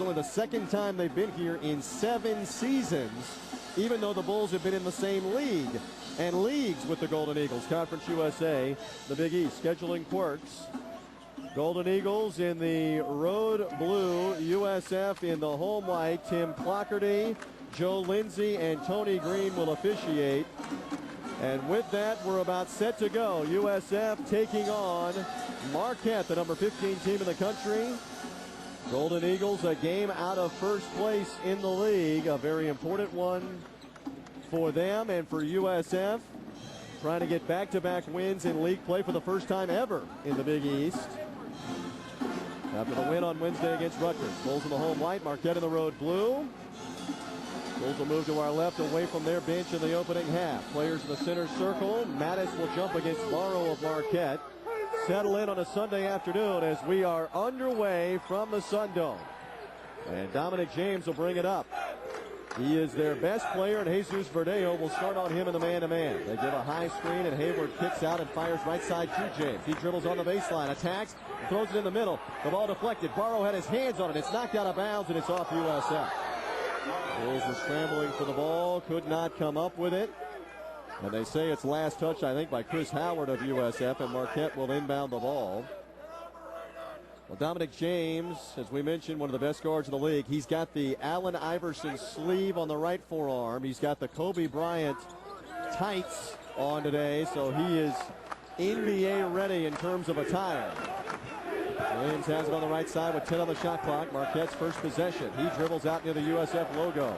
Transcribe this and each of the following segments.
only the second time they've been here in 7 seasons, even though the Bulls have been in the same league and leagues with the Golden Eagles. Conference USA, the Big East. Scheduling quirks. Golden Eagles in the road blue, USF in the home white. Tim Clockerty, Joe Lindsay, and Tony Green will officiate. And with that, we're about set to go. USF taking on Marquette, the number 15 team in the country. Golden Eagles a game out of first place in the league. A very important one for them and for USF. Trying to get back-to-back wins in league play for the first time ever in the Big East. After the win on Wednesday against Rutgers. Bulls in the home white, Marquette in the road blue. Bulls will move to our left away from their bench in the opening half. Players in the center circle. Mattis will jump against Morrow of Marquette. Settle in on a Sunday afternoon as we are underway from the Sun Dome. And Dominic James will bring it up. He is their best player, and Jesus Verdejo will start on him in the man-to-man. They give a high screen, and Hayward kicks out and fires right side to James. He dribbles on the baseline, attacks, throws it in the middle. The ball deflected. Barrow had his hands on it. It's knocked out of bounds, and it's off USF. Bulls were scrambling for the ball, could not come up with it. And they say it's last touch, I think, by Chris Howard of USF, and Marquette will inbound the ball. Well, Dominic James, as we mentioned, one of the best guards in the league. He's got the Allen Iverson sleeve on the right forearm. He's got the Kobe Bryant tights on today, so he is NBA ready in terms of attire. James has it on the right side with 10 on the shot clock. Marquette's first possession. He dribbles out near the USF logo.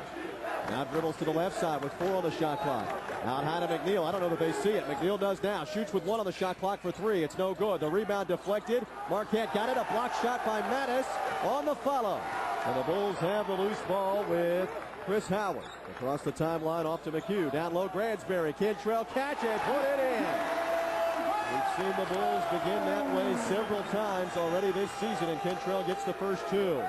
Now dribbles to the left side with 4 on the shot clock. Out high to McNeil. I don't know that they see it. McNeil does now. Shoots with 1 on the shot clock for 3. It's no good. The rebound deflected. Marquette got it. A block shot by Mattis on the follow. And the Bulls have the loose ball with Chris Howard. Across the timeline off to McHugh. Down low, Gransberry. Cantrell catch and put it in. We've seen the Bulls begin that way several times already this season, and Cantrell gets the first 2.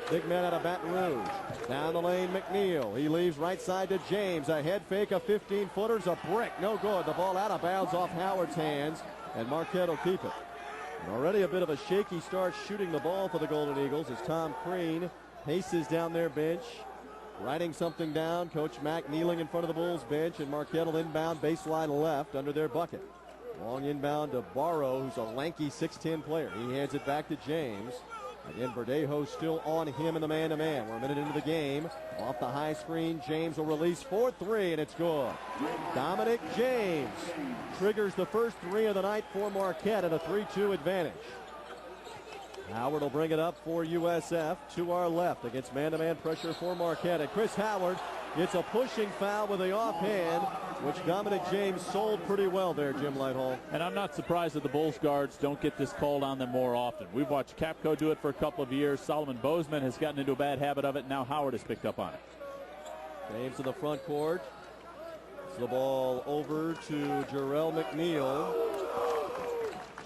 Big man out of Baton Rouge. Down the lane, McNeil. He leaves right side to James. A head fake, a 15-footer's a brick. No good. The ball out of bounds off Howard's hands, and Marquette will keep it. And already a bit of a shaky start shooting the ball for the Golden Eagles as Tom Crean paces down their bench, writing something down. Coach Mack kneeling in front of the Bulls bench, and Marquette will inbound baseline left under their bucket. Long inbound to Barrow, who's a lanky 6'10 player. He hands it back to James. Again, Verdejo still on him in the man-to-man. We're a minute into the game. Off the high screen, James will release for 3, and it's good. Dominic James triggers the first 3 of the night for Marquette at a 3-2 advantage. Howard will bring it up for USF to our left against man-to-man pressure for Marquette. And Chris Howard gets a pushing foul with the offhand, which Dominic James sold pretty well there, Jim Lighthall. And I'm not surprised that the Bulls guards don't get this called on them more often. We've watched Capco do it for a couple of years. Solomon Bozeman has gotten into a bad habit of it. Now Howard has picked up on it. James in the front court. It's the ball over to Jarrell McNeil.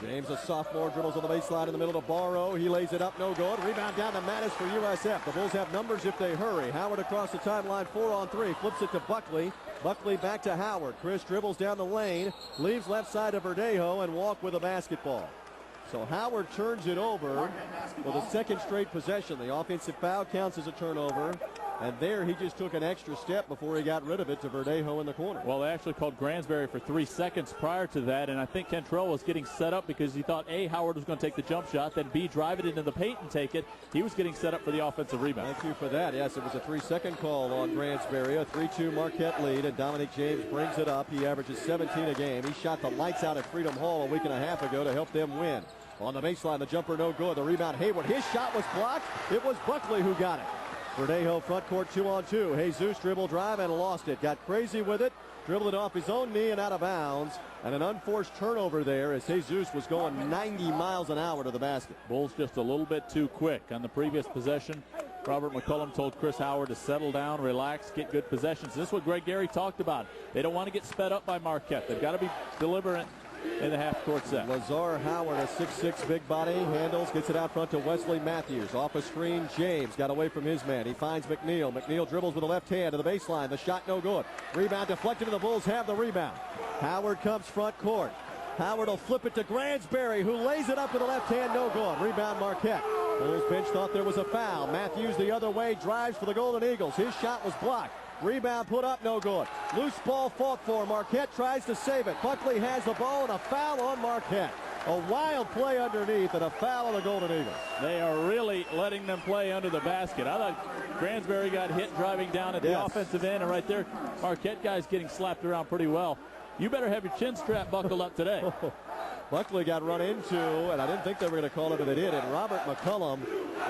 James, a sophomore, dribbles on the baseline in the middle to Barrow. He lays it up, no good. Rebound down to Mattis for USF. The Bulls have numbers if they hurry. Howard across the timeline, 4-on-3. Flips it to Buckley. Buckley back to Howard. Chris dribbles down the lane, leaves left side to Verdejo, and walk with a basketball. So Howard turns it over for the second straight possession. The offensive foul counts as a turnover. And there he just took an extra step before he got rid of it to Verdejo in the corner. Well, they actually called Gransberry for 3 seconds prior to that, and I think Cantrell was getting set up because he thought, A, Howard was going to take the jump shot, then B, drive it into the paint and take it. He was getting set up for the offensive rebound. Thank you for that. Yes, it was a 3-second call on Gransberry, a 3-2 Marquette lead, and Dominic James brings it up. He averages 17 a game. He shot the lights out at Freedom Hall a week and a half ago to help them win. On the baseline, the jumper no good. The rebound, Hayward. His shot was blocked. It was Buckley who got it. Verdejo front court 2-on-2. Jesus dribble drive and lost it. Got crazy with it. Dribbled it off his own knee and out of bounds. And an unforced turnover there as Jesus was going 90 miles an hour to the basket. Bulls just a little bit too quick. On the previous possession, Robert McCullum told Chris Howard to settle down, relax, get good possessions. This is what Greg Gary talked about. They don't want to get sped up by Marquette. They've got to be deliberate in the half-court set. Lazar Howard, a 6'6 big body, handles, gets it out front to Wesley Matthews. Off a screen, James got away from his man. He finds McNeil. McNeil dribbles with the left hand to the baseline. The shot no good. Rebound deflected, and the Bulls have the rebound. Howard comes front court. Howard will flip it to Gransberry, who lays it up with the left hand, no good. Rebound Marquette. Bulls bench thought there was a foul. Matthews the other way, drives for the Golden Eagles. His shot was blocked. Rebound put up, no good. Loose ball fought for. Marquette tries to save it. Buckley has the ball and a foul on Marquette. A wild play underneath and a foul on the Golden Eagles. They are really letting them play under the basket. I thought Gransberry got hit driving down at the offensive end, and right there, Marquette guy's getting slapped around pretty well. You better have your chin strap buckled up today. Buckley got run into, and I didn't think they were going to call it, but they did. And Robert McCullum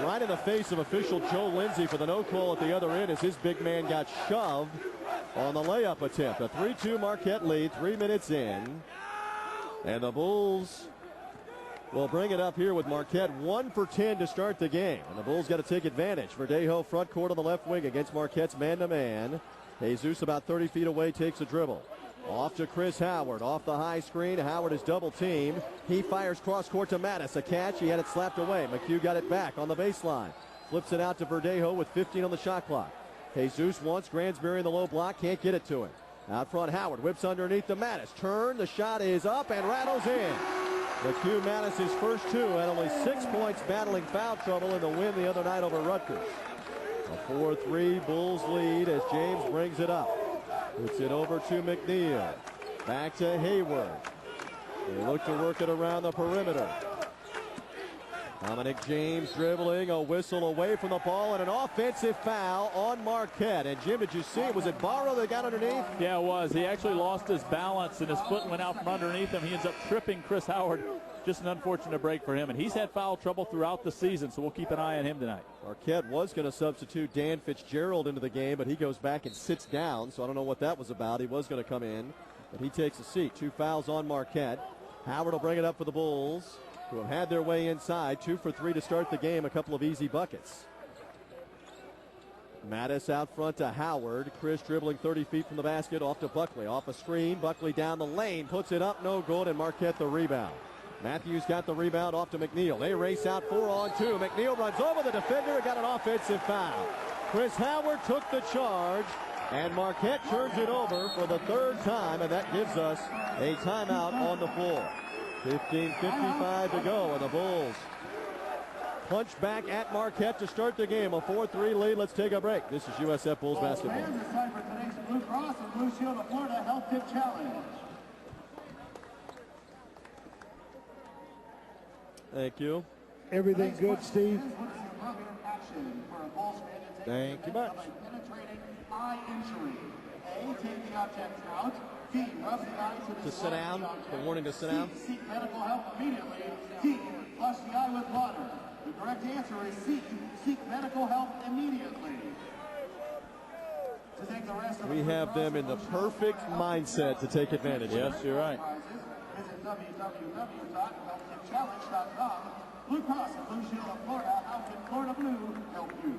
right in the face of official Joe Lindsay for the no call at the other end as his big man got shoved on the layup attempt. A 3-2 Marquette lead, 3 minutes in. And the Bulls will bring it up here with Marquette 1 for 10 to start the game. And the Bulls got to take advantage. Verdejo front court on the left wing against Marquette's man-to-man. Jesus about 30 feet away takes a dribble. Off to Chris Howard. Off the high screen. Howard is double teamed. He fires cross court to Mattis. A catch. He had it slapped away. McHugh got it back on the baseline. Flips it out to Verdejo with 15 on the shot clock. Jesus wants Gransberry in the low block. Can't get it to him. Out front, Howard whips underneath to Mattis. Turn. The shot is up and rattles in. McHugh Mattis, his first two, had only 6 points battling foul trouble in the win the other night over Rutgers. A 4-3 Bulls lead as James brings it up. Puts it over to McNeil. Back to Hayward. They look to work it around the perimeter. Dominic James dribbling, a whistle away from the ball, and an offensive foul on Marquette. And Jim, did you see it? Was it Barrow that got underneath? Yeah, it was. He actually lost his balance, and his foot went out from underneath him. He ends up tripping Chris Howard. Just an unfortunate break for him. And he's had foul trouble throughout the season, so we'll keep an eye on him tonight. Marquette was going to substitute Dan Fitzgerald into the game, but he goes back and sits down, so I don't know what that was about. He was going to come in, but he takes a seat. 2 fouls on Marquette. Howard will bring it up for the Bulls, who have had their way inside. 2 for 3 to start the game. A couple of easy buckets. Mattis out front to Howard. Chris dribbling 30 feet from the basket. Off to Buckley. Off a screen. Buckley down the lane. Puts it up. No good. And Marquette the rebound. Matthews got the rebound off to McNeil. They race out 4-on-2. McNeil runs over the defender and got an offensive foul. Chris Howard took the charge. And Marquette turns it over for the 3rd time. And that gives us a timeout on the floor. 15:55 to go, and the Bulls punch back at Marquette to start the game. A 4-3 lead. Let's take a break. This is USF Bulls basketball. It's time for today's Blue Cross and Blue Shield of Florida Health Tip Challenge. Thank you. Everything good, Steve? Thank you much. Penetrating eye injury. A, take the object out. B, rub the eye to the sit down. The warning to sit down. C, seek medical help immediately. D, flush the eye with water. The correct answer is C, seek medical help immediately. To take the rest of We have them in the perfect mindset to take advantage. Yes, you're right. Visit www.healthtipchallenge.com. Blue Cross and Blue Shield of Florida. How can Florida Blue help you?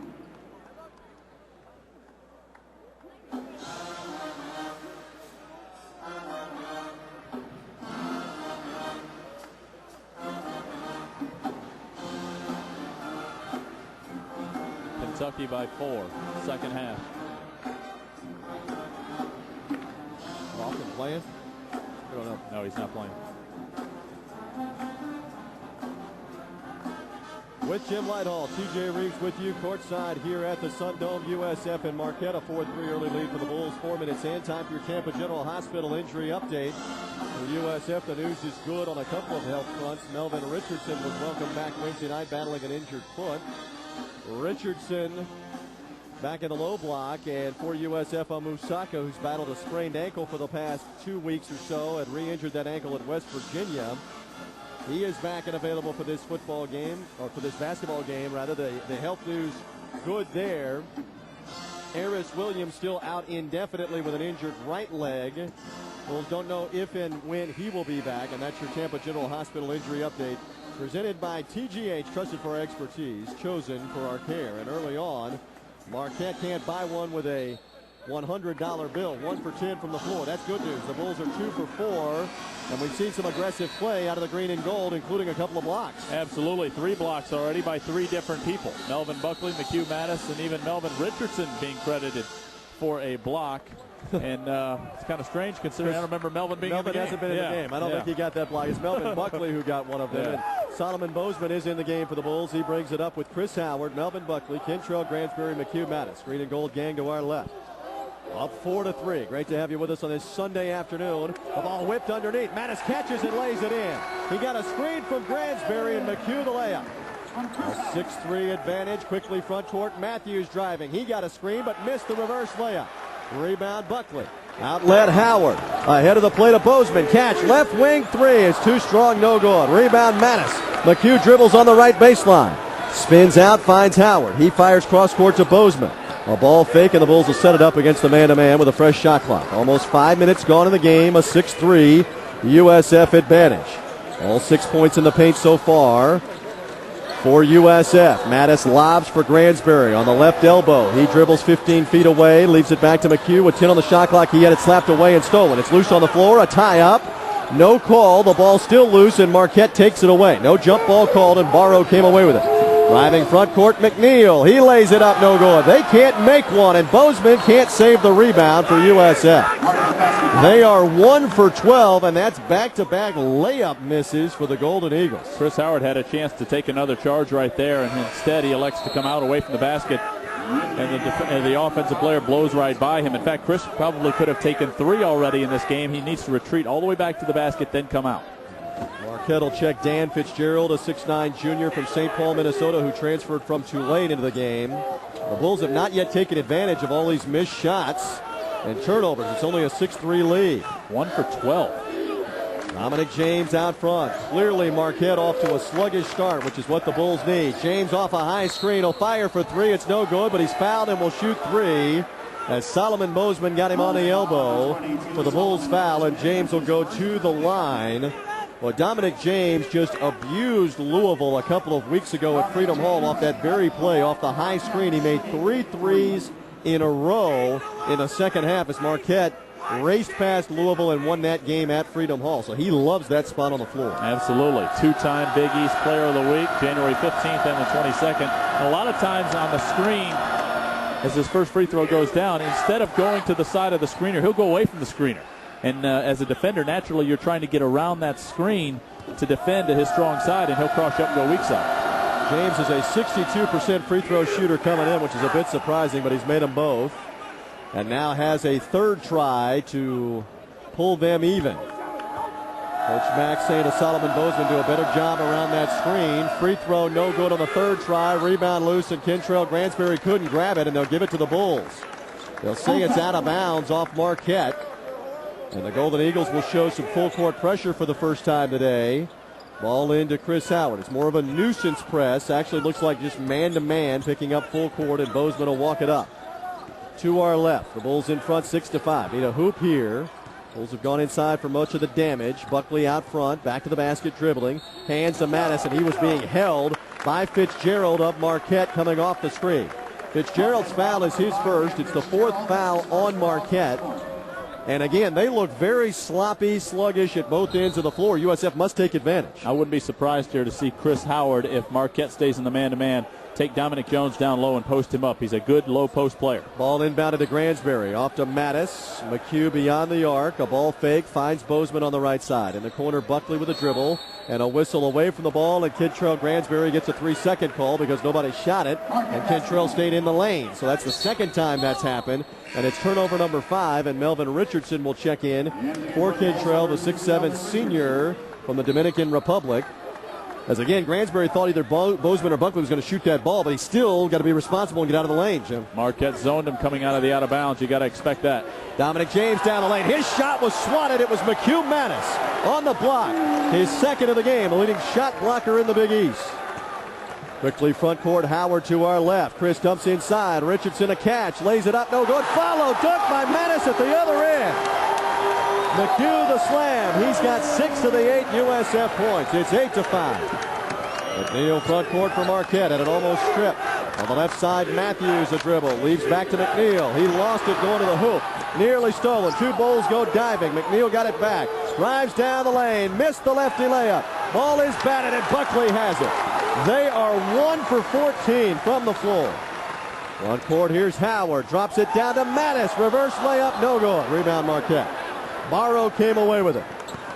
Kentucky by 4, second half. Lofton playing? I don't know. No, he's not playing. With Jim Lighthall, TJ Reeves with you courtside here at the Sun Dome. USF and Marquette, a 4-3 early lead for the Bulls. 4 minutes in. Time for your Tampa General Hospital injury update. For USF, the news is good on a couple of health fronts. Melvin Richardson was welcomed back Wednesday night battling an injured foot. Richardson back in the low block, and for USF, Musaka, who's battled a sprained ankle for the past 2 weeks or so and re-injured that ankle at West Virginia. He is back and available for this football game, or for this basketball game, rather. The health news good there. Eris Williams still out indefinitely with an injured right leg. Bulls don't know if and when he will be back, and that's your Tampa General Hospital injury update. Presented by TGH, trusted for our expertise, chosen for our care. And early on, Marquette can't buy one with a $100 bill. 1 for 10 from the floor. That's good news. The Bulls are 2 for 4, and we've seen some aggressive play out of the green and gold, including a couple of blocks. Absolutely. 3 blocks already by 3 different people. Melvin Buckley, McHugh Mattis, and even Melvin Richardson being credited for a block. And it's kind of strange considering I don't remember Melvin being in the game. Hasn't been in the game. I don't think he got that block. It's Melvin Buckley who got one of them. And Solomon Bozeman is in the game for the Bulls. He brings it up with Chris Howard, Melvin Buckley, Kentrell, Gransberry, McHugh, Mattis. Green and gold gang to our left. Up 4-3. Great to have you with us on this Sunday afternoon. The ball whipped underneath. Mattis catches and lays it in. He got a screen from Gransberry and McHugh the layup. A 6-3 advantage. Quickly front court. Matthews driving. He got a screen but missed the reverse layup. Rebound Buckley. Outlet Howard. Ahead of the plate of Bozeman. Catch left wing three. It's too strong, no good. Rebound Mattis. McHugh dribbles on the right baseline. Spins out, finds Howard. He fires cross court to Bozeman. A ball fake, and the Bulls will set it up against the man-to-man with a fresh shot clock. Almost 5 minutes gone in the game. A 6-3 USF advantage. All 6 points in the paint so far for USF. Mattis lobs for Gransberry on the left elbow. He dribbles 15 feet away, leaves it back to McHugh with 10 on the shot clock. He had it slapped away and stolen. It's loose on the floor, a tie-up. No call. The ball's still loose, and Marquette takes it away. No jump ball called, and Barrow came away with it. Driving front court, McNeil. He lays it up, no good. They can't make one, and Bozeman can't save the rebound for USF. They are 1 for 12, and that's back-to-back layup misses for the Golden Eagles. Chris Howard had a chance to take another charge right there, and instead he elects to come out away from the basket, and the offensive player blows right by him. In fact, Chris probably could have taken 3 already in this game. He needs to retreat all the way back to the basket, then come out. Marquette will check Dan Fitzgerald, a 6'9 junior from St. Paul, Minnesota, who transferred from Tulane into the game. The Bulls have not yet taken advantage of all these missed shots and turnovers. It's only a 6-3 lead. 1 for 12. Dominic James out front. Clearly Marquette off to a sluggish start, which is what the Bulls need. James off a high screen. He'll fire for 3. It's no good, but he's fouled and will shoot 3. As Solomon Bozeman got him on the elbow for the Bulls foul, and James will go to the line. Well, Dominic James just abused Louisville a couple of weeks ago at Freedom Hall off that very play. Off the high screen, he made 3 threes in a row in the second half as Marquette raced past Louisville and won that game at Freedom Hall. So he loves that spot on the floor. Absolutely. 2-time Big East Player of the Week, January 15th and the 22nd. And a lot of times on the screen, as his first free throw goes down, instead of going to the side of the screener, he'll go away from the screener. And as a defender, naturally, you're trying to get around that screen to defend to his strong side, and he'll cross you up and go weak side. James is a 62% free throw shooter coming in, which is a bit surprising, but he's made them both. And now has a third try to pull them even. Coach Mack saying to Solomon Bozeman, do a better job around that screen. Free throw no good on the third try. Rebound loose, and Kentrell Gransberry couldn't grab it, and they'll give it to the Bulls. They'll say it's out of bounds off Marquette. And the Golden Eagles will show some full court pressure for the first time today. Ball into Chris Howard. It's more of a nuisance press. Actually looks like just man-to-man picking up full court, and Bozeman will walk it up. To our left, the Bulls in front 6-5. Need a hoop here. Bulls have gone inside for much of the damage. Buckley out front, back to the basket dribbling. Hands to Mattis, and he was being held by Fitzgerald of Marquette coming off the screen. Fitzgerald's foul is his first. It's the 4th foul on Marquette. And again, they look very sloppy, sluggish at both ends of the floor. USF must take advantage. I wouldn't be surprised here to see Chris Howard, if Marquette stays in the man-to-man, take Dominic Jones down low and post him up. He's a good low post player. Ball inbounded to Gransberry. Off to Mattis. McHugh beyond the arc. A ball fake. Finds Bozeman on the right side. In the corner, Buckley with a dribble. And a whistle away from the ball. And Kentrell Gransberry gets a 3-second call because nobody shot it. And Kentrell stayed in the lane. So that's the second time that's happened. And it's turnover number 5. And Melvin Richardson will check in for Kentrell, the 6'7 senior from the Dominican Republic. As again, Gransberry thought either Bozeman or Buckley was going to shoot that ball, but he's still got to be responsible and get out of the lane, Jim. Marquette zoned him coming out of the out of bounds. You got to expect that. Dominic James down the lane. His shot was swatted. It was McHugh Mattis on the block. His second of the game, a leading shot blocker in the Big East. Quickly front court, Howard to our left. Chris dumps inside. Richardson a catch. Lays it up. No good. Follow. Dunk by Mattis at the other end. McHugh the slam. He's got 6 of the 8 USF points. It's 8-5. McNeil front court for Marquette, and it almost stripped. On the left side, Matthews a dribble. Leaves back to McNeil. He lost it going to the hoop. Nearly stolen. 2 Bulls go diving. McNeil got it back. Drives down the lane. Missed the lefty layup. Ball is batted, and Buckley has it. They are 1 for 14 from the floor. Front court, here's Howard. Drops it down to Mattis. Reverse layup, no good. Rebound Marquette. Barrow came away with it.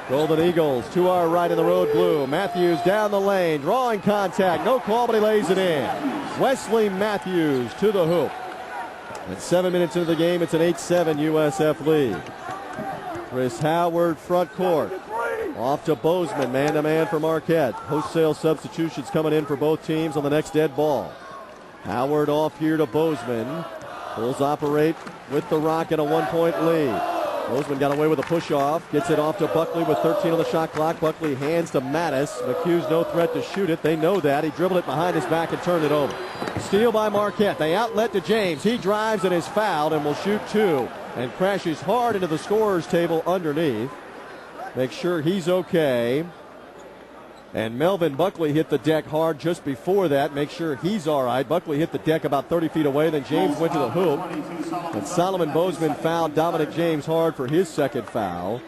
Golden Eagles to our right in the road blue. Matthews down the lane, drawing contact. No call, but he lays it in. Wesley Matthews to the hoop. And 7 minutes into the game, it's an 8-7 USF lead. Chris Howard front court. Off to Bozeman, man-to-man for Marquette. Wholesale substitutions coming in for both teams on the next dead ball. Howard off here to Bozeman. Bulls operate with the Rock in a 1-point lead. Bozeman got away with a push-off. Gets it off to Buckley with 13 on the shot clock. Buckley hands to Mattis. McHugh's no threat to shoot it. They know that. He dribbled it behind his back and turned it over. Steal by Marquette. They outlet to James. He drives and is fouled and will shoot two. And crashes hard into the scorer's table underneath. Make sure he's okay. And Melvin Buckley hit the deck hard just before that. Make sure he's all right. Buckley hit the deck about 30 feet away. Then James went to the hoop. And Solomon Bozeman fouled Dominic James hard for his second foul.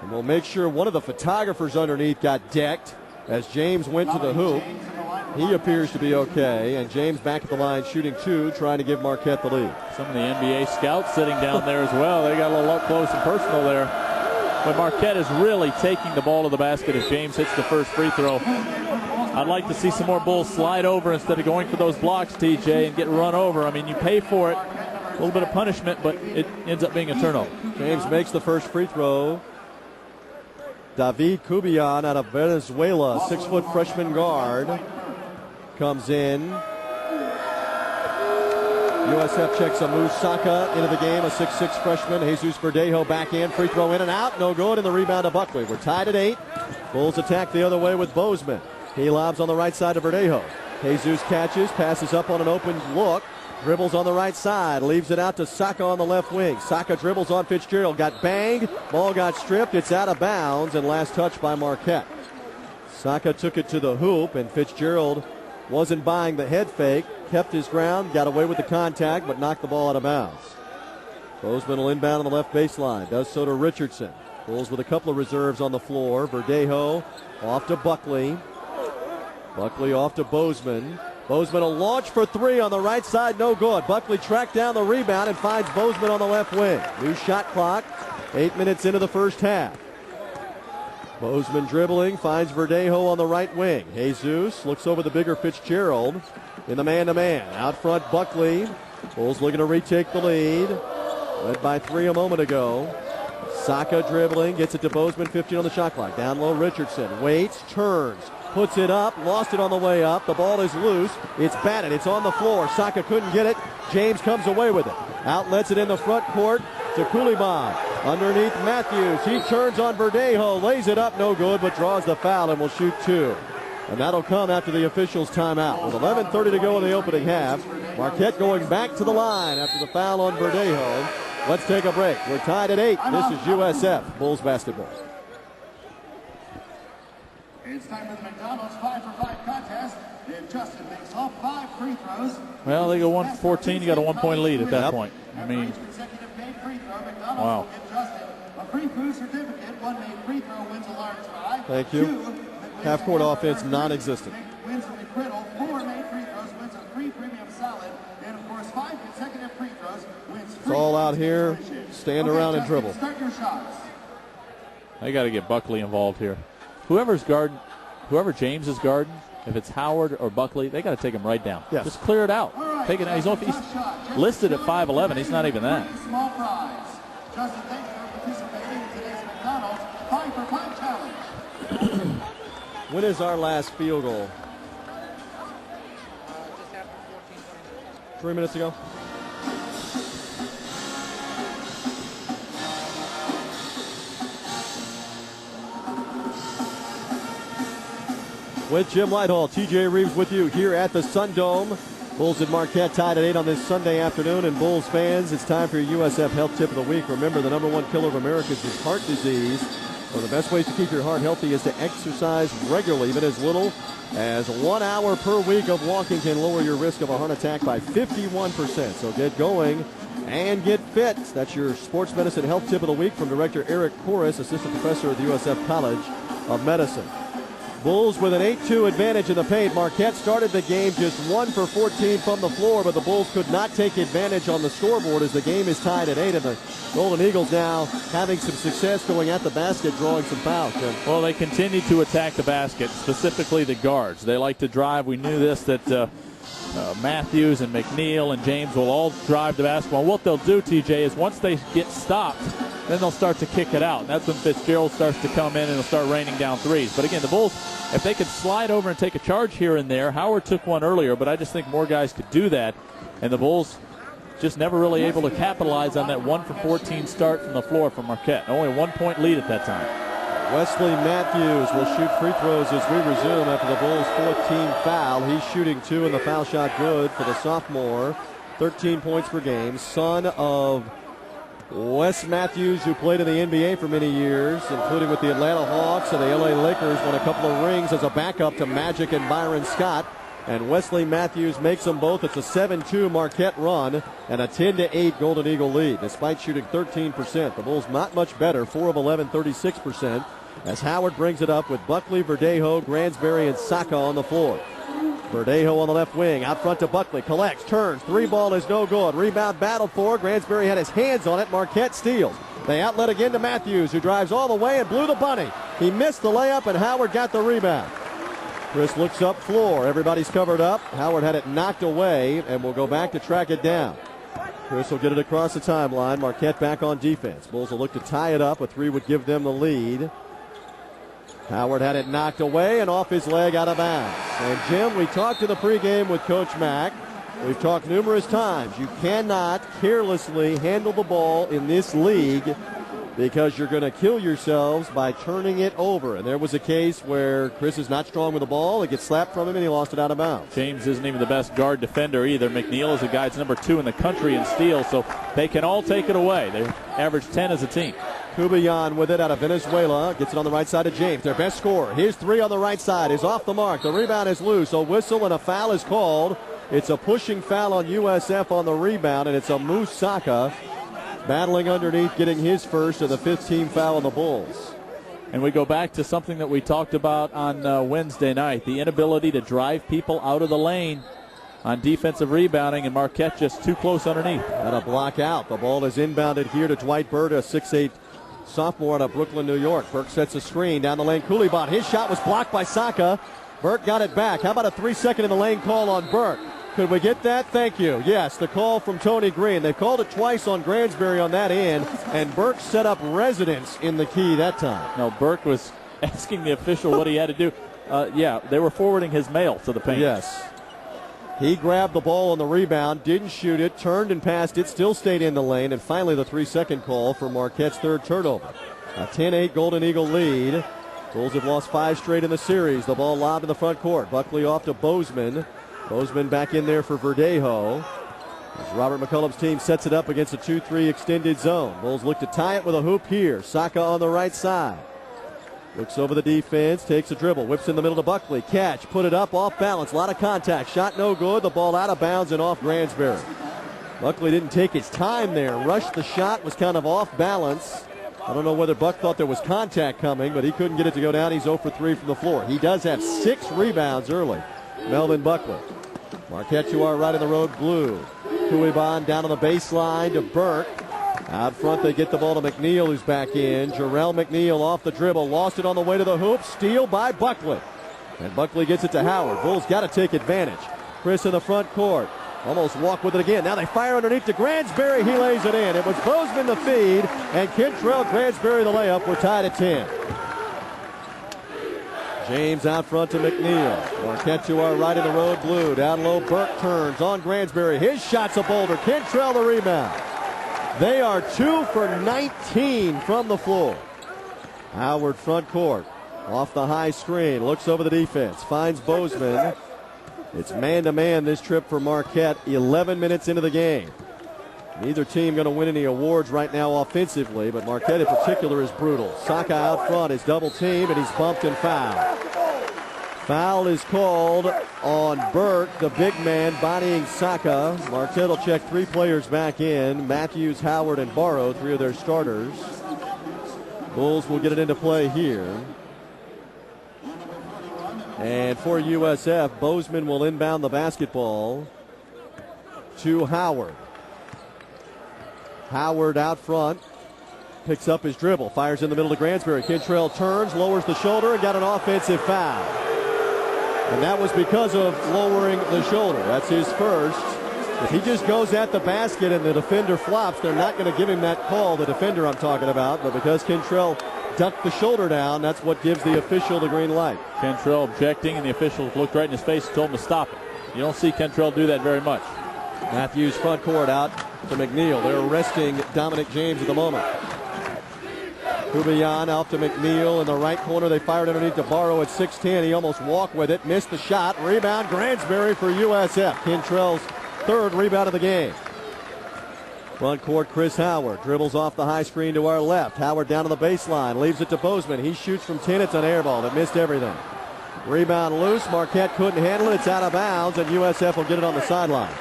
And we'll make sure one of the photographers underneath got decked as James went to the hoop. He appears to be okay. And James back at the line shooting two, trying to give Marquette the lead. Some of the NBA scouts sitting down there as well. They got a little up close and personal there. But Marquette is really taking the ball to the basket as James hits the first free throw. I'd like to see some more Bulls slide over instead of going for those blocks, TJ, and get run over. I mean, you pay for it. A little bit of punishment, but it ends up being a turnover. James makes the first free throw. David Cubian out of Venezuela, 6-foot freshman guard, comes in. USF checks Amu Saka into the game, a 6'6 freshman. Jesus Verdejo back in, free throw in and out, no good, and the rebound to Buckley. We're tied at 8. Bulls attack the other way with Bozeman. He lobs on the right side to Verdejo. Jesus catches, passes up on an open look, dribbles on the right side, leaves it out to Saka on the left wing. Saka dribbles on Fitzgerald, got banged, ball got stripped, it's out of bounds, and last touch by Marquette. Saka took it to the hoop, and Fitzgerald wasn't buying the head fake, kept his ground, got away with the contact, but knocked the ball out of bounds. Bozeman will inbound on the left baseline, does so to Richardson. Bulls with a couple of reserves on the floor. Verdejo off to Buckley. Buckley off to Bozeman. Bozeman will launch for three on the right side, no good. Buckley tracked down the rebound and finds Bozeman on the left wing. New shot clock, 8 minutes into the first half. Bozeman dribbling, finds Verdejo on the right wing. Jesus looks over the bigger Fitzgerald in the man-to-man. Out front, Buckley. Bulls looking to retake the lead. Led by 3 a moment ago. Saka dribbling, gets it to Bozeman, 15 on the shot clock. Down low, Richardson waits, turns, puts it up, lost it on the way up. The ball is loose. It's batted. It's on the floor. Saka couldn't get it. James comes away with it. Outlets it in the front court to Kuliban. Underneath Matthews. He turns on Verdejo, lays it up, no good, but draws the foul and will shoot two. And that'll come after the officials' timeout. With 11:30 to go in the opening half, Marquette going back to the line after the foul on Verdejo. Let's take a break. We're tied at 8. This is USF Bulls basketball. It's time for the McDonald's 5-for-5 contest. If Justin makes all 5 free throws. Well, they go 1-14. You got a 1-point lead at that point. I mean, wow. Will give Justin a free food certificate. 1 made free throw wins a large fry. Thank you. Half-court offense non-existent. Wins a McGriddle. 4 made free throws wins a free premium salad. And of course, 5 consecutive free throws wins free. It's all out here. Stand around and dribble. Start your shots. They got to get Buckley involved here. Whoever James is guarding, if it's Howard or Buckley, they got to take him right down. Yes. Just clear it out. Take it. He's listed at 5'11". He's not even that. Small prize. Justin, thanks for participating in today's McDonald's 5-for-5 challenge. When is our last field goal? 3 minutes ago. With Jim Whitehall, TJ Reeves with you here at the Sun Dome. Bulls and Marquette tied at 8 on this Sunday afternoon. And Bulls fans, it's time for your USF Health Tip of the Week. Remember, the #1 killer of Americans is heart disease. One of the best ways to keep your heart healthy is to exercise regularly. Even as little as 1 hour per week of walking can lower your risk of a heart attack by 51%. So get going and get fit. That's your sports medicine health tip of the week from Director Eric Porras, Assistant Professor at the USF College of Medicine. Bulls with an 8-2 advantage in the paint. Marquette started the game just 1 for 14 from the floor, but the Bulls could not take advantage on the scoreboard as the game is tied at 8. And the Golden Eagles now having some success going at the basket, drawing some fouls. Well, they continue to attack the basket, specifically the guards. They like to drive. We knew this, that Matthews and McNeil and James will all drive the basketball. What they'll do, TJ, is once they get stopped, then they'll start to kick it out. And that's when Fitzgerald starts to come in and it'll start raining down threes. But again, the Bulls, if they could slide over and take a charge here and there, Howard took one earlier, but I just think more guys could do that. And the Bulls just never really able to capitalize on that 1 for 14 start from the floor for Marquette. Only a 1-point lead at that time. Wesley Matthews will shoot free throws as we resume after the Bulls' 14th foul. He's shooting 2 and the foul shot good for the sophomore. 13 points per game. Son of Wes Matthews, who played in the NBA for many years, including with the Atlanta Hawks and the LA Lakers, won a couple of rings as a backup to Magic and Byron Scott. And Wesley Matthews makes them both. It's a 7-2 Marquette run and a 10-8 Golden Eagle lead. Despite shooting 13%, the Bulls not much better, 4 of 11, 36%, as Howard brings it up with Buckley, Verdejo, Gransberry, and Saka on the floor. Verdejo on the left wing, out front to Buckley, collects, turns, 3-ball is no good. Rebound battled for, Gransberry had his hands on it, Marquette steals. They outlet again to Matthews, who drives all the way and blew the bunny. He missed the layup, and Howard got the rebound. Chris looks up floor. Everybody's covered up. Howard had it knocked away and will go back to track it down. Chris will get it across the timeline. Marquette back on defense. Bulls will look to tie it up. A 3 would give them the lead. Howard had it knocked away and off his leg out of bounds. And Jim, we talked in the pregame with Coach Mack. We've talked numerous times. You cannot carelessly handle the ball in this league because you're going to kill yourselves by turning it over. And there was a case where Chris is not strong with the ball. It gets slapped from him, and he lost it out of bounds. James isn't even the best guard defender either. McNeil is a guy that's number 2 in the country in steals, so they can all take it away. They average 10 as a team. Kubayan with it out of Venezuela. Gets it on the right side of James, their best scorer. His 3 on the right side is off the mark. The rebound is loose. A whistle and a foul is called. It's a pushing foul on USF on the rebound, and it's a Moose Saka battling underneath, getting his first and the 15th foul on the Bulls. And we go back to something that we talked about on Wednesday night, the inability to drive people out of the lane on defensive rebounding, and Marquette just too close underneath. And a block out. The ball is inbounded here to Dwight Burt, a 6'8 sophomore out of Brooklyn, New York. Burke sets a screen down the lane. Coolibot, his shot was blocked by Saka. Burke got it back. How about a 3-second in the lane call on Burke? Could we get that? Thank you. Yes, the call from Tony Green. They called it twice on Gransberry on that end, and Burke set up residence in the key that time. No, Burke was asking the official what he had to do. Yeah, they were forwarding his mail to the paint. Yes. He grabbed the ball on the rebound, didn't shoot it, turned and passed it, still stayed in the lane, and finally the 3-second call for Marquette's third turnover. A 10-8 Golden Eagle lead. Bulls have lost 5 straight in the series. The ball lobbed in the front court. Buckley off to Bozeman. Bozeman back in there for Verdejo. As Robert McCullum's team sets it up against a 2-3 extended zone. Bulls look to tie it with a hoop here. Saka on the right side. Looks over the defense, takes a dribble, whips in the middle to Buckley. Catch, put it up, off balance, a lot of contact. Shot no good, the ball out of bounds and off Gransberry. Buckley didn't take his time there. Rushed the shot, was kind of off balance. I don't know whether Buck thought there was contact coming, but he couldn't get it to go down. He's 0 for 3 from the floor. He does have 6 rebounds early. Melvin Buckley. Marquette to our right in the road, blue. Kuiban down on the baseline to Burke. Out front, they get the ball to McNeil, who's back in. Jarrell McNeil off the dribble, lost it on the way to the hoop. Steal by Buckley. And Buckley gets it to Howard. Bulls got to take advantage. Chris in the front court. Almost walk with it again. Now they fire underneath to Gransberry. He lays it in. It was Bozeman the feed, and Kentrell Gransberry the layup. We're tied at 10. James out front to McNeil. Marquette to our right in the road, blue. Down low, Burke turns on Gransberry. His shot's a boulder. Kentrell the rebound. They are 2 for 19 from the floor. Howard front court. Off the high screen. Looks over the defense. Finds Bozeman. It's man-to-man this trip for Marquette. 11 minutes into the game. Neither team going to win any awards right now offensively, but Marquette in particular is brutal. Saka out front is double teamed, and he's bumped and fouled. Foul is called on Burke, the big man bodying Saka. Marquette will check 3 players back in. Matthews, Howard, and Barrow, 3 of their starters. Bulls will get it into play here. And for USF, Bozeman will inbound the basketball to Howard. Howard out front, picks up his dribble, fires in the middle to Gransberry. Kentrell turns, lowers the shoulder, and got an offensive foul. And that was because of lowering the shoulder. That's his first. If he just goes at the basket and the defender flops, they're not going to give him that call, the defender I'm talking about. But because Kentrell ducked the shoulder down, that's what gives the official the green light. Kentrell objecting, and the official looked right in his face and told him to stop it. You don't see Kentrell do that very much. Matthews front court out to McNeil. They're arresting Dominic James at the moment. Kubian out to McNeil in the right corner. They fired underneath to Barrow at 6'10". He almost walked with it, missed the shot. Rebound, Gransberry for USF. Kentrell's third rebound of the game. Front court, Chris Howard dribbles off the high screen to our left. Howard down to the baseline, leaves it to Bozeman. He shoots from 10. It's an air ball that missed everything. Rebound loose. Marquette couldn't handle it. It's out of bounds, and USF will get it on the sideline.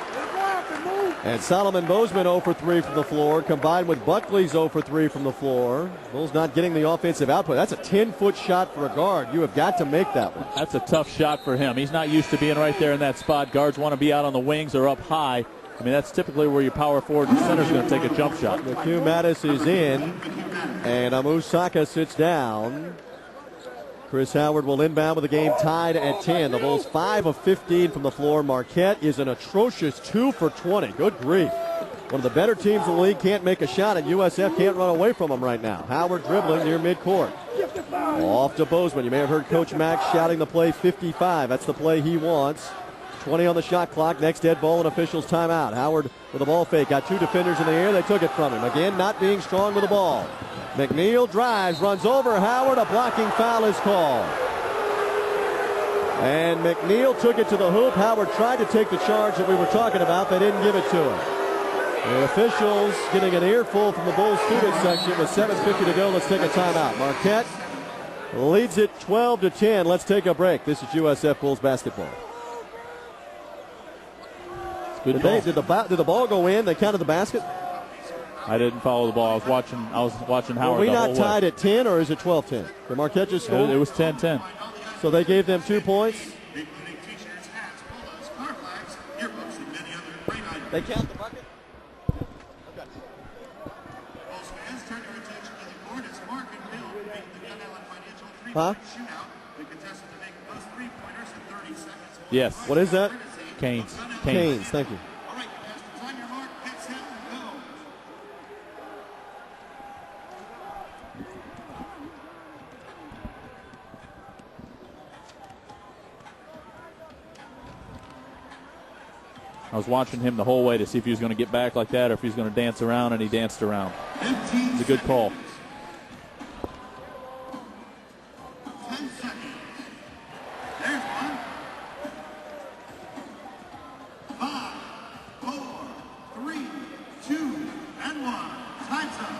And Solomon Bozeman 0 for 3 from the floor, combined with Buckley's 0 for 3 from the floor. Bulls not getting the offensive output. That's a 10-foot shot for a guard. You have got to make that one. That's a tough shot for him. He's not used to being right there in that spot. Guards want to be out on the wings or up high. I mean, that's typically where your power forward and center is going to take a jump shot. McHugh Mattis is in, and Amusaka sits down. Chris Howard will inbound with the game tied at 10. The Bulls 5 of 15 from the floor. Marquette is an atrocious 2 for 20. Good grief. One of the better teams in the league can't make a shot, and USF can't run away from them right now. Howard dribbling near midcourt. Off to Bozeman. You may have heard Coach Mack shouting the play 55. That's the play he wants. 20 on the shot clock. Next dead ball and officials timeout. Howard with a ball fake. Got two defenders in the air. They took it from him. Again, not being strong with the ball. McNeil drives, runs over Howard. A blocking foul is called. And McNeil took it to the hoop. Howard tried to take the charge that we were talking about. They didn't give it to him. The officials getting an earful from the Bulls student section with 7:50 to go. Let's take a timeout. Marquette leads it 12-10. Let's take a break. This is USF Bulls basketball. Did the ball go in? They counted the basket? I didn't follow the ball. I was watching Howard. Were we not tied at 10, or is it 12-10? Did Marquette just score? It was 10-10. So they gave them 2 points? They count the bucket? Okay. Huh? Yes. What is that? Canes. Thank you. I was watching him the whole way to see if he was going to get back like that or if he was going to dance around, and he danced around. It's a good call. 10 seconds. There's one. 5, 4, 3, 2, and 1. Time's up.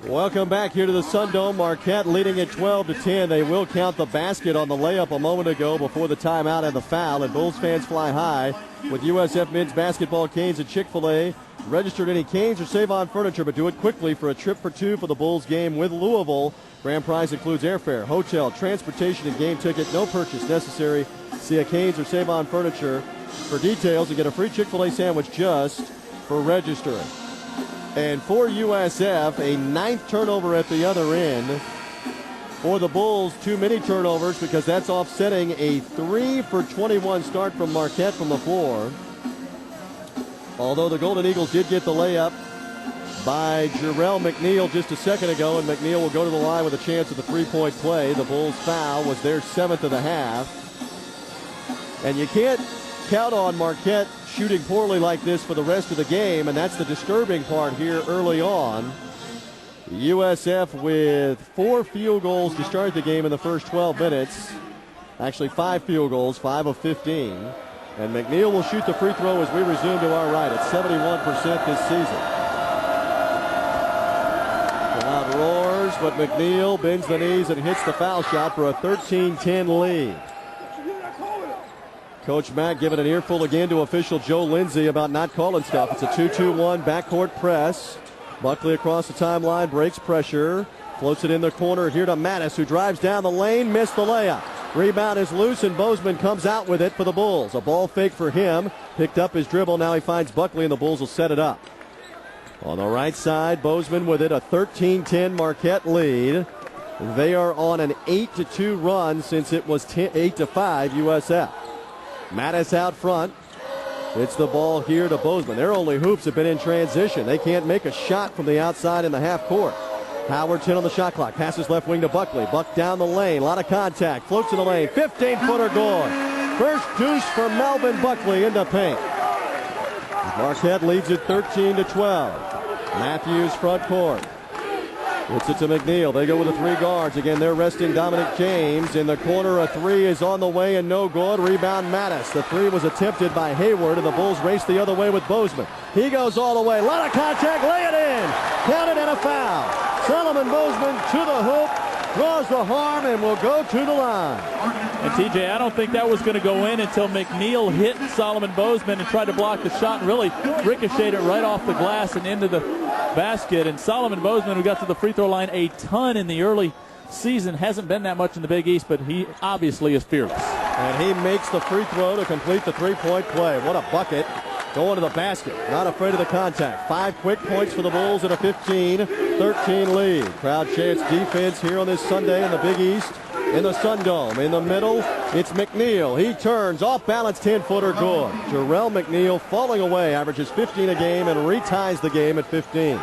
Welcome back here to the Sun Dome. Marquette leading at 12-10. They will count the basket on the layup a moment ago before the timeout and the foul. And Bulls fans fly high with USF men's basketball, Canes, and Chick-fil-A. Registered any Canes or Save-On Furniture, but do it quickly for a trip for 2 for the Bulls game with Louisville. Grand prize includes airfare, hotel, transportation, and game ticket. No purchase necessary. See a Canes or Save-On Furniture for details and get a free Chick-fil-A sandwich just for registering. And for USF, a 9th turnover at the other end. For the Bulls, too many turnovers because that's offsetting a 3 for 21 start from Marquette from the floor. Although the Golden Eagles did get the layup by Jarrell McNeil just a second ago, and McNeil will go to the line with a chance at the three-point play. The Bulls foul was their 7th of the half. And you can't count on Marquette shooting poorly like this for the rest of the game, and that's the disturbing part here early on. USF with 4 field goals to start the game in the first 12 minutes. Actually 5 field goals, 5 of 15. And McNeil will shoot the free throw as we resume to our right at 71% this season. The crowd roars, but McNeil bends the knees and hits the foul shot for a 13-10 lead. Coach Mack giving an earful again to official Joe Lindsay about not calling stuff. It's a 2-2-1 backcourt press. Buckley across the timeline, breaks pressure, Floats it in the corner here to Mattis, who drives down the lane, missed the layup. Rebound is loose, and Bozeman comes out with it for the Bulls. A ball fake for him. Picked up his dribble. Now he finds Buckley, and the Bulls will set it up. On the right side, Bozeman with it, a 13-10 Marquette lead. They are on an 8-2 run since it was 8-5 USF. Mattis out front. It's the ball here to Bozeman. Their only hoops have been in transition. They can't make a shot from the outside in the half court. Howard 10 on the shot clock. Passes left wing to Buckley. Buck down the lane. A lot of contact. Floats in the lane. 15-footer good. First deuce for Melvin Buckley in the paint. Marquette leads it 13-12. Matthews front court. Gets it to McNeil. They go with the three guards. Again, they're resting Dominic James. In the corner, a three is on the way and no good. Rebound Mattis. The three was attempted by Hayward, and the Bulls race the other way with Bozeman. He goes all the way. A lot of contact. Lay it in. Counted and a foul. Solomon Bozeman to the hoop, draws the harm, and will go to the line. And TJ, I don't think that was going to go in until McNeil hit Solomon Bozeman and tried to block the shot and really ricocheted it right off the glass and into the basket. And Solomon Bozeman, who got to the free throw line a ton in the early season, hasn't been that much in the Big East, but he obviously is fearless. And he makes the free throw to complete the three-point play. What a bucket. Going to the basket, not afraid of the contact. 5 quick points for the Bulls and a 15-13 lead. Crowd chants defense here on this Sunday in the Big East in the Sun Dome. In the middle, it's McNeil. He turns off balance, 10-footer good. Jarrell McNeil falling away, averages 15 a game and reties the game at 15.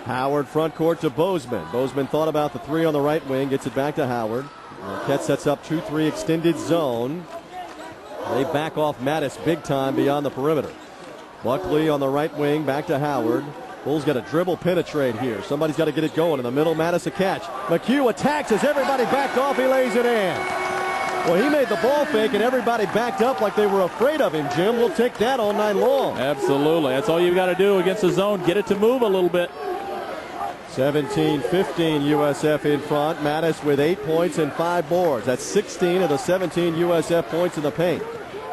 Howard front court to Bozeman. Bozeman thought about the three on the right wing, gets it back to Howard. Marquette sets up 2-3 extended zone. They back off Mattis big time beyond the perimeter. Buckley on the right wing, back to Howard. Bulls got a dribble penetrate here. Somebody's got to get it going. In the middle, Mattis a catch. McHugh attacks as everybody backed off. He lays it in. Well, he made the ball fake, and everybody backed up like they were afraid of him, Jim. We'll take that all night long. Absolutely. That's all you've got to do against the zone. Get it to move a little bit. 17-15 USF in front. Mattis with 8 points and 5 boards. That's 16 of the 17 USF points in the paint.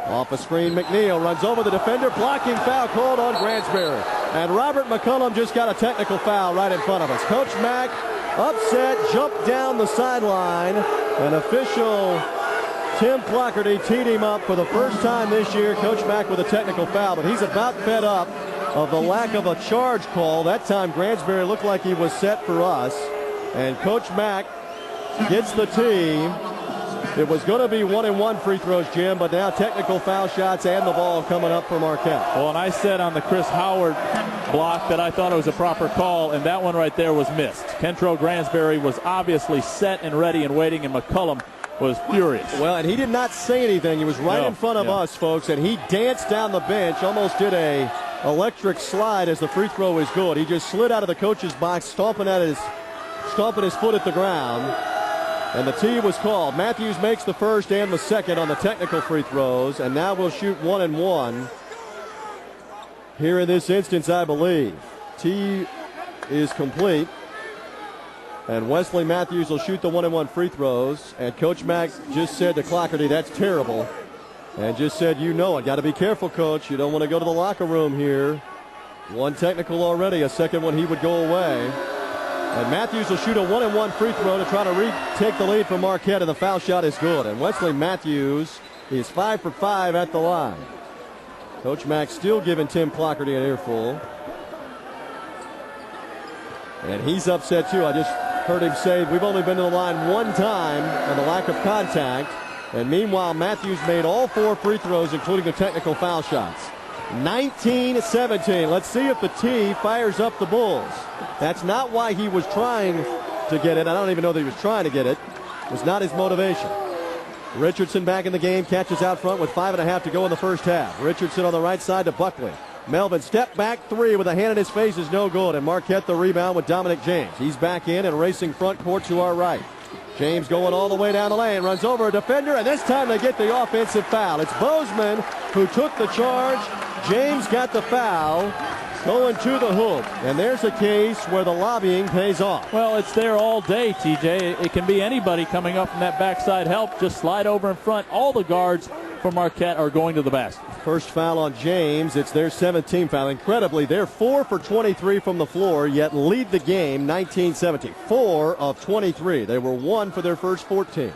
Off a screen, McNeil runs over the defender. Blocking foul called on Grantsbury. And Robert McCullum just got a technical foul right in front of us. Coach Mack upset, jumped down the sideline. An official, Tim Clockerty, teed him up for the first time this year. Coach Mack with a technical foul, but he's about fed up of the lack of a charge call. That time Grantsbury looked like he was set for us. And Coach Mack gets the tee. It was going to be 1-and-1 free throws, Jim, but now technical foul shots and the ball coming up for Marquette. Well, and I said on the Chris Howard block that I thought it was a proper call, and that one right there was missed. Kentrell Grantsbury was obviously set and ready and waiting, and McCullum was furious. Well, and he did not say anything. He was right in front of us, folks, and he danced down the bench, almost did a electric slide as the free throw is good. He just slid out of the coach's box, stomping his foot at the ground. And the tee was called. Matthews makes the first and the second on the technical free throws, and now we'll shoot 1-and-1 here in this instance, I believe. Tee is complete, and Wesley Matthews will shoot the 1-and-1 free throws. And Coach Mack just said to Clockerty, "That's terrible," and just said, "You know it. Got to be careful, Coach. You don't want to go to the locker room here." One technical already. A second one, he would go away. And Matthews will shoot a 1-and-1 free throw to try to retake the lead from Marquette, and the foul shot is good. And Wesley Matthews is 5 for 5 at the line. Coach Mack still giving Tim Clockerty an earful. And he's upset too. I just heard him say we've only been to the line one time and the lack of contact. And meanwhile, Matthews made all 4 free throws, including the technical foul shots. 19-17. Let's see if the tee fires up the Bulls. That's not why he was trying to get it. I don't even know that he was trying to get it. It was not his motivation. Richardson back in the game, catches out front with 5.5 to go in the first half. Richardson on the right side to Buckley. Melvin step back three with a hand in his face is no good. And Marquette the rebound with Dominic James. He's back in and racing front court to our right. James going all the way down the lane, runs over a defender, and this time they get the offensive foul. It's Bozeman who took the charge. James got the foul. Going to the hoop. And there's a case where the lobbying pays off. Well, it's there all day, TJ. It can be anybody coming up from that backside help. Just slide over in front. All the guards for Marquette are going to the basket. First foul on James. It's their 17th foul. Incredibly, they're 4 for 23 from the floor, yet lead the game 19-17. 4 of 23. They were 1 for their first 14.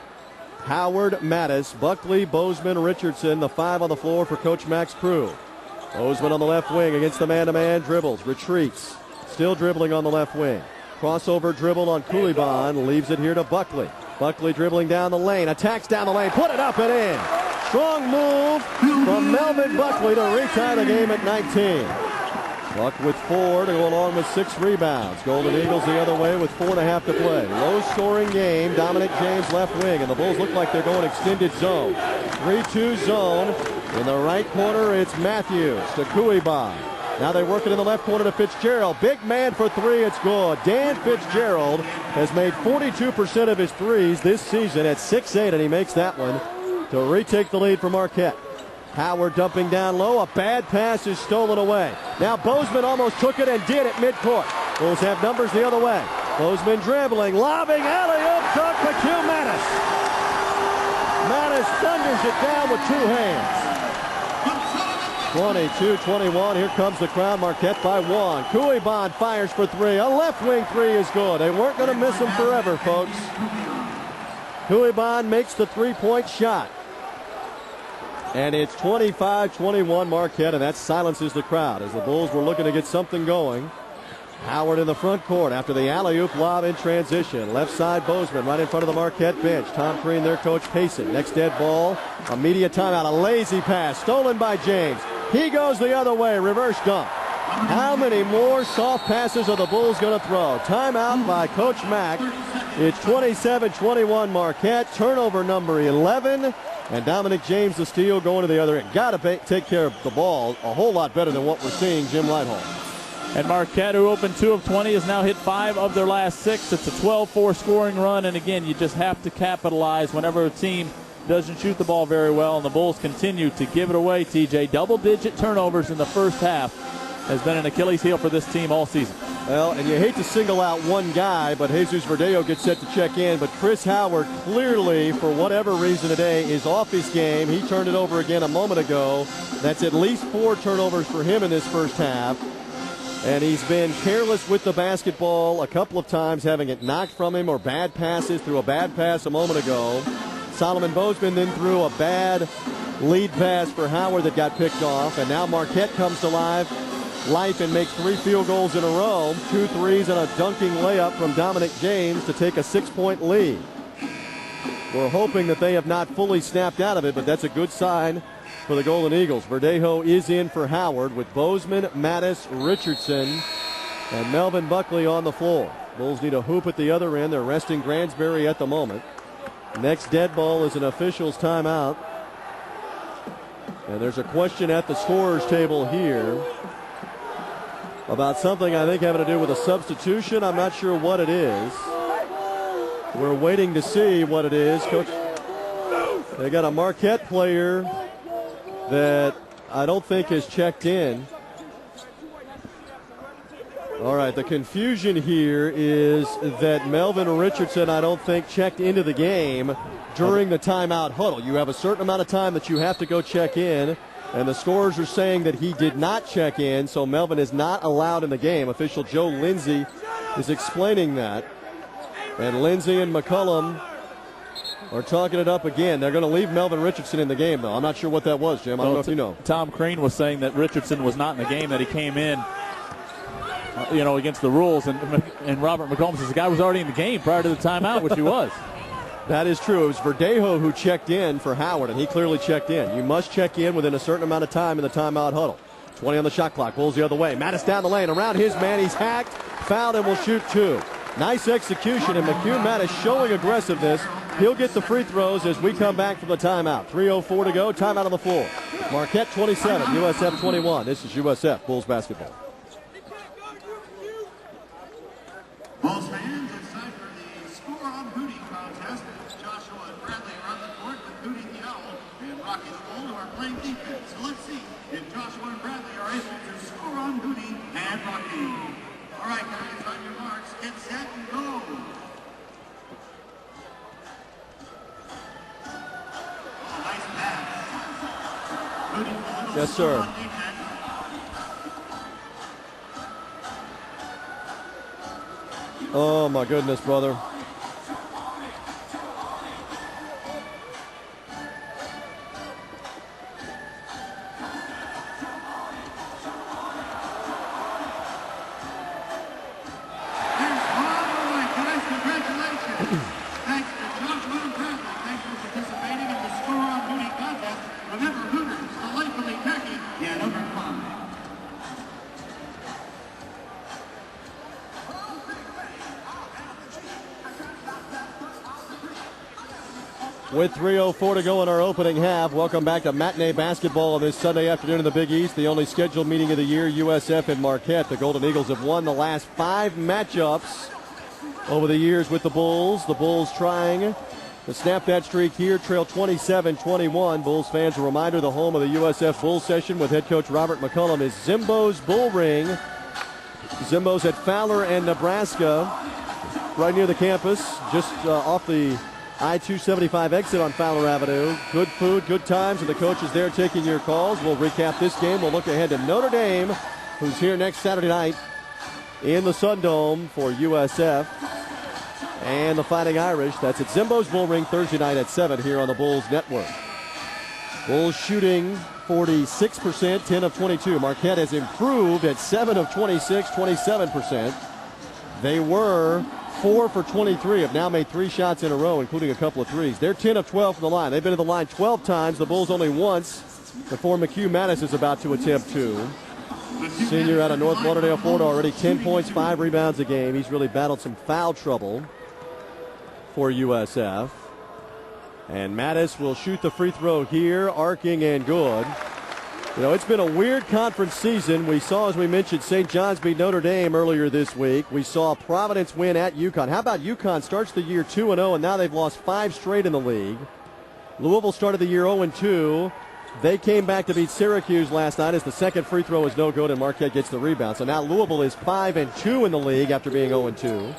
Howard, Mattis, Buckley, Bozeman, Richardson, the 5 on the floor for Coach Max Prue. Bozeman on the left wing against the man-to-man, dribbles, retreats, still dribbling on the left wing. Crossover dribble on Coulibaly, leaves it here to Buckley. Buckley dribbling down the lane, attacks down the lane, put it up and in. Strong move from Melvin Buckley to retie the game at 19. Buck with 4 to go along with 6 rebounds. Golden Eagles the other way with 4.5 to play. Low-scoring game. Dominic James left wing, and the Bulls look like they're going extended zone. 3-2 zone. In the right corner, it's Matthews to Coulibaly. Now they work it in the left corner to Fitzgerald. Big man for 3. It's good. Dan Fitzgerald has made 42% of his threes this season at 6'8", and he makes that one to retake the lead for Marquette. Howard dumping down low. A bad pass is stolen away. Now Bozeman almost took it and did at midcourt. Bulls have numbers the other way. Bozeman dribbling, lobbing, alley-oop, dunk for Q Mattis. Mattis thunders it down with 2 hands. 22-21. Here comes the crowd. Marquette by 1. Coulibaly fires for 3. A left wing 3 is good. They weren't going to miss him forever, folks. Coulibaly makes the 3-point shot. And it's 25-21 Marquette, and that silences the crowd as the Bulls were looking to get something going. Howard in the front court after the alley-oop lob in transition. Left side Bozeman right in front of the Marquette bench. Tom Crean, their coach, pacing. Next dead ball, a media timeout, a lazy pass stolen by James. He goes the other way, reverse dunk. How many more soft passes are the Bulls going to throw? Timeout by Coach Mack. It's 27-21 Marquette. Turnover number 11. And Dominic James, the steal, going to the other end. Got to take care of the ball a whole lot better than what we're seeing Jim Lighthall. And Marquette, who opened 2 of 20, has now hit 5 of their last 6. It's a 12-4 scoring run. And again, you just have to capitalize whenever a team doesn't shoot the ball very well. And the Bulls continue to give it away, TJ. Double-digit turnovers in the first half has been an Achilles heel for this team all season. Well, and you hate to single out one guy, but Jesus Verdeo gets set to check in. But Chris Howard clearly, for whatever reason today, is off his game. He turned it over again a moment ago. That's at least 4 turnovers for him in this first half. And he's been careless with the basketball a couple of times, having it knocked from him or bad passes. Threw a bad pass a moment ago. Solomon Bozeman then threw a bad lead pass for Howard that got picked off. And now Marquette comes to life and makes 3 field goals in a row. 2 threes and a dunking layup from Dominic James to take a 6-point lead. We're hoping that they have not fully snapped out of it, but that's a good sign for the Golden Eagles. Verdejo is in for Howard with Bozeman, Mattis, Richardson, and Melvin Buckley on the floor. Bulls need a hoop at the other end. They're resting Gransberry at the moment. Next dead ball is an official's timeout. And there's a question at the scorer's table here about something I think having to do with a substitution. I'm not sure what it is. We're waiting to see what it is. Coach, they got a Marquette player that I don't think has checked in. All right, the confusion here is that Melvin Richardson, I don't think, checked into the game during the timeout huddle. You have a certain amount of time that you have to go check in, and the scorers are saying that he did not check in, so Melvin is not allowed in the game. Official Joe Lindsay is explaining that. And Lindsay and McCollum are talking it up again. They're going to leave Melvin Richardson in the game, though. I'm not sure what that was, Jim. I don't know if you know. Tom Crean was saying that Richardson was not in the game, that he came in, against the rules. And Robert McCollum says the guy was already in the game prior to the timeout, which he was. That is true. It was Verdejo who checked in for Howard, and he clearly checked in. You must check in within a certain amount of time in the timeout huddle. 20 on the shot clock. Bulls the other way. Mattis down the lane. Around his man. He's hacked, fouled, and will shoot 2. Nice execution, and McHugh Mattis showing aggressiveness. He'll get the free throws as we come back from the timeout. 3:04 to go. Timeout on the floor. Marquette 27, USF 21. This is USF Bulls basketball. Bulls fans, it's time for the score on Hootie contest. Joshua and Bradley are on the court with Hootie the Owl and Rocky the Bull, who are playing defense. So let's see if Joshua and Bradley are able to score on Hootie Yes, sir. Oh, my goodness, brother. With 3:04 to go in our opening half, welcome back to matinee basketball on this Sunday afternoon in the Big East, the only scheduled meeting of the year, USF and Marquette. The Golden Eagles have won the last 5 matchups over the years with the Bulls. The Bulls trying to snap that streak here, trail 27-21. Bulls fans, a reminder, the home of the USF Bull Session with head coach Robert McCullum is Zimbo's Bull Ring. Zimbo's at Fowler and Nebraska, right near the campus, just off the I-275 exit on Fowler Avenue. Good food, good times, and the coach is there taking your calls. We'll recap this game. We'll look ahead to Notre Dame, who's here next Saturday night in the Sun Dome for USF. And the Fighting Irish, that's at Zimbo's Bull Ring Thursday night at 7 here on the Bulls Network. Bulls shooting 46%, 10 of 22. Marquette has improved at 7 of 26, 27%. They were 4 for 23, have now made 3 shots in a row, including a couple of threes. They're 10 of 12 from the line. They've been to the line 12 times. The Bulls only once before McHugh Mattis is about to attempt 2. Senior out of North Lauderdale, Florida, already 10 points, 5 rebounds a game. He's really battled some foul trouble for USF. And Mattis will shoot the free throw here, arcing and good. You know, it's been a weird conference season. We saw, as we mentioned, St. John's beat Notre Dame earlier this week. We saw Providence win at UConn. How about UConn starts the year 2-0, and now they've lost 5 straight in the league. Louisville started the year 0-2. They came back to beat Syracuse last night as the second free throw is no good, and Marquette gets the rebound. So now Louisville is 5-2 in the league after being 0-2.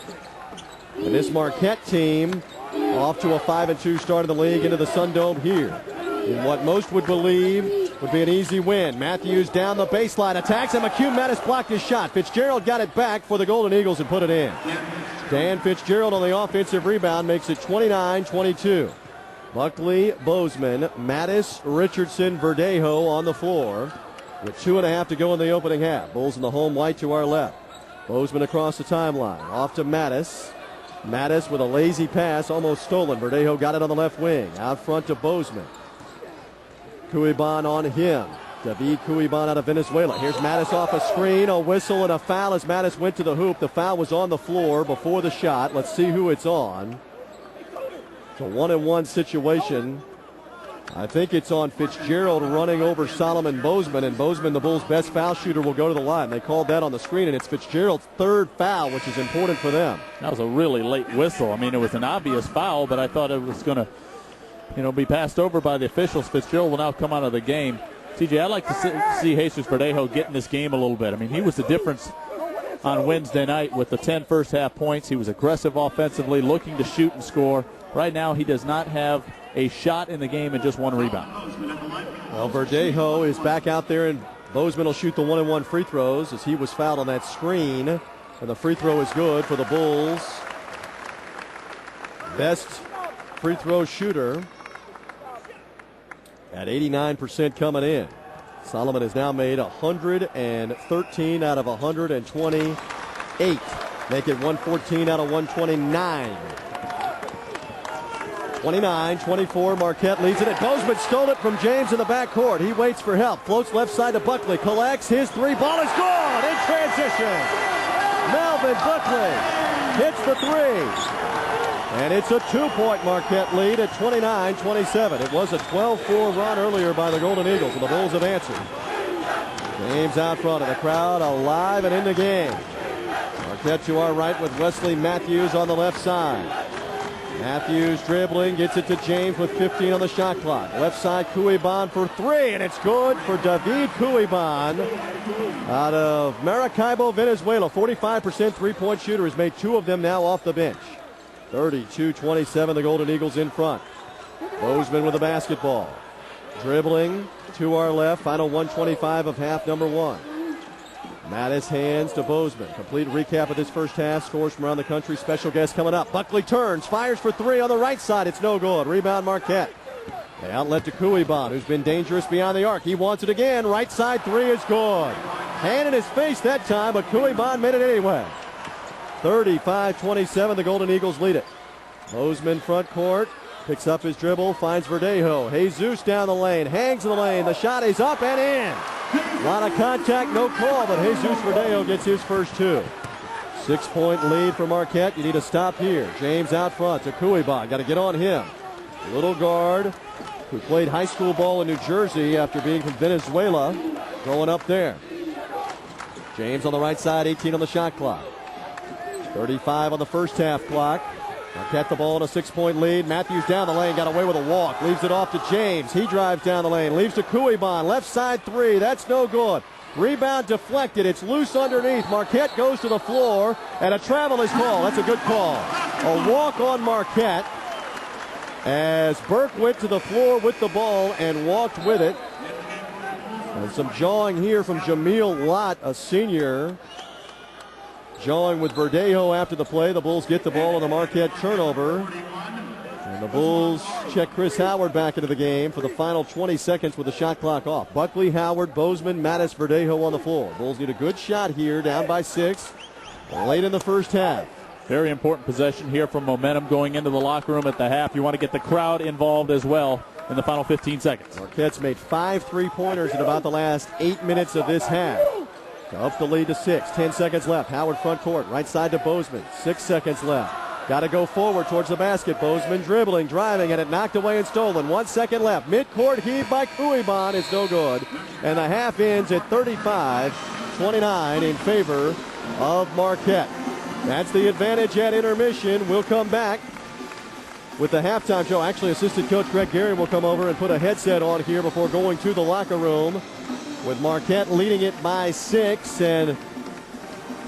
And this Marquette team off to a 5-2 start in the league into the Sun Dome here in what most would believe would be an easy win. Matthews down the baseline, attacks, and McHugh Mattis blocked his shot. Fitzgerald got it back for the Golden Eagles and put it in. Dan Fitzgerald on the offensive rebound makes it 29-22. Buckley, Bozeman, Mattis, Richardson, Verdejo on the floor with 2.5 to go in the opening half. Bulls in the home white to our left. Bozeman across the timeline. Off to Mattis. Mattis with a lazy pass, almost stolen. Verdejo got it on the left wing. Out front to Bozeman. Cuiban on him. David Cuiban out of Venezuela. Here's Mattis off a screen, a whistle and a foul as Mattis went to the hoop. The foul was on the floor before the shot. Let's see who it's on. It's a 1-on-1 situation. I think it's on Fitzgerald running over Solomon Bozeman, and Bozeman, the Bulls' best foul shooter, will go to the line. They called that on the screen, and it's Fitzgerald's 3rd foul, which is important for them. That was a really late whistle. I mean, it was an obvious foul, but I thought it was going to, be passed over by the officials. Fitzgerald will now come out of the game. TJ, I'd like to see Jesus Verdejo get in this game a little bit. I mean, he was the difference on Wednesday night with the 10 first half points. He was aggressive offensively, looking to shoot and score. Right now, he does not have a shot in the game and just 1 rebound. Well, Verdejo is back out there, and Bozeman will shoot the 1-on-1 free throws as he was fouled on that screen. And the free throw is good for the Bulls. Best free throw shooter at 89% coming in. Solomon has now made 113 out of 128. Make it 114 out of 129. 29-24, Marquette leads it, and Bozeman stole it from James in the backcourt. He waits for help, floats left side to Buckley, collects, his 3, ball is good in transition. Melvin Buckley hits the 3. And it's a 2-point Marquette lead at 29-27. It was a 12-4 run earlier by the Golden Eagles, and the Bulls have answered. James out front, and the crowd alive and in the game. Marquette to our right with Wesley Matthews on the left side. Matthews dribbling, gets it to James with 15 on the shot clock. Left side, Cuiban for 3, and it's good for David Cuiban out of Maracaibo, Venezuela. 45% three-point shooter, has made 2 of them now off the bench. 32-27, the Golden Eagles in front. Bozeman with the basketball. Dribbling, to our left. Final 125 of half number one. Mattis hands to Bozeman. Complete recap of this first half. Scores from around the country. Special guest coming up. Buckley turns, fires for three on the right side. It's no good. Rebound Marquette. The outlet to Kuiban, who's been dangerous beyond the arc. He wants it again. Right side three is good. Hand in his face that time, but Kuiban made it anyway. 35-27, the Golden Eagles lead it. Bozeman front court. Picks up his dribble, finds Verdejo. Jesus down the lane, hangs in the lane. The shot is up and in. A lot of contact, no call, but Jesus Verdejo gets his first two. 6-point lead for Marquette. You need a stop here. James out front to Kuiban. Got to get on him. Little guard who played high school ball in New Jersey after being from Venezuela, growing up there. James on the right side, 18 on the shot clock. 35 on the first half clock. Marquette the ball in a 6-point lead. Matthews down the lane, got away with a walk. Leaves it off to James. He drives down the lane. Leaves to Kuiban. Left side three. That's no good. Rebound deflected. It's loose underneath. Marquette goes to the floor, and a travel is called. That's a good call. A walk on Marquette as Burke went to the floor with the ball and walked with it. And some jawing here from Jameel Lott, a senior. Jawing with Verdejo after the play. The Bulls get the ball on the Marquette turnover. And the Bulls check Chris Howard back into the game for the final 20 seconds with the shot clock off. Buckley, Howard, Bozeman, Mattis, Verdejo on the floor. Bulls need a good shot here, down by 6, late in the first half. Very important possession here from momentum going into the locker room at the half. You want to get the crowd involved as well in the final 15 seconds. Marquette's made 5 3-pointers in about the last 8 minutes of this half. Up the lead to 6. 10 seconds left. Howard front court. Right side to Bozeman. 6 seconds left. Got to go forward towards the basket. Bozeman dribbling, driving, and it knocked away and stolen. 1 second left. Midcourt heave by Kuiban is no good. And the half ends at 35-29 in favor of Marquette. That's the advantage at intermission. We'll come back with the halftime show. Actually, assistant coach Greg Gary will come over and put a headset on here before going to the locker room, with Marquette leading it by 6. And,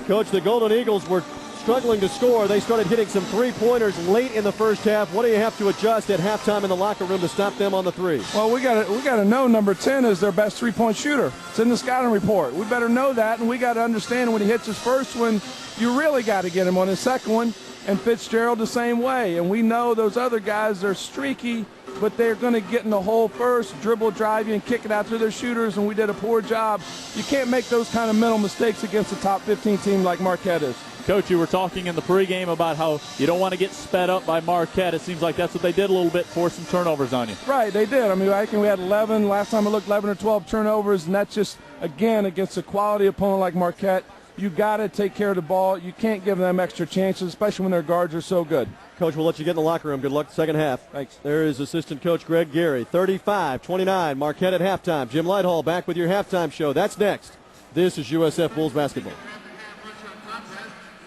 Coach, the Golden Eagles were struggling to score. They started hitting some three-pointers late in the first half. What do you have to adjust at halftime in the locker room to stop them on the three? Well, we got to know number 10 is their best three-point shooter. It's in the scouting report. We better know that, and we got to understand when he hits his first one, you really got to get him on his second one. And Fitzgerald the same way. And we know those other guys are streaky, but they're going to get in the hole first, dribble, drive you, and kick it out to their shooters, and we did a poor job. You can't make those kind of mental mistakes against a top 15 team like Marquette is. Coach, you were talking in the pregame about how you don't want to get sped up by Marquette. It seems like that's what they did a little bit, force some turnovers on you. Right, they did. I mean, I think we had 11. Last time I looked, 11 or 12 turnovers, and that's just, again, against a quality opponent like Marquette. You got to take care of the ball. You can't give them extra chances, especially when their guards are so good. Coach, we'll let you get in the locker room. Good luck the second half. Thanks. There is assistant coach Greg Gary. 35-29, Marquette at halftime. Jim Lighthall back with your halftime show. That's next. This is USF Bulls basketball.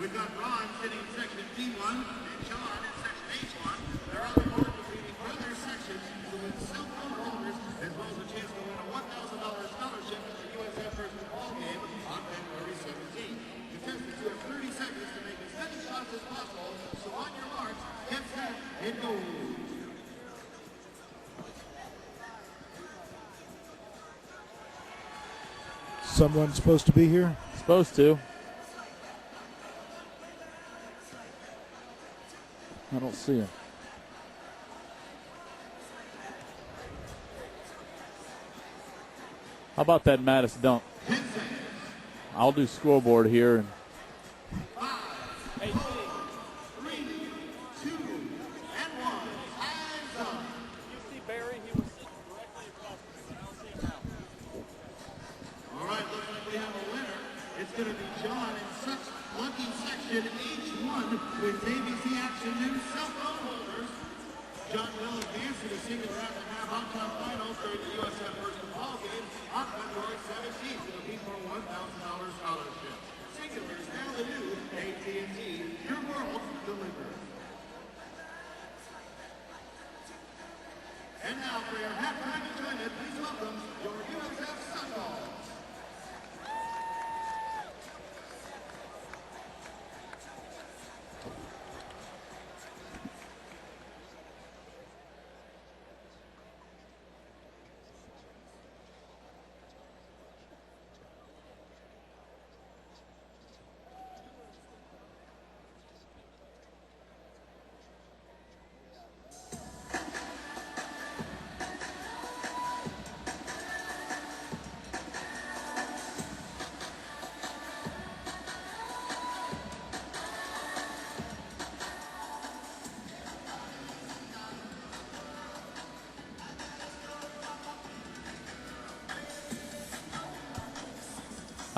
We've got Ron sitting in section D1 and John in section H1. They're on the board competing for their sections with cell phone holders, as well as a chance to win a $1,000 scholarship to the USF first ball game on February 17th. Contestants, you have 30 seconds to make as many shots as possible. So on your marks, get set, and go. Someone supposed to be here? Supposed to. I don't see him. How about that Mattis dunk? I'll do scoreboard here. And 5, 4, 3, 2, and 1. Hands up. You see Barry? He was sitting directly across from me. I don't see him now. All right, looks like we have a winner. It's going to be John in such lucky section H1 with ABC Action News cell phone holders. John will advance to the single round and half outcome finals during the USF first ball game on February 17th. It'll be for a $1,000 scholarship. Singular is now the new AT&T. Your world delivers. And now for your halftime enjoyment, please welcome your USF Sunballs.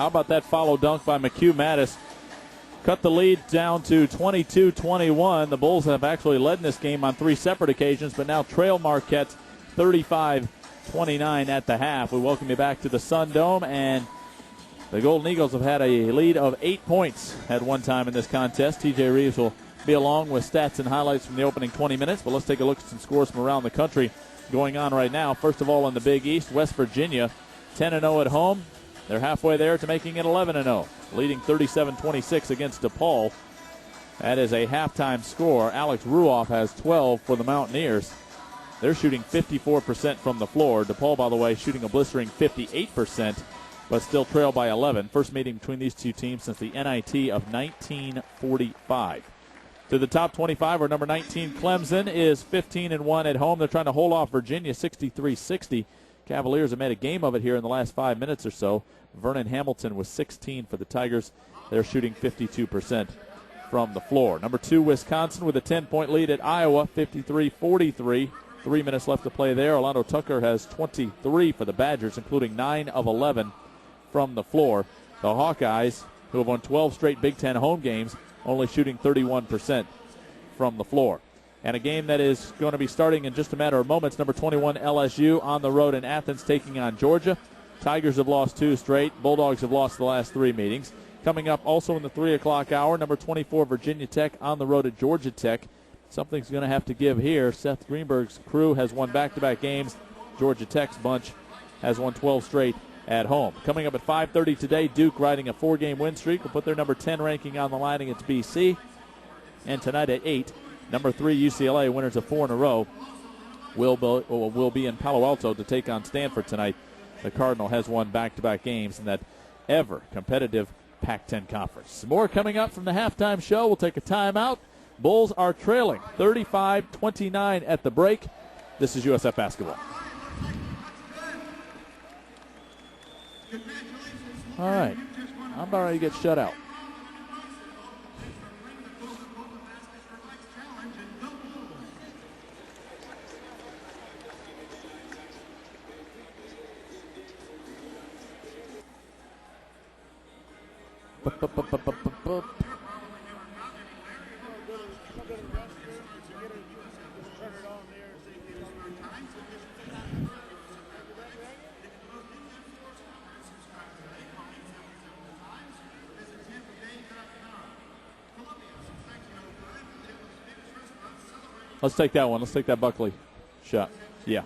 How about that follow dunk by McHugh Mattis? Cut the lead down to 22-21. The Bulls have actually led in this game on 3 separate occasions, but now trail Marquette 35-29 at the half. We welcome you back to the Sun Dome, and the Golden Eagles have had a lead of 8 points at one time in this contest. TJ Reeves will be along with stats and highlights from the opening 20 minutes, but let's take a look at some scores from around the country going on right now. First of all, in the Big East, West Virginia 10-0 at home. They're halfway there to making it 11-0, leading 37-26 against DePaul. That is a halftime score. Alex Ruoff has 12 for the Mountaineers. They're shooting 54% from the floor. DePaul, by the way, shooting a blistering 58%, but still trail by 11. First meeting between these two teams since the NIT of 1945. To the top 25, where number 19 Clemson is 15-1 at home. They're trying to hold off Virginia 63-60. Cavaliers have made a game of it here in the last 5 minutes or so. Vernon Hamilton was 16 for the Tigers. They're shooting 52% from the floor. Number 2, Wisconsin with a 10-point lead at Iowa, 53-43. 3 minutes left to play there. Orlando Tucker has 23 for the Badgers, including 9 of 11 from the floor. The Hawkeyes, who have won 12 straight Big Ten home games, only shooting 31% from the floor. And a game that is going to be starting in just a matter of moments. Number 21, LSU on the road in Athens taking on Georgia. Tigers have lost 2 straight. Bulldogs have lost the last 3 meetings. Coming up also in the 3 o'clock hour, number 24, Virginia Tech on the road at Georgia Tech. Something's going to have to give here. Seth Greenberg's crew has won back-to-back games. Georgia Tech's bunch has won 12 straight at home. Coming up at 5:30 today, Duke riding a 4-game win streak will put their number 10 ranking on the line against BC. And tonight at 8, number 3 UCLA, winners of 4 in a row, will be in Palo Alto to take on Stanford tonight. The Cardinal has won back-to-back games in that ever-competitive Pac-10 conference. More coming up from the halftime show. We'll take a timeout. Bulls are trailing 35-29 at the break. This is USF Basketball. All right. I'm about ready to get shut out. Let's take that one. Let's take that Buckley shot. Yeah.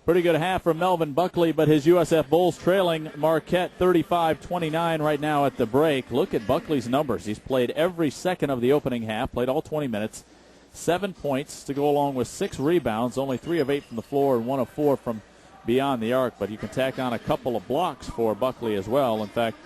Pretty good half from Melvin Buckley, but his USF Bulls trailing Marquette 35-29 right now at the break. Look at Buckley's numbers. He's played every second of the opening half, played all 20 minutes. 7 points to go along with 6 rebounds, only 3 of 8 from the floor and 1 of 4 from beyond the arc. But you can tack on a couple of blocks for Buckley as well. In fact,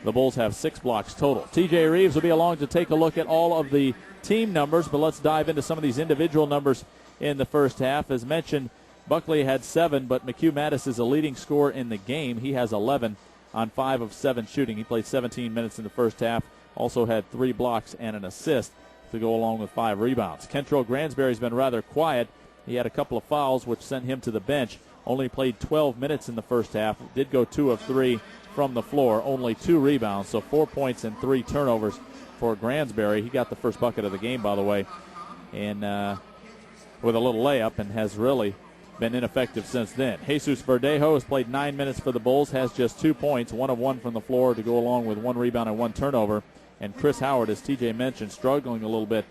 the Bulls have 6 blocks total. TJ Reeves will be along to take a look at all of the team numbers, but let's dive into some of these individual numbers in the first half. As mentioned, Buckley had 7, but McHugh Mattis is a leading scorer in the game. He has 11 on 5 of 7 shooting. He played 17 minutes in the first half. Also had 3 blocks and an assist to go along with 5 rebounds. Kentrell Gransberry's been rather quiet. He had a couple of fouls, which sent him to the bench. Only played 12 minutes in the first half. Did go 2 of 3 from the floor. Only 2 rebounds, so 4 points and 3 turnovers for Gransberry. He got the first bucket of the game, by the way, and with a little layup, and has really been ineffective since then. Jesus Verdejo has played 9 minutes for the Bulls, has just 2 points, 1 of 1 from the floor to go along with 1 rebound and 1 turnover. And Chris Howard, as TJ mentioned, struggling a little bit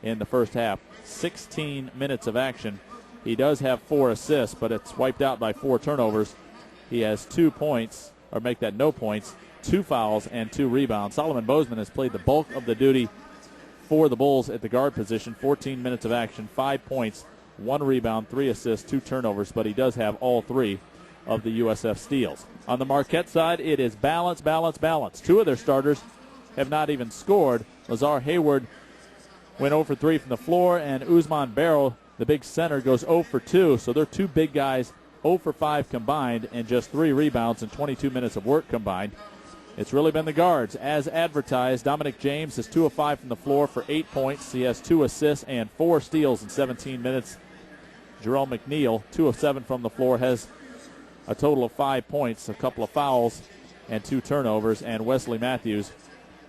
in the first half. 16 minutes of action. He does have 4 assists, but it's wiped out by 4 turnovers. He has 2 points, or make that no points, 2 fouls and 2 rebounds. Solomon Bozeman has played the bulk of the duty for the Bulls at the guard position. 14 minutes of action, 5 points, 1 rebound, 3 assists, 2 turnovers, but he does have all 3 of the USF steals. On the Marquette side, it is balance, balance, balance. 2 of their starters have not even scored. Lazar Hayward went 0 for 3 from the floor, and Usman Barrow, the big center, goes 0 for 2. So they're 2 big guys, 0 for 5 combined, and just 3 rebounds and 22 minutes of work combined. It's really been the guards. As advertised, Dominic James is 2 of 5 from the floor for 8 points. He has 2 assists and 4 steals in 17 minutes. Jarrell McNeil, 2 of 7 from the floor, has a total of 5 points, a couple of fouls, and 2 turnovers. And Wesley Matthews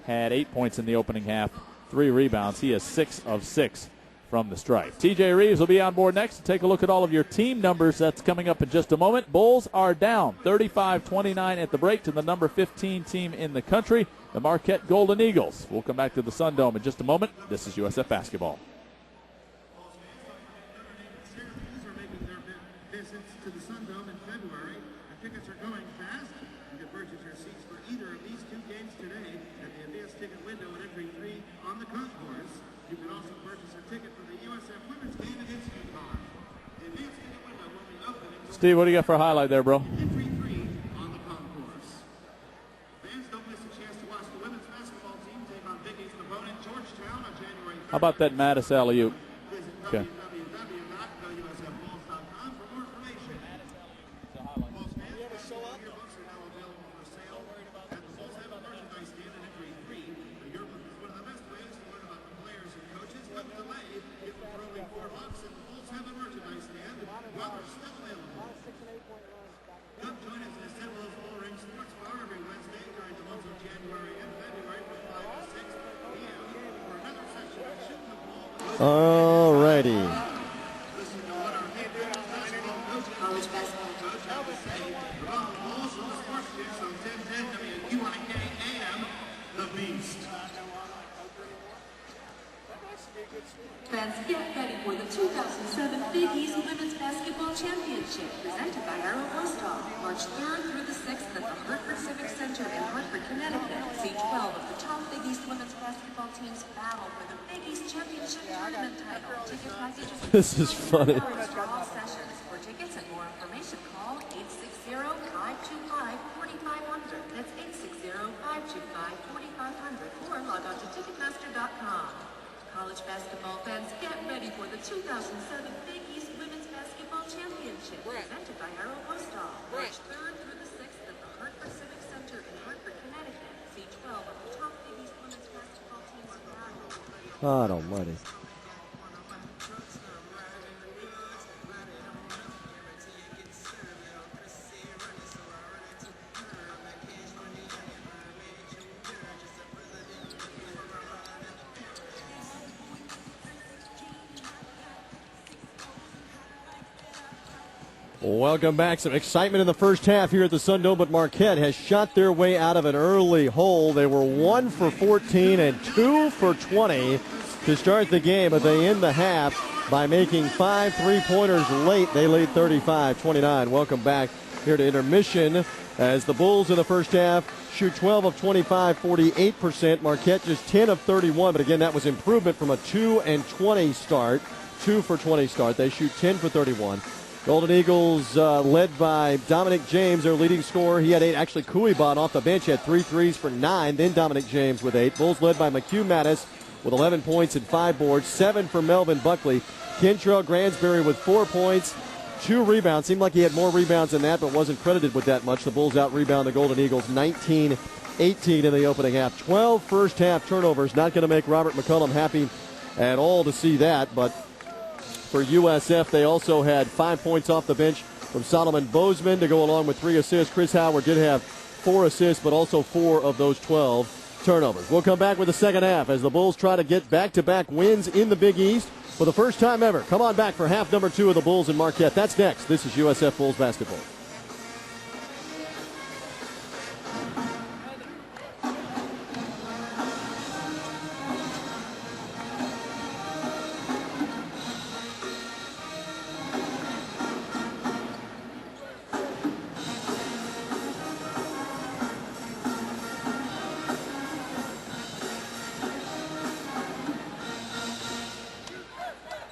had 8 points in the opening half, 3 rebounds. He has 6 of 6 from the stripe. TJ Reeves will be on board next to take a look at all of your team numbers. That's coming up in just a moment. Bulls are down 35-29 at the break to the number 15 team in the country, the Marquette Golden Eagles. We'll come back to the Sun Dome in just a moment. This is USF Basketball. Visits to the Sun Dome in February. The tickets are going fast. You can purchase your seats for either of these 2 games today at the advanced ticket window at entry 3 on the concourse. You can also purchase a ticket for the USF women's game against UConn. The advanced ticket window will be opening. Steve, what do you got for a highlight there, bro? Entry 3 on the concourse. Fans, don't miss a chance to watch the women's basketball team take on Big East opponent Georgetown on January 3rd. How about that Mattis alley-oop? Visit Okay. www.usfbulls.com for more information. Bulls fans, yearbooks are now available for sale at the Bulls have a merchandise stand at entry 3. The yearbook is one of the best ways to learn about the players and coaches. Don't delay. Get the growing $4 at the Bulls have a merchandise stand while they're still available. Come join us at St. Louis Bull Ring Sports Bar every Wednesday during the months of January and February from 5 to 6 p.m. for another session of Shoot the Bull. All righty. Listen to what our head basketball coach, college basketball coach, has to say about the Bulls on the Sports Kids on 1010 WQIK AM, The Beast. Fans, get ready for the 2007 Big East Women's Basketball Championship, presented by Arrow Postal, March 3rd through the 6th at the Hartford Civic Center in Hartford, Connecticut. See 12 of the top Big East women's basketball teams battle for the Big East Championship Tournament title. Ticket packages. This is funny. For all sessions. For tickets and more information, call 860-525-4500. That's 860-525-4500, or log on to Ticketmaster.com. College basketball fans, get ready for the 2007 Big East Women's Basketball Championship, presented by Arrow Postal, March 3rd through the 6th at the Hartford Civic Center in Hartford, Connecticut. See 12 of the top Big East women's basketball teams in battle. God almighty. Welcome back. Some excitement in the first half here at the Sun Dome, but Marquette has shot their way out of an early hole. They were 1 for 14 and 2 for 20 to start the game, but they end the half by making 5 3-pointers late. They lead 35-29. Welcome back here to intermission as the Bulls in the first half shoot 12 of 25, 48%. Marquette just 10 of 31, but again, that was improvement from a 2 and 20 start, 2 for 20 start. They shoot 10 for 31. Golden Eagles led by Dominic James, their leading scorer. He had 8. Actually, Kuibon off the bench had 3 threes for 9. Then Dominic James with 8. Bulls led by McHugh Mattis with 11 points and 5 boards. 7 for Melvin Buckley. Kentrell Gransberry with 4 points, 2 rebounds. Seemed like he had more rebounds than that, but wasn't credited with that much. The Bulls out-rebound the Golden Eagles 19 18 in the opening half. 12 first half turnovers. Not going to make Robert McCullum happy at all to see that. But for USF, they also had 5 points off the bench from Solomon Bozeman to go along with 3 assists. Chris Howard did have 4 assists, but also 4 of those 12 turnovers. We'll come back with the second half as the Bulls try to get back-to-back wins in the Big East for the first time ever. Come on back for half number 2 of the Bulls in Marquette. That's next. This is USF Bulls basketball.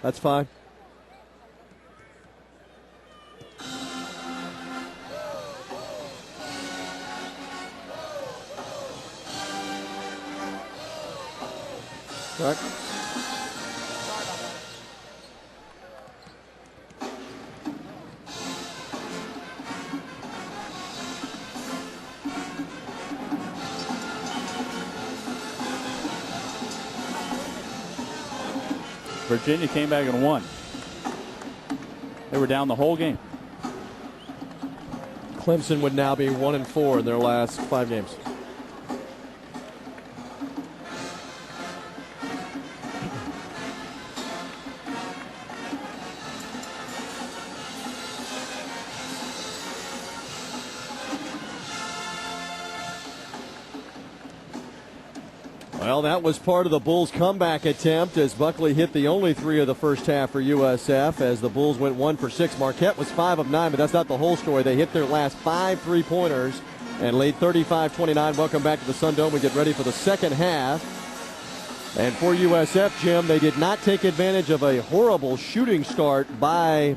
That's fine. All right. Virginia came back and won. They were down the whole game. Clemson would now be 1-4 in their last 5 games. Well, that was part of the Bulls' comeback attempt as Buckley hit the only 3 of the first half for USF as the Bulls went 1 for 6. Marquette was 5 of 9, but that's not the whole story. They hit their last 5 3-pointers and laid 35-29. Welcome back to the Sun Dome. We get ready for the second half. And for USF, Jim, they did not take advantage of a horrible shooting start by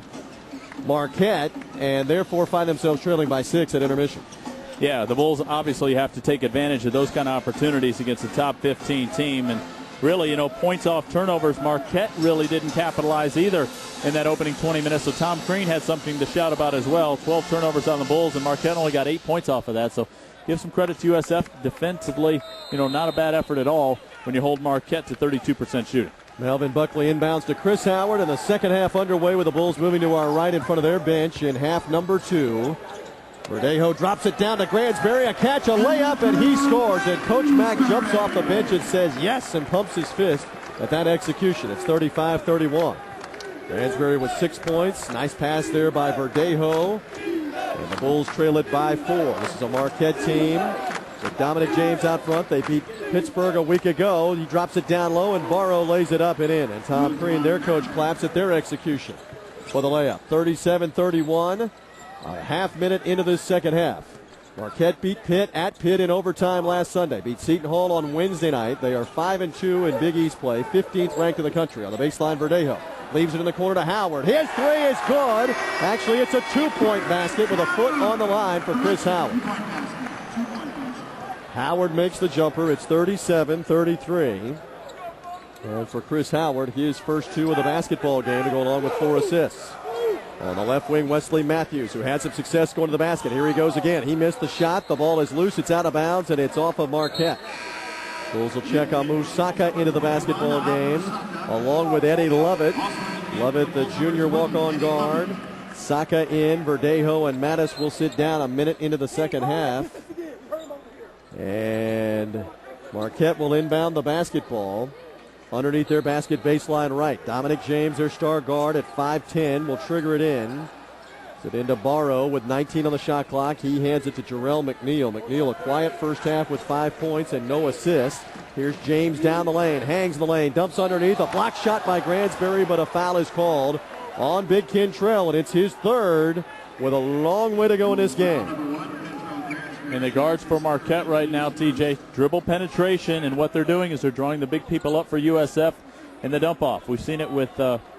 Marquette and therefore find themselves trailing by 6 at intermission. Yeah, the Bulls obviously have to take advantage of those kind of opportunities against a top 15 team. And really, points off turnovers, Marquette really didn't capitalize either in that opening 20 minutes. So Tom Crean had something to shout about as well. 12 turnovers on the Bulls, and Marquette only got 8 points off of that. So give some credit to USF defensively. Not a bad effort at all when you hold Marquette to 32% shooting. Melvin Buckley inbounds to Chris Howard, and the second half underway with the Bulls moving to our right in front of their bench in half number 2. Verdejo drops it down to Gransberry, a catch, a layup, and he scores. And Coach Mack jumps off the bench and says yes and pumps his fist at that execution. It's 35-31. Gransberry with 6 points. Nice pass there by Verdejo. And the Bulls trail it by 4. This is a Marquette team with Dominic James out front. They beat Pittsburgh a week ago. He drops it down low, and Barrow lays it up and in. And Tom Crean, their coach, claps at their execution for the layup. 37-31. A half minute into this second half. Marquette beat Pitt at Pitt in overtime last Sunday. Beat Seton Hall on Wednesday night. They are 5-2 in Big East play. 15th ranked in the country. On the baseline, Verdejo leaves it in the corner to Howard. His 3 is good. Actually, it's a 2-point basket with a foot on the line for Chris Howard. Howard makes the jumper. It's 37-33. And for Chris Howard, his first 2 of the basketball game to go along with 4 assists. On the left wing, Wesley Matthews, who had some success going to the basket. Here he goes again. He missed the shot. The ball is loose. It's out of bounds, and it's off of Marquette. Bulls will check Amu Saka into the basketball game, along with Eddie Lovett. Lovett, the junior walk-on guard. Saka in. Verdejo and Mattis will sit down a minute into the second half. And Marquette will inbound the basketball. Underneath their basket baseline right. Dominic James, their star guard at 5'10", will trigger it in. It's into Barrow with 19 on the shot clock. He hands it to Jarrell McNeil. McNeil, a quiet first half with 5 points and no assists. Here's James down the lane, hangs in the lane, dumps underneath. A block shot by Gransberry, but a foul is called on Big Kentrell, and it's his 3rd with a long way to go in this game. And the guards for Marquette right now, TJ, dribble penetration, and what they're doing is they're drawing the big people up for USF in the dump-off. We've seen it with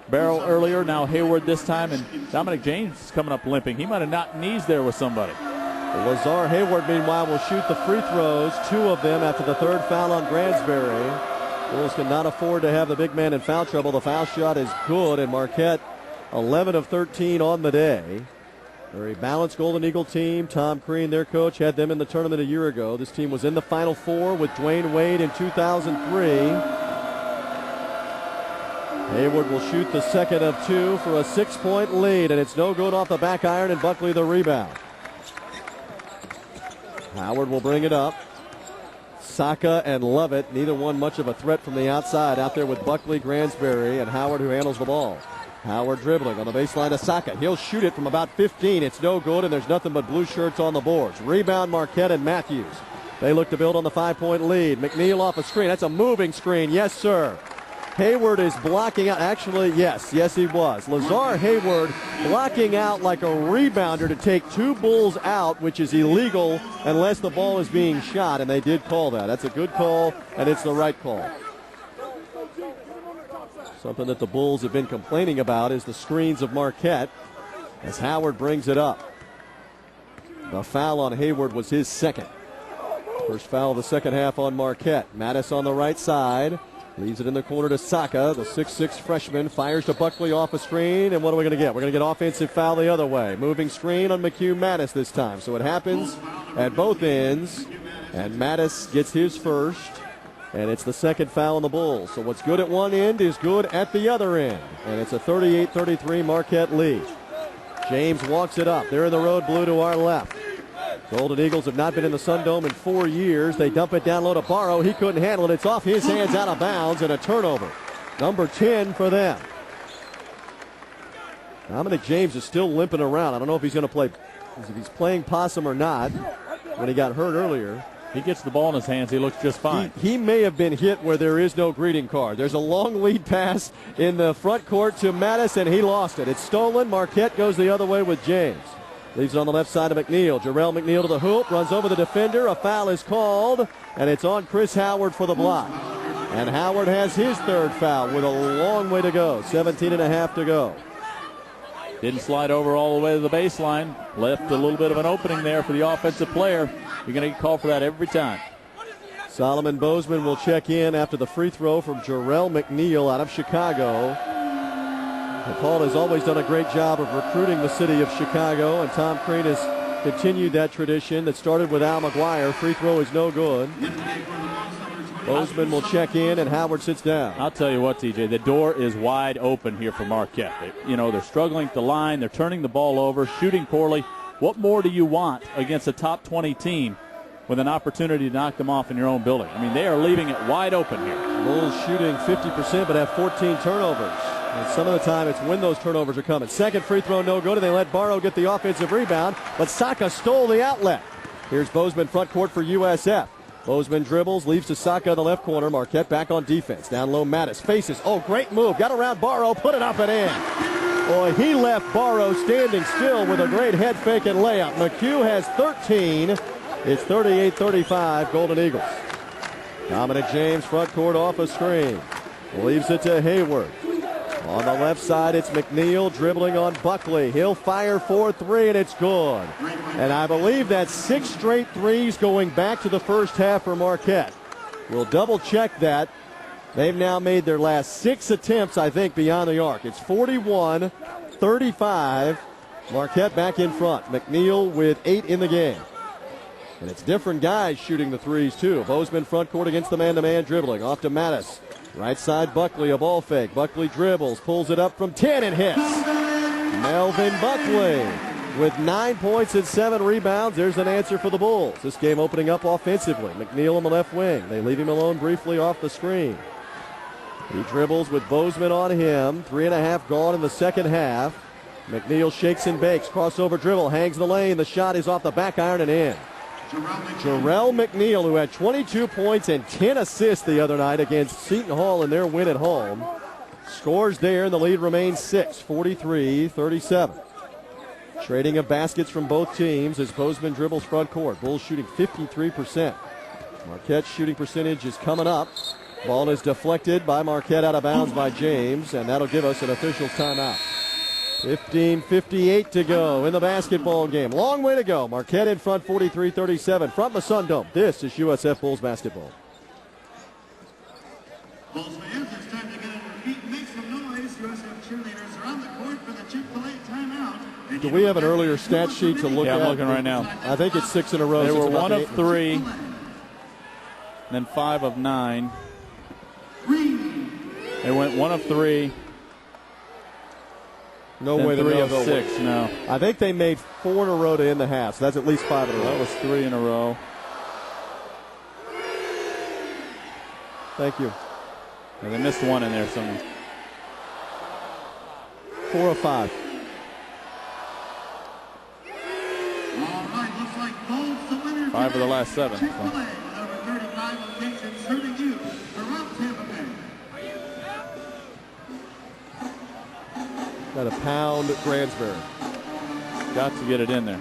Barrow earlier, now Hayward this time, and Dominic James is coming up limping. He might have knocked knees there with somebody. Lazar Hayward, meanwhile, will shoot the free throws, 2 of them after the 3rd foul on Gransberry. Bulls cannot afford to have the big man in foul trouble. The foul shot is good, and Marquette 11 of 13 on the day. Very balanced Golden Eagle team. Tom Crean, their coach, had them in the tournament a year ago. This team was in the Final Four with Dwayne Wade in 2003. Hayward will shoot the second of two for a 6-point lead, and it's no good off the back iron, and Buckley the rebound. Howard will bring it up. Saka and Lovett, neither one much of a threat from the outside, out there with Buckley, Gransberry, and Howard, who handles the ball. Howard dribbling on the baseline to Saka. He'll shoot it from about 15. It's no good, and there's nothing but blue shirts on the boards. Rebound, Marquette and Matthews. They look to build on the 5-point lead. McNeil off a screen. That's a moving screen. Yes, sir. Hayward is blocking out. Actually, yes, he was. Lazar Hayward blocking out like a rebounder to take two Bulls out, which is illegal unless the ball is being shot, and they did call that. That's a good call, and it's the right call. Something that the Bulls have been complaining about is the screens of Marquette as Howard brings it up. The foul on Hayward was his second. First foul of the second half on Marquette. Mattis on the right side. Leaves it in the corner to Saka. The 6'6 freshman fires to Buckley off a screen. And what are we going to get? We're going to get offensive foul the other way. Moving screen on McHugh Mattis this time. So it happens at both ends. And Mattis gets his first. And it's the second foul on the Bulls. So what's good at one end is good at the other end. And it's a 38-33 Marquette lead. James walks it up. They're in the road blue to our left. Golden Eagles have not been in the Sun Dome in 4 years. They dump it down low to Barrow. He couldn't handle it. It's off his hands, out of bounds, and a turnover. Number 10 for them. Dominic James is still limping around. I don't know if he's going to play, if he's playing possum or not. When he got hurt earlier, he gets the ball in his hands. He looks just fine. He may have been hit where there is no greeting card. There's a long lead pass in the front court to Mattis, and he lost it. It's stolen. Marquette goes the other way with James. Leaves it on the left side of McNeil. Jarrell McNeil to the hoop, runs over the defender. A foul is called, and it's on Chris Howard for the block. And Howard has his third foul with a long way to go. 17 and a half to go. Didn't slide over all the way to the baseline. Left a little bit of an opening there for the offensive player. You're going to get called for that every time. Solomon Bozeman will check in after the free throw from Jarrell McNeil out of Chicago. Paul has always done a great job of recruiting the city of Chicago, and Tom Crean has continued that tradition that started with Al McGuire. Free throw is no good. Bozeman will check in, and Howard sits down. I'll tell you what, TJ, the door is wide open here for Marquette. They're struggling at the line. They're turning the ball over, shooting poorly. What more do you want against a top 20 team with an opportunity to knock them off in your own building? I mean, they are leaving it wide open here. Bulls shooting 50% but have 14 turnovers. And some of the time it's when those turnovers are coming. Second free throw no good, and they let Barrow get the offensive rebound, but Saka stole the outlet. Here's Bozeman front court for USF. Bozeman dribbles, leaves to Saka in the left corner. Marquette back on defense. Down low, Mattis faces. Oh, great move. Got around Barrow, put it up and in. Boy, he left Barrow standing still with a great head fake and layup. McHugh has 13. It's 38-35 Golden Eagles. Dominic James front court off a screen. Leaves it to Hayward. On the left side, it's McNeil dribbling on Buckley. He'll fire for three, and it's good. And I believe that's 6 straight threes going back to the first half for Marquette. We'll double check that. They've now made their last 6 attempts, I think, beyond the arc. It's 41-35. Marquette back in front. McNeil with 8 in the game. And it's different guys shooting the threes, too. Bozeman front court against the man-to-man dribbling. Off to Mattis. Right side, Buckley, a ball fake. Buckley dribbles, pulls it up from 10 and hits. Melvin Buckley with 9 points and 7 rebounds. There's an answer for the Bulls. This game opening up offensively. McNeil on the left wing. They leave him alone briefly off the screen. He dribbles with Bozeman on him. 3.5 gone in the second half. McNeil shakes and bakes. Crossover dribble, hangs in the lane. The shot is off the back iron and in. Jarrell McNeil, who had 22 points and 10 assists the other night against Seton Hall in their win at home, scores there, and the lead remains 6, 43-37. Trading of baskets from both teams as Bozeman dribbles front court. Bulls shooting 53%. Marquette's shooting percentage is coming up. Ball is deflected by Marquette out of bounds by James, and that'll give us an official's timeout. 15:58 to go in the basketball game. Long way to go. Marquette in front, 43-37 from the Sun Dome. This is USF Bulls basketball. Bulls fans, it's time to get on your feet and make some noise. USF cheerleaders are on the court for the Chick-fil-A timeout. Do we have an earlier stat sheet to look at? Yeah, I'm looking right now. I think it's 6 in a row. They since were about 1 the of 8. 3, then 5 of 9. They went 1 of 3. No then way 3 to of know. 6. No, I think they made 4 in a row to end the half. So that's at least 5 in a row. that was 3 in a row. Thank you. And they missed 1 in there somewhere. 4 of 5. All right, looks like Bulls the winner. 5 of the last 7. So. Chick-fil-A, number 35 location, serving you around Tampa Bay. Got a pound Gransbury. Got to get it in there.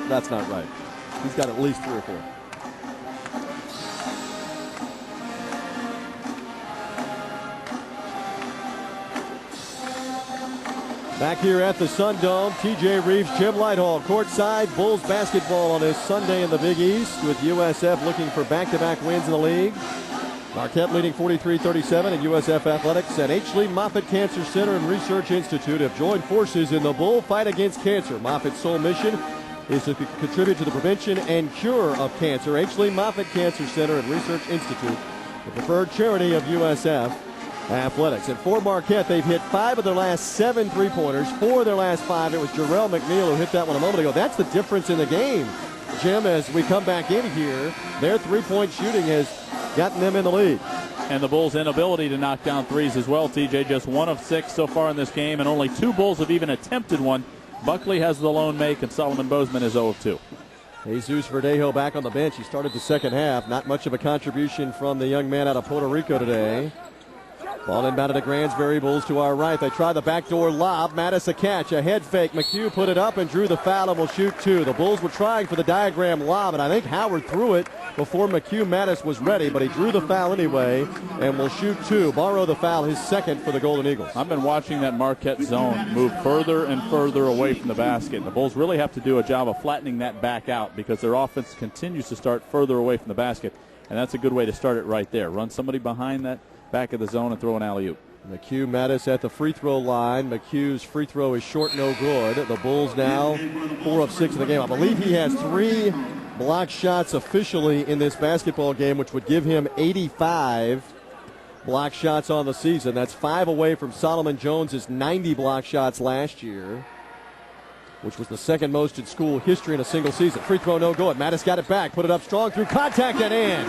That's not right. He's got at least 3 or 4. Back here at the Sun Dome, TJ Reeves, Jim Lighthall, courtside. Bulls basketball on this Sunday in the Big East with USF looking for back-to-back wins in the league. Marquette leading 43-37, and USF Athletics and H. Lee Moffitt Cancer Center and Research Institute have joined forces in the Bull fight against cancer. Moffitt's sole mission is to contribute to the prevention and cure of cancer. H. Lee Moffitt Cancer Center and Research Institute, the preferred charity of USF Athletics. And for Marquette, they've hit 5 of their last 7 3-pointers. 4 of their last 5. It was Jarrell McNeil who hit that one a moment ago. That's the difference in the game, Jim, as we come back in here. Their 3-point shooting has gotten them in the lead. And the Bulls' inability to knock down threes as well, TJ. Just 1 of 6 so far in this game, and only 2 Bulls have even attempted one. Buckley has the lone make, and Solomon Bozeman is 0 of 2. Jesus Verdejo back on the bench. He started the second half. Not much of a contribution from the young man out of Puerto Rico today. Ball inbounded to Gransbury. Bulls to our right. They try the backdoor lob. Mattis a catch. A head fake. McHugh put it up and drew the foul and will shoot 2. The Bulls were trying for the diagram lob, and I think Howard threw it before McHugh Mattis was ready, but he drew the foul anyway and will shoot 2. Borrow the foul, his second for the Golden Eagles. I've been watching that Marquette zone move further and further away from the basket. The Bulls really have to do a job of flattening that back out because their offense continues to start further away from the basket, and that's a good way to start it right there. Run somebody behind that back of the zone and throw an alley-oop. McHugh Mattis at the free throw line. McHugh's free throw is short, no good. The Bulls now 4 of 6 in the game. I believe he has 3 block shots officially in this basketball game, which would give him 85 block shots on the season. That's 5 away from Solomon Jones's 90 block shots last year, which was the second most in school history in a single season. Free throw no good. Mattis got it back, put it up strong through contact and in.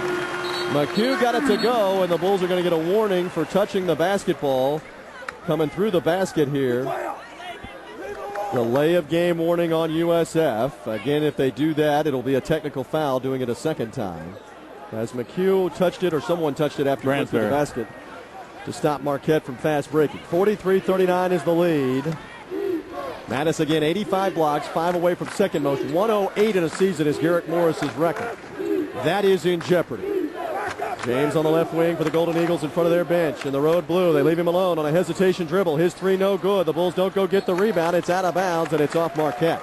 McHugh got it to go, and the Bulls are going to get a warning for touching the basketball coming through the basket here. Delay of game warning on USF. Again, if they do that, it'll be a technical foul, doing it a second time. As McHugh touched it, or someone touched it after he went through the basket to stop Marquette from fast breaking. 43-39 is the lead. Mattis again, 85 blocks, 5 away from second most. 108 in a season is Garrett Morris's record. That is in jeopardy. James on the left wing for the Golden Eagles in front of their bench. In the road blue, they leave him alone on a hesitation dribble. His 3 no good. The Bulls don't go get the rebound. It's out of bounds, and it's off Marquette.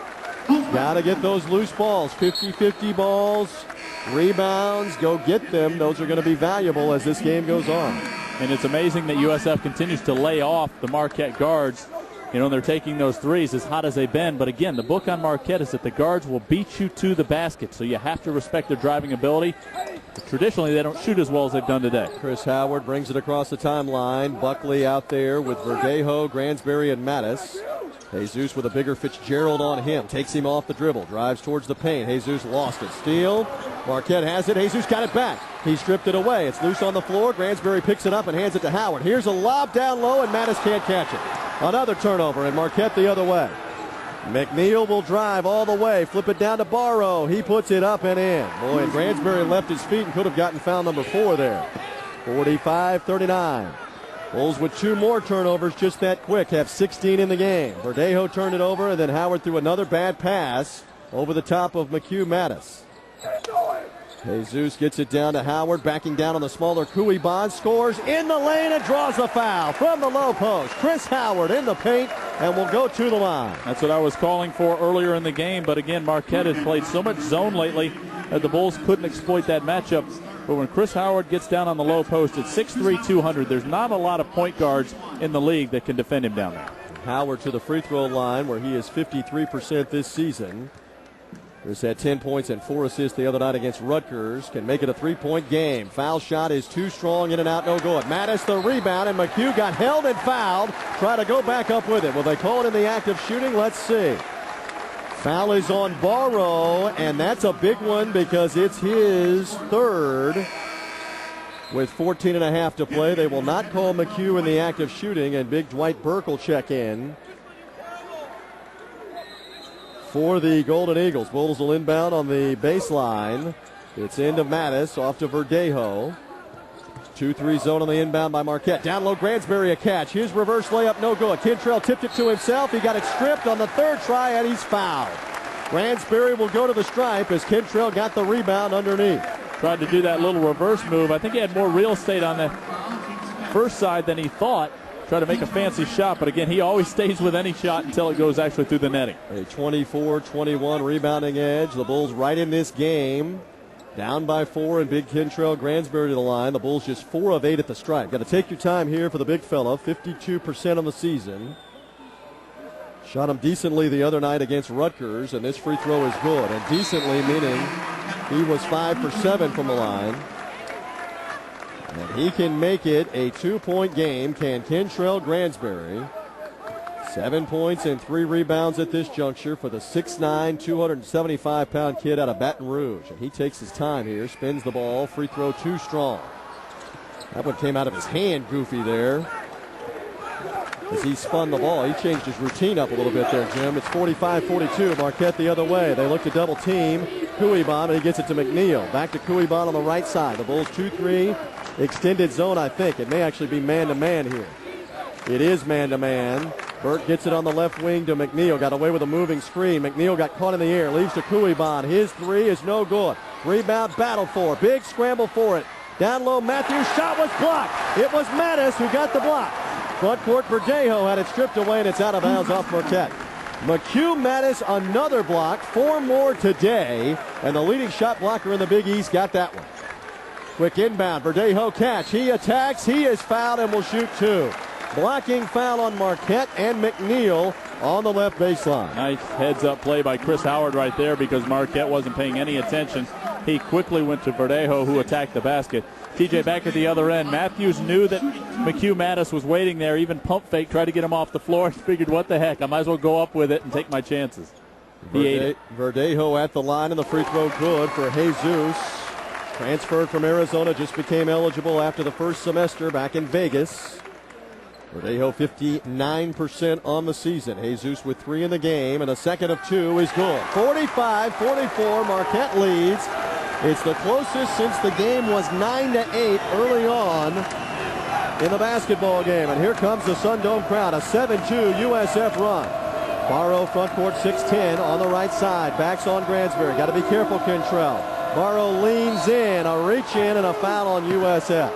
Got to get those loose balls. 50-50 balls, rebounds, go get them. Those are going to be valuable as this game goes on. And it's amazing that USF continues to lay off the Marquette guards. You know, they're taking those threes as hot as they've been. But again, the book on Marquette is that the guards will beat you to the basket. So you have to respect their driving ability. But traditionally, they don't shoot as well as they've done today. Chris Howard brings it across the timeline. Buckley out there with Verdejo, Gransbury, and Mattis. Jesus with a bigger Fitzgerald on him. Takes him off the dribble. Drives towards the paint. Jesus lost it. Steal. Marquette has it. Jesus got it back. He stripped it away. It's loose on the floor. Gransbury picks it up and hands it to Howard. Here's a lob down low, and Mattis can't catch it. Another turnover, and Marquette the other way. McNeil will drive all the way. Flip it down to Barrow. He puts it up and in. Boy, and Gransbury left his feet and could have gotten foul number 4 there. 45-39. Bulls with 2 more turnovers just that quick, have 16 in the game. Verdejo turned it over, and then Howard threw another bad pass over the top of McHugh Mattis. Jesus gets it down to Howard, backing down on the smaller Cooey Bond, scores in the lane and draws the foul from the low post. Chris Howard in the paint and will go to the line. That's what I was calling for earlier in the game, but again, Marquette has played so much zone lately that the Bulls couldn't exploit that matchup. But when Chris Howard gets down on the low post at 6'3", 200, there's not a lot of point guards in the league that can defend him down there. Howard to the free throw line where he is 53% this season. Chris had 10 points and 4 assists the other night against Rutgers. Can make it a 3-point game. Foul shot is too strong, in and out, no good. Mattis the rebound, and McHugh got held and fouled. Try to go back up with it. Will they call it in the act of shooting? Let's see. Foul is on Barrow, and that's a big one because it's his third. With 14 and a half to play, they will not call McHugh in the act of shooting, and big Dwight Burke will check in for the Golden Eagles. Bulls will inbound on the baseline. It's into Mattis, off to Verdejo. 2-3 zone on the inbound by Marquette. Down low, Gransberry a catch. His reverse layup, no good. Kentrell tipped it to himself. He got it stripped on the third try, and he's fouled. Gransberry will go to the stripe as Kentrell got the rebound underneath. Tried to do that little reverse move. I think he had more real estate on the first side than he thought. Tried to make a fancy shot, but again, he always stays with any shot until it goes actually through the netting. A 24-21 rebounding edge. The Bulls right in this game. Down by 4, and big Kentrell Gransberry to the line. The Bulls just 4 of 8 at the stripe. Got to take your time here for the big fella. 52% on the season. Shot him decently the other night against Rutgers, and this free throw is good. And decently meaning he was 5 for 7 from the line. And he can make it a 2-point game. Can Kentrell Gransberry. 7 points and 3 rebounds at this juncture for the 6'9", 275-pound kid out of Baton Rouge. And he takes his time here, spins the ball. Free throw too strong. That one came out of his hand goofy there as he spun the ball. He changed his routine up a little bit there, Jim. It's 45-42. Marquette the other way. They look to double team Kuibon, and he gets it to McNeil. Back to Kuibon on the right side. The Bulls 2-3 extended zone, I think. It may actually be man-to-man here. It is man-to-man. Burke gets it on the left wing to McNeil. Got away with a moving screen. McNeil got caught in the air. Leaves to Kuibon. His three is no good. Rebound battle for. Big scramble for it. Down low, Matthews' shot was blocked. It was Mattis who got the block. Front court, Verdejo had it stripped away, and it's out of bounds off Marquette. McHugh Mattis, another block. 4 more today. And the leading shot blocker in the Big East got that one. Quick inbound. Verdejo catch. He attacks. He is fouled and will shoot 2. Blocking foul on Marquette and McNeil on the left baseline. Nice heads-up play by Chris Howard right there because Marquette wasn't paying any attention. He quickly went to Verdejo, who attacked the basket. TJ back at the other end. Matthews knew that McHugh Mattis was waiting there, even pump fake, tried to get him off the floor. He figured, what the heck, I might as well go up with it and take my chances. He ate it. Verdejo at the line, and the free throw good for Jesus. Transferred from Arizona, just became eligible after the first semester back in Vegas. Verdejo 59% on the season. Jesus with 3 in the game, and a second of 2 is good. 45-44, Marquette leads. It's the closest since the game was 9-8 early on in the basketball game. And here comes the Sun Dome crowd, a 7-2 USF run. Barrow front court 6'10" on the right side. Backs on Gransberry. Got to be careful, Kentrell. Barrow leans in, a reach in, and a foul on USF.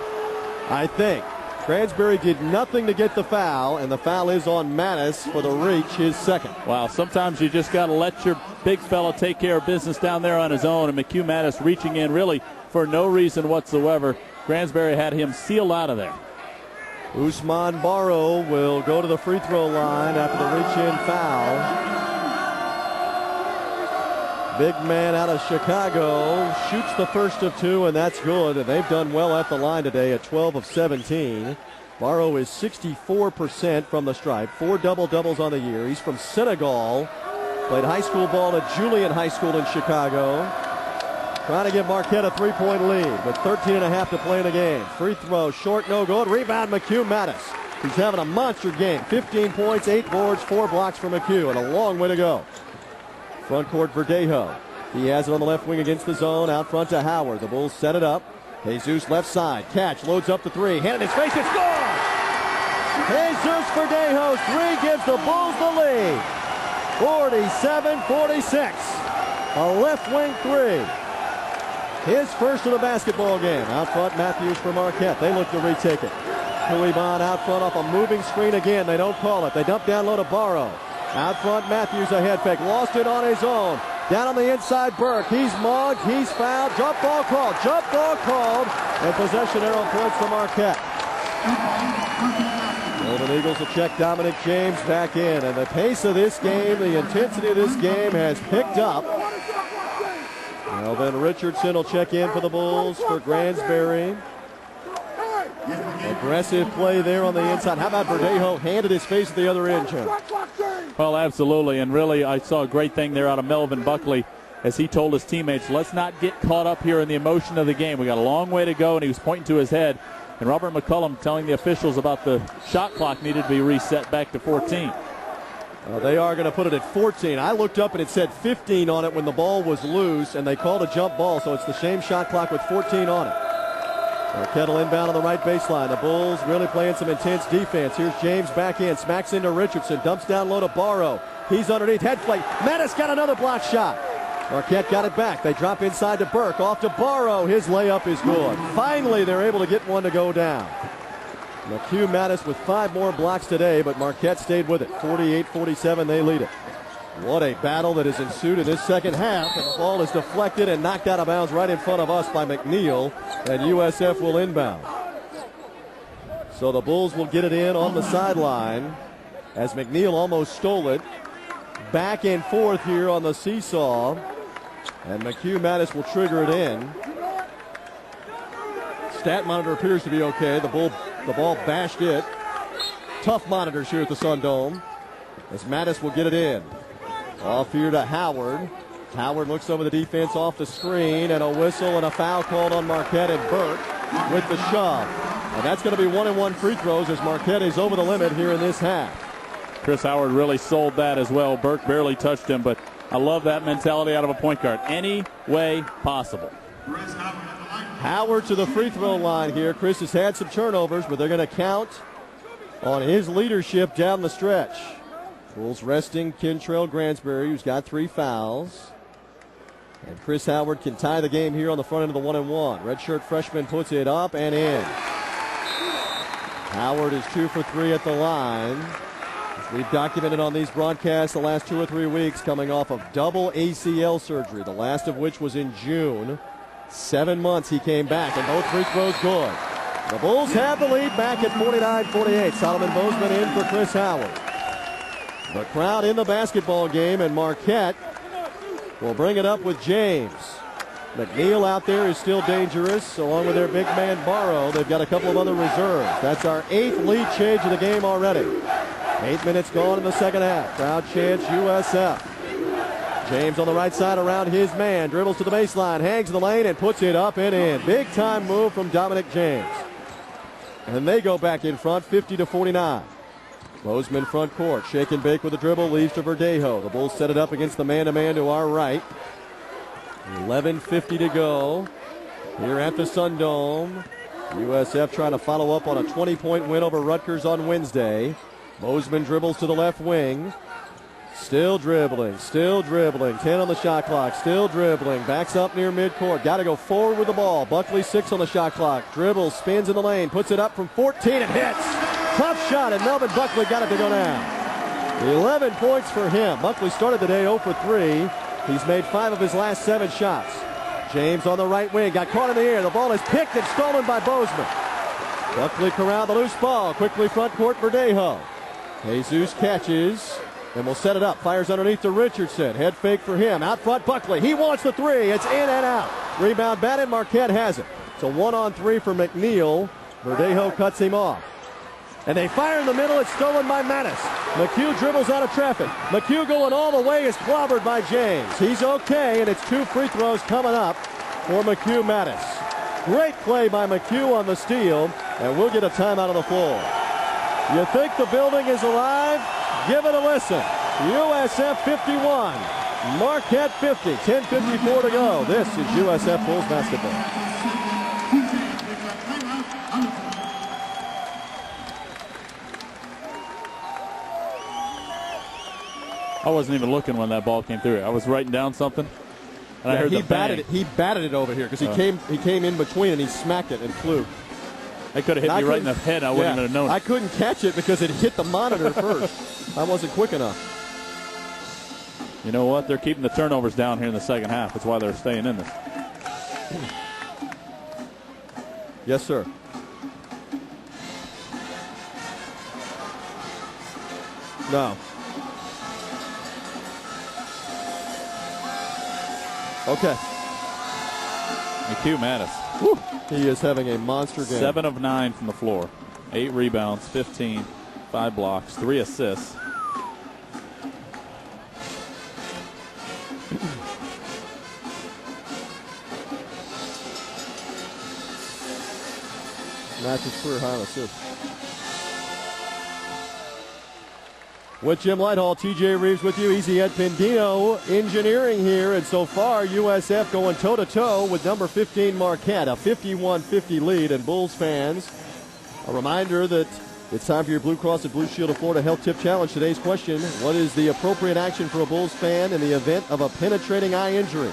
I think Gransberry did nothing to get the foul, and the foul is on Mattis for the reach, his second. Wow, sometimes you just got to let your big fella take care of business down there on his own, and McHugh Mattis reaching in really for no reason whatsoever. Gransberry had him sealed out of there. Ousmane Barrow will go to the free throw line after the reach-in foul. Big man out of Chicago shoots the first of 2, and that's good. And they've done well at the line today at 12 of 17. Barrow is 64% from the stripe, 4 double-doubles on the year. He's from Senegal, played high school ball at Julian High School in Chicago. Trying to give Marquette a 3-point lead with 13 and a half to play in the game. Free throw, short, no good. Rebound, McHugh Mattis. He's having a monster game. 15 points, 8 boards, 4 blocks for McHugh, and a long way to go. Front court, Verdejo. He has it on the left wing against the zone. Out front to Howard. The Bulls set it up. Jesus left side. Catch. Loads up the 3. Hand in his face. It's gone! Jesus Verdejo's 3 gives the Bulls the lead. 47-46. A left wing 3. His first of the basketball game. Out front, Matthews for Marquette. They look to retake it. Kuibon out front off a moving screen again. They don't call it. They dump down low to Barrow. Out front, Matthews a head fake. Lost it on his own. Down on the inside, Burke. He's mugged. He's fouled. Jump ball called. Jump ball called. And possession arrow points for Marquette. Golden Eagles will check Dominic James back in. And the pace of this game, the intensity of this game has picked up. Melvin Richardson will check in for the Bulls for Gransberry. Aggressive play there on the inside. How about Verdejo handed his face at the other end, Jim? Well, absolutely. And really, I saw a great thing there out of Melvin Buckley as he told his teammates, let's not get caught up here in the emotion of the game. We got a long way to go, and he was pointing to his head. And Robert McCullum telling the officials about the shot clock needed to be reset back to 14. They are going to put it at 14. I looked up and it said 15 on it when the ball was loose, and they called a jump ball, so it's the same shot clock with 14 on it. Marquette will inbound on the right baseline. The Bulls really playing some intense defense. Here's James back in, smacks into Richardson, dumps down low to Barrow. He's underneath, head fake. Mattis got another block shot. Marquette got it back. They drop inside to Burke, off to Barrow. His layup is good. Finally, they're able to get one to go down. McHugh Mattis with 5 more blocks today, but Marquette stayed with it. 48-47, they lead it. What a battle that has ensued in this second half. And the ball is deflected and knocked out of bounds right in front of us by McNeil, and USF will inbound. So the Bulls will get it in on the sideline as McNeil almost stole it. Back and forth here on the seesaw, and McHugh Mattis will trigger it in. Stat monitor appears to be okay. The ball bashed it. Tough monitors here at the Sun Dome as Mattis will get it in. Off here to Howard. Howard looks over the defense off the screen, and a whistle and a foul called on Marquette, and Burke with the shove. And that's going to be 1-and-1 free throws as Marquette is over the limit here in this half. Chris Howard really sold that as well. Burke barely touched him, but I love that mentality out of a point guard. Any way possible. Howard to the free throw line here. Chris has had some turnovers, but they're going to count on his leadership down the stretch. Bulls resting Kentrell Gransberry, who's got 3 fouls. And Chris Howard can tie the game here on the front end of the 1-and-1. Redshirt freshman puts it up and in. Howard is 2 for 3 at the line. As we've documented on these broadcasts the last 2 or 3 weeks, coming off of double ACL surgery, the last of which was in June. 7 months he came back, and both free throws good. The Bulls have the lead back at 49-48. Solomon Bozeman in for Chris Howard. The crowd in the basketball game, and Marquette will bring it up with James. McNeil out there is still dangerous, along with their big man Barrow. They've got a couple of other reserves. That's our 8th lead change of the game already. 8 minutes gone in the second half. Crowd chants USF. James on the right side around his man. Dribbles to the baseline, hangs in the lane, and puts it up and in. Big time move from Dominic James. And they go back in front, 50-49. Bozeman front court. Shake and bake with a dribble, leaves to Verdejo. The Bulls set it up against the man-to-man to our right. 11:50 to go here at the Sun Dome. USF trying to follow up on a 20-point win over Rutgers on Wednesday. Bozeman dribbles to the left wing. Still dribbling. 10 on the shot clock. Still dribbling. Backs up near midcourt. Got to go forward with the ball. Buckley 6 on the shot clock. Dribbles, spins in the lane. Puts it up from 14 and hits. Tough shot, and Melvin Buckley got it to go down. 11 points for him. Buckley started the day 0 for 3. He's made 5 of his last 7 shots. James on the right wing. Got caught in the air. The ball is picked and stolen by Bozeman. Buckley corralled the loose ball. Quickly front court Verdejo. Jesus catches and will set it up. Fires underneath to Richardson. Head fake for him. Out front Buckley. He wants the 3. It's in and out. Rebound batted. Marquette has it. It's a 1-on-3 for McNeil. Verdejo cuts him off. And they fire in the middle. It's stolen by Mattis. McHugh dribbles out of traffic. McHugh going all the way is clobbered by James. He's okay, and it's 2 free throws coming up for McHugh Mattis. Great play by McHugh on the steal, and we'll get a timeout on the floor. You think the building is alive? Give it a listen. USF 51, Marquette 50, 10:54 to go. This is USF Bulls basketball. I wasn't even looking when that ball came through. I was writing down something, and I heard the bang. He batted it over here because he came in between and he smacked it and flew. It could have hit me right in the head. I wouldn't have known it. I couldn't catch it because it hit the monitor first. I wasn't quick enough. You know what? They're keeping the turnovers down here in the second half. That's why they're staying in this. Yes, sir. No. Okay. McHugh Mattis. Woo. He is having a monster game. 7 of 9 from the floor. 8 rebounds, 15, 5 blocks, 3 assists. Matches career high assists. With Jim Lighthall, TJ Reeves with you. Easy Ed Pendino engineering here. And so far, USF going toe-to-toe with number 15 Marquette. A 51-50 lead. And Bulls fans, a reminder that it's time for your Blue Cross and Blue Shield of Florida Health Tip Challenge. Today's question, what is the appropriate action for a Bulls fan in the event of a penetrating eye injury?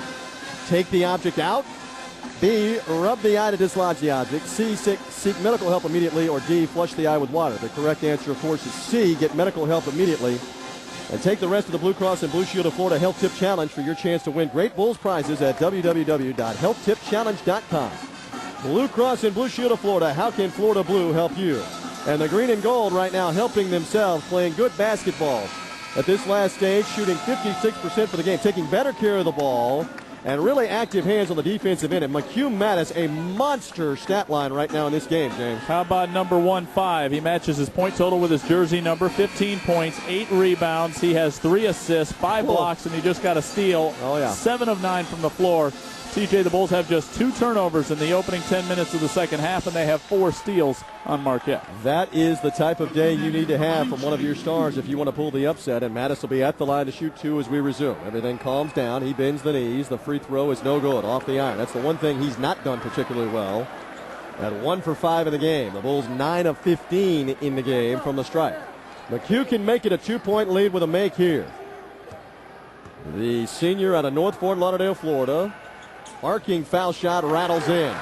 Take the object out. B, rub the eye to dislodge the object. C, seek medical help immediately. Or D, flush the eye with water. The correct answer, of course, is C, get medical help immediately. And take the rest of the Blue Cross and Blue Shield of Florida Health Tip Challenge for your chance to win great Bulls prizes at www.healthtipchallenge.com. Blue Cross and Blue Shield of Florida, how can Florida Blue help you? And the green and gold right now helping themselves, playing good basketball at this last stage, shooting 56% for the game, taking better care of the ball, and really active hands on the defensive end. And McHugh Mattis, a monster stat line right now in this game, James. How about number 1-5? He matches his point total with his jersey number. 15 points, 8 rebounds. He has 3 assists, 5 blocks, and he just got a steal. Oh, yeah. 7 of 9 from the floor. TJ, the Bulls have just 2 turnovers in the opening 10 minutes of the second half, and they have 4 steals on Marquette. That is the type of day you need to have from one of your stars if you want to pull the upset, and Mattis will be at the line to shoot 2 as we resume. Everything calms down. He bends the knees. The free throw is no good off the iron. That's the one thing he's not done particularly well. At 1 for 5 in the game. The Bulls 9 of 15 in the game from the stripe. McHugh can make it a 2-point lead with a make here. The senior out of North Fort Lauderdale, Florida. Arcing foul shot rattles in.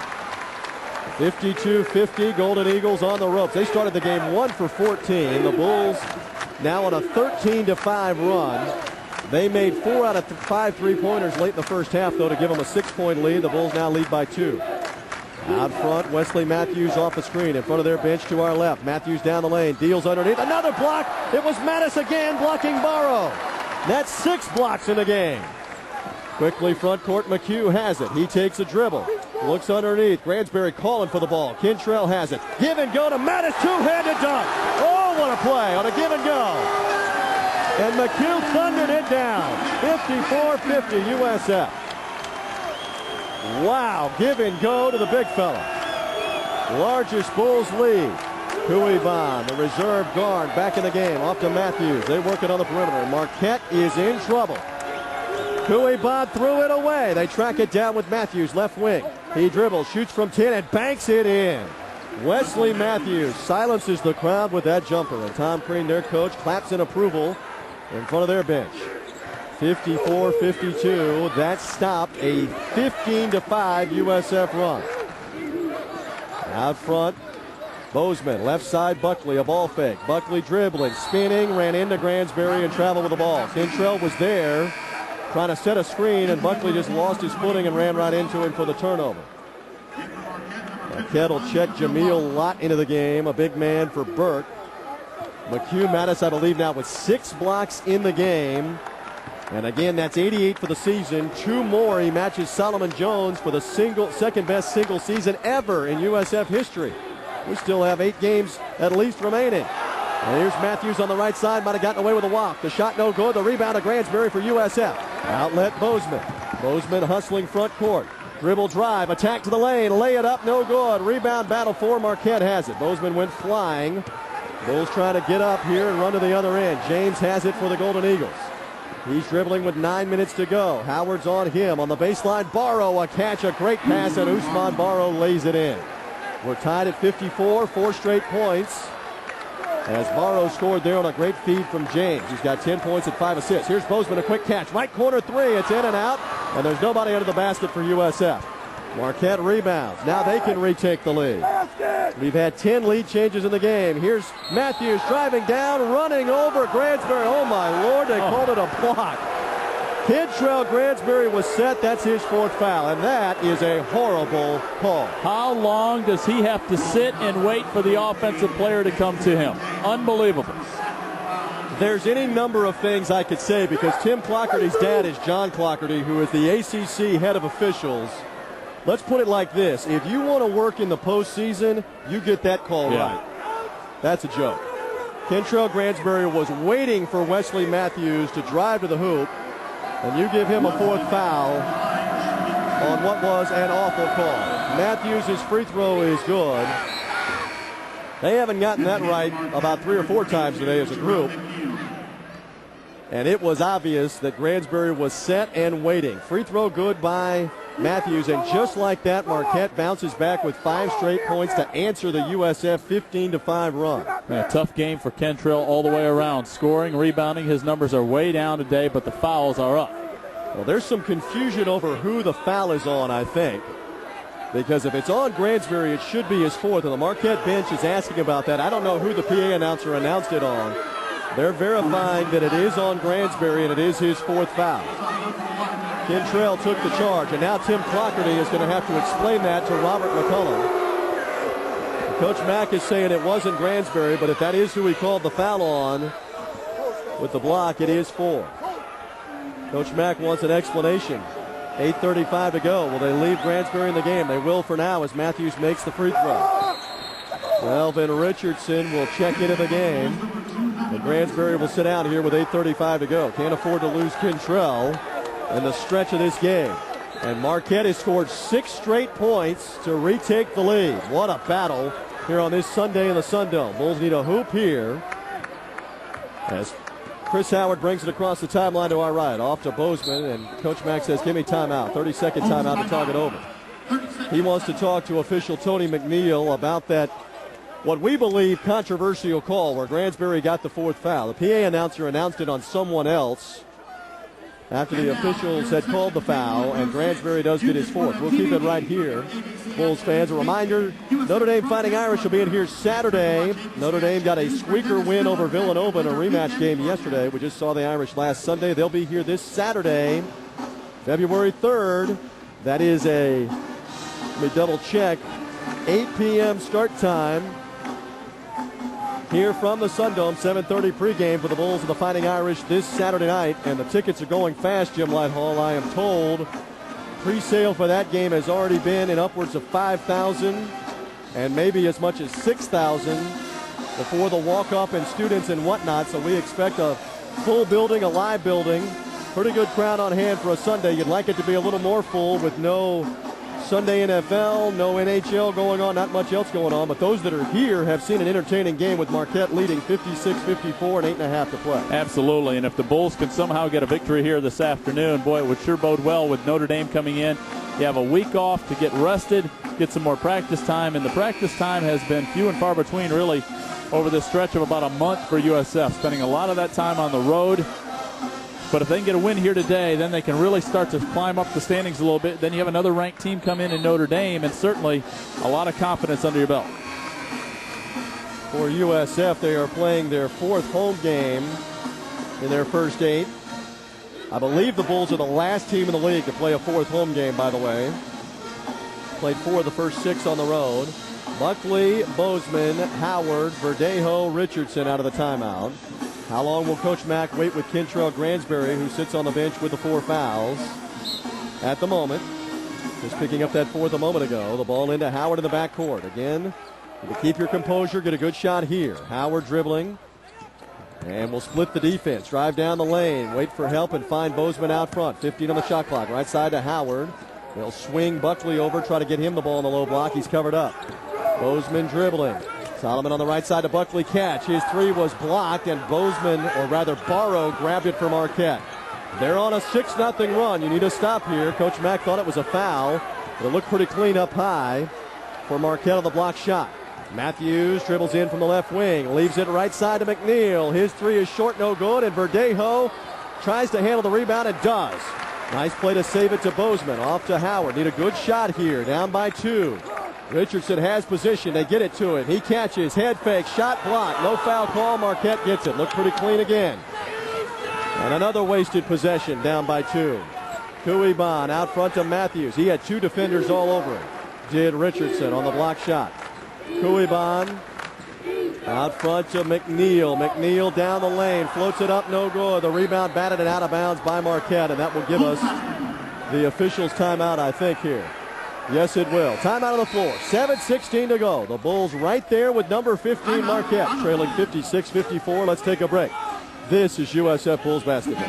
52-50, Golden Eagles on the ropes. They started the game 1 for 14. The Bulls now on a 13-5 run. They made 4 out of 5 3-pointers late in the first half, though, to give them a 6-point lead. The Bulls now lead by 2. Out front, Wesley Matthews off the screen in front of their bench to our left. Matthews down the lane, deals underneath. Another block. It was Mattis again blocking Barrow. That's 6 blocks in the game. Quickly front court, McHugh has it. He takes a dribble. Looks underneath. Gransberry calling for the ball. Kentrell has it. Give and go to Mattis. 2-handed dunk. Oh, what a play on a give and go. And McHugh thundered it down. 54-50 USF. Wow, give and go to the big fella. Largest Bulls lead. Kuiban, the reserve guard, back in the game. Off to Matthews. They work it on the perimeter. Marquette is in trouble. Kuiban threw it away. They track it down with Matthews, left wing. He dribbles, shoots from 10, and banks it in. Wesley Matthews silences the crowd with that jumper. And Tom Crean, their coach, claps in approval in front of their bench. 54-52. That stopped a 15-5 USF run. Out front, Bozeman, left side, Buckley, a ball fake. Buckley dribbling, spinning, ran into Gransberry and traveled with the ball. Kentrell was there, trying to set a screen, and Buckley just lost his footing and ran right into him for the turnover. Marquette will check Jameel Lott into the game, a big man for Burke. McHugh Mattis out of lead now with 6 blocks in the game. And again, that's 88 for the season. 2 more. He matches Solomon Jones for the second best single season ever in USF history. We still have 8 games at least remaining. And here's Matthews on the right side. Might have gotten away with a walk. The shot no good. The rebound to Gransberry for USF. Outlet Bozeman. Bozeman hustling front court. Dribble drive. Attack to the lane. Lay it up. No good. Rebound battle for Marquette has it. Bozeman went flying. Bulls trying to get up here and run to the other end. James has it for the Golden Eagles. He's dribbling with 9 minutes to go. Howard's on him. On the baseline, Barrow, a catch, a great pass, and Usman Barrow lays it in. We're tied at 54, 4 straight points. As Barrow scored there on a great feed from James. He's got 10 points and 5 assists. Here's Bozeman, a quick catch. Right corner 3, it's in and out. And there's nobody under the basket for USF. Marquette rebounds. Now they can retake the lead. We've had 10 lead changes in the game. Here's Matthews driving down, running over Gransberry. Oh, my Lord, they called it a block. Kentrell Gransberry was set. That's his 4th foul, and that is a horrible call. How long does he have to sit and wait for the offensive player to come to him? Unbelievable. There's any number of things I could say because Tim Clockerty's dad is John Clockerty, who is the ACC head of officials. Let's put it like this. If you want to work in the postseason, you get that call right. That's a joke. Kentrell Gransberry was waiting for Wesley Matthews to drive to the hoop, and you give him a 4th foul on what was an awful call. Matthews' free throw is good. They haven't gotten that right about 3 or 4 times today as a group. And it was obvious that Gransberry was set and waiting. Free throw good by Matthews, and just like that, Marquette bounces back with 5 straight points to answer the USF 15-5 run. Yeah, tough game for Kentrell all the way around. Scoring, rebounding, his numbers are way down today, but the fouls are up. Well, there's some confusion over who the foul is on, I think. Because if it's on Gransberry, it should be his 4th, and the Marquette bench is asking about that. I don't know who the PA announcer announced it on. They're verifying that it is on Gransberry, and it is his 4th foul. Kentrell took the charge, and now Tim Clockerty is going to have to explain that to Robert McCullum. Coach Mack is saying it wasn't Gransberry, but if that is who he called the foul on with the block, it is 4. Coach Mack wants an explanation. 8:35 to go. Will they leave Gransberry in the game? They will for now as Matthews makes the free throw. Melvin Richardson will check into the game. And Gransberry will sit down here with 8:35 to go. Can't afford to lose Kentrell in the stretch of this game. And Marquette has scored 6 straight points to retake the lead. What a battle here on this Sunday in the Sun Dome. Bulls need a hoop here as Chris Howard brings it across the timeline to our right. Off to Bozeman, and Coach Mack says, give me timeout. 30-second timeout to talk it over. He wants to talk to official Tony McNeil about that, what we believe, controversial call where Gransberry got the 4th foul. The PA announcer announced it on someone else after the officials had called the foul, and Gransberry does get his 4th. We'll keep it right here. Bulls fans, a reminder, Notre Dame Fighting Irish will be in here Saturday. Notre Dame got a squeaker win over Villanova in a rematch game yesterday. We just saw the Irish last Sunday. They'll be here this Saturday, February 3rd. That is a, let me double check, 8 p.m. start time. Here from the Sun Dome, 7:30 pregame for the Bulls and the Fighting Irish this Saturday night. And the tickets are going fast, Jim Lighthall, I am told. Pre-sale for that game has already been in upwards of 5,000 and maybe as much as 6,000 before the walk-up and students and whatnot. So we expect a full building, a live building. Pretty good crowd on hand for a Sunday. You'd like it to be a little more full with no Sunday NFL, no NHL going on, not much else going on, but those that are here have seen an entertaining game with Marquette leading 56-54 and 8.5 to play. Absolutely, and if the Bulls can somehow get a victory here this afternoon, boy, it would sure bode well with Notre Dame coming in. You have a week off to get rested, get some more practice time, and the practice time has been few and far between really over this stretch of about a month for USF, spending a lot of that time on the road. But if they can get a win here today, then they can really start to climb up the standings a little bit. Then you have another ranked team come in Notre Dame, and certainly a lot of confidence under your belt. For USF, they are playing their 4th home game in their first 8. I believe the Bulls are the last team in the league to play a 4th home game, by the way. Played 4 of the first 6 on the road. Buckley, Bozeman, Howard, Verdejo, Richardson out of the timeout. How long will Coach Mack wait with Kentrell Gransberry, who sits on the bench with the 4 fouls at the moment? Just picking up that 4th a moment ago. The ball into Howard in the backcourt. Again, to keep your composure, get a good shot here. Howard dribbling. And we'll split the defense. Drive down the lane, wait for help, and find Bozeman out front. 15 on the shot clock. Right side to Howard. They'll swing Buckley over, try to get him the ball in the low block. He's covered up. Bozeman dribbling. Solomon on the right side to Buckley, catch. His 3 was blocked, and Bozeman, or rather Barrow, grabbed it for Marquette. They're on a 6-0 run. You need to stop here. Coach Mack thought it was a foul, but it looked pretty clean up high for Marquette on the block shot. Matthews dribbles in from the left wing, leaves it right side to McNeil. His 3 is short, no good, and Verdejo tries to handle the rebound and does. Nice play to save it to Bozeman. Off to Howard. Need a good shot here, down by 2. Richardson has position. They get it to him. He catches. Head fake. Shot blocked. No foul call. Marquette gets it. Looked pretty clean again. And another wasted possession, down by 2. Kuiban out front to Matthews. He had 2 defenders all over him. Did Richardson on the block shot. Kuiban out front to McNeil. McNeil down the lane, floats it up, no good. The rebound batted and out of bounds by Marquette, and that will give us the officials' timeout, I think, here. Yes, it will. Timeout on the floor. 7:16 to go. The Bulls right there with number 15, Marquette, trailing 56-54. Let's take a break. This is USF Bulls basketball.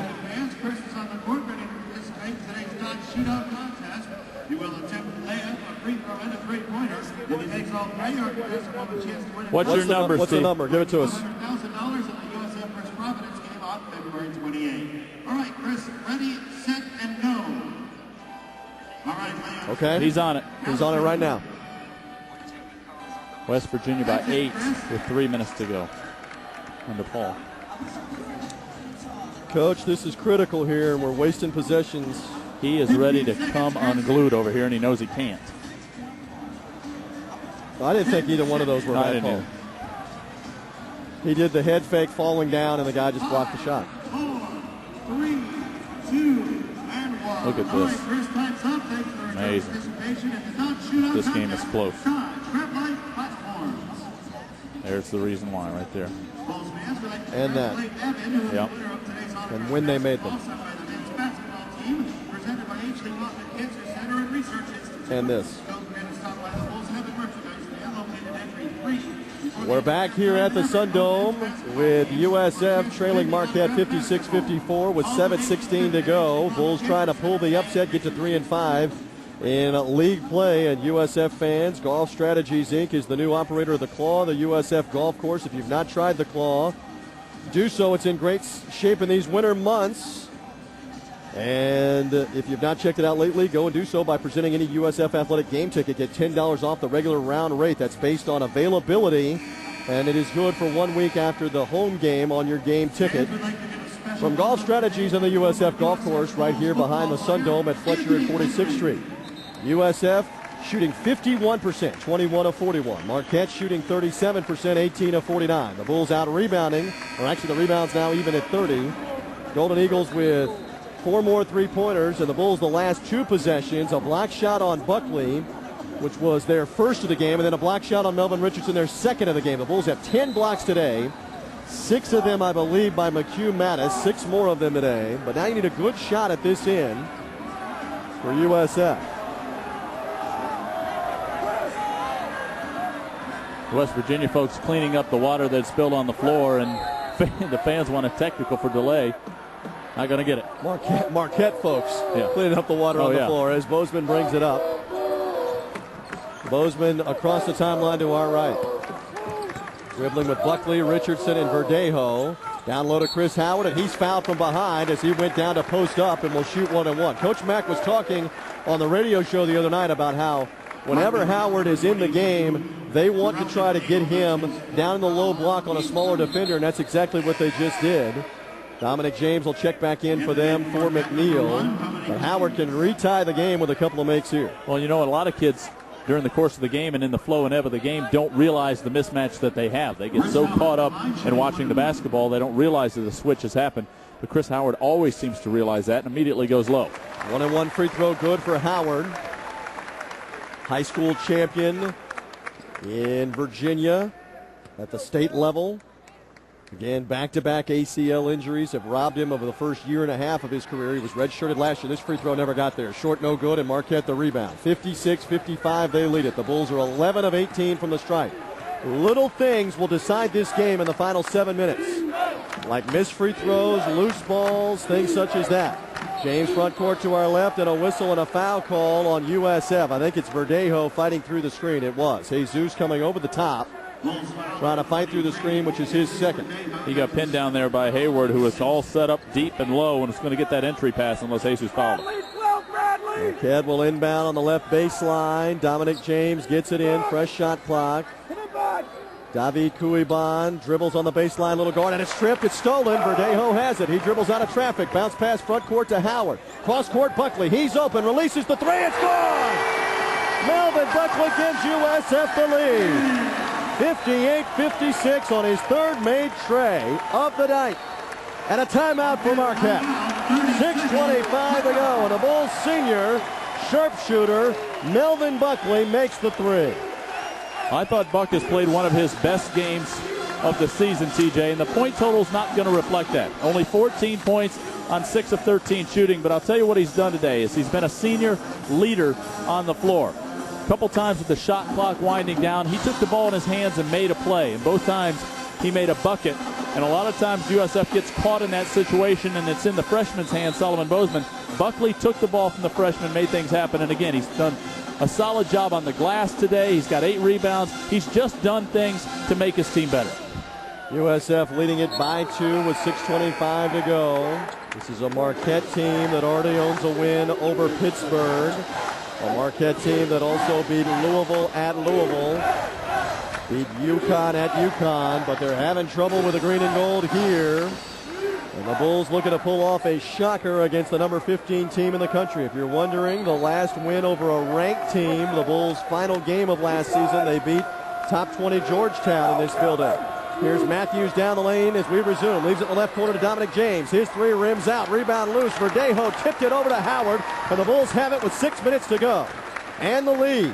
Chris is on the court ready to participate in today's non-shootout contest. You will attempt a layup, a free throw, and a three-pointer. If he makes all three, your contestant will have a chance to win. What's your number, What's the Steve? number? Give it to us. $100,000 in the USF vs. Providence game on February 28. All right, Chris, ready, set, and go. All right, layup. Okay. He's on it. He's on it right now. West Virginia by 8 with 3 minutes to go. Under Paul. Coach, this is critical here, and we're wasting possessions. He is ready to come unglued over here, and he knows he can't. I didn't think either one of those were I bad didn't calls. He did the head fake falling down, and the guy just blocked the shot. 4, 3, 2, and 1. Look at All right, this. Chris, time's up. Thanks for your Amazing. participation in the non-shootout This game is contest. close. Shine, grab light platforms. There's the reason why right there. Bulls fans would like to And that. congratulate Evan, who is Yep. the winner of today's autograph And when they made them. also by the men's basketball team, presented by H.Lee Hoffman Cancer Center and Research Institute. And this. Don't forget to stop by the Bulls have the merchandise. They are located at entry 3. We're back here at the Sun Dome with USF trailing Marquette 56-54 with 7:16 to go. Bulls trying to pull the upset, get to 3-5 in league play. And USF fans, Golf Strategies Inc. is the new operator of the Claw, the USF golf course. If you've not tried the Claw, do so. It's in great shape in these winter months. And if you've not checked it out lately, go and do so by presenting any USF athletic game ticket. Get $10 off the regular round rate. That's based on availability, and it is good for 1 week after the home game on your game ticket. From Golf Strategies on the USF golf course right here behind the Sun Dome at Fletcher and 46th Street. USF shooting 51%, 21 of 41. Marquette shooting 37%, 18 of 49. The Bulls out rebounding, or actually the rebound's now even at 30. Golden Eagles with 4 more three-pointers, and the Bulls the last 2 possessions. A block shot on Buckley, which was their first of the game, and then a block shot on Melvin Richardson, their second of the game. The Bulls have 10 blocks today. 6 of them, I believe, by McHugh Mattis. 6 more of them today. But now you need a good shot at this end for USF. West Virginia folks cleaning up the water that spilled on the floor, and the fans want a technical for delay. Not going to get it. Marquette folks cleaning up the water Oh, on the yeah. floor as Bozeman brings it up. Bozeman across the timeline to our right. Dribbling with Buckley, Richardson, and Verdejo. Down low to Chris Howard, and he's fouled from behind as he went down to post up and will shoot 1-1. Coach Mack was talking on the radio show the other night about how whenever Howard is in the game, they want to try to get him down in the low block on a smaller defender, and that's exactly what they just did. Dominic James will check back in for them for McNeil. But Howard can retie the game with a couple of makes here. Well, you know, a lot of kids during the course of the game and in the flow and ebb of the game don't realize the mismatch that they have. They get so caught up in watching the basketball, they don't realize that the switch has happened. But Chris Howard always seems to realize that and immediately goes low. 1-1 free throw good for Howard. High school champion in Virginia at the state level. Again, back-to-back ACL injuries have robbed him of the first year and a half of his career. He was redshirted last year. This free throw never got there. Short, no good, and Marquette the rebound. 56-55, they lead it. The Bulls are 11 of 18 from the stripe. Little things will decide this game in the final 7 minutes, like missed free throws, loose balls, things such as that. James front court to our left, and a whistle and a foul call on USF. I think it's Verdejo fighting through the screen. It was. Jesus coming over the top, trying to fight through the screen, which is his second. He got pinned down there by Hayward, who was all set up deep and low and was going to get that entry pass unless Jesus fouled him. Marquette will inbound on the left baseline. Dominic James gets it in. Fresh shot clock. David Kuiban dribbles on the baseline, little guard, and it's stripped. It's stolen. Verdejo has it. He dribbles out of traffic. Bounce pass front court to Howard. Cross court, Buckley. He's open. Releases the three. It's gone! Melvin Buckley gives USF the lead. 58-56 on his third made tray of the night. and a timeout for Marquette. 6:25 to go, and the Bulls senior sharpshooter Melvin Buckley makes the three. I thought Buck has played one of his best games of the season, TJ, and the point total's not going to reflect that. Only 14 points on 6 of 13 shooting, but I'll tell you what he's done today is he's been a senior leader on the floor. A couple times with the shot clock winding down, he took the ball in his hands and made a play, and both times he made a bucket. And a lot of times USF gets caught in that situation, and it's in the freshman's hands, Solomon Bozeman. Buckley took the ball from the freshman, made things happen, and again, he's done a solid job on the glass today. He's got 8 rebounds. He's just done things to make his team better. USF leading it by 2 with 6:25 to go. This is a Marquette team that already owns a win over Pittsburgh. A Marquette team that also beat Louisville at Louisville. Beat UConn at UConn, but they're having trouble with the green and gold here. And the Bulls looking to pull off a shocker against the number 15 team in the country. If you're wondering, the last win over a ranked team, the Bulls' final game of last season, they beat top 20 Georgetown in this building. Here's Matthews down the lane as we resume. Leaves it in the left corner to Dominic James. His three rims out. Rebound loose. Verdejo tipped it over to Howard. And the Bulls have it with 6 minutes to go. And the lead.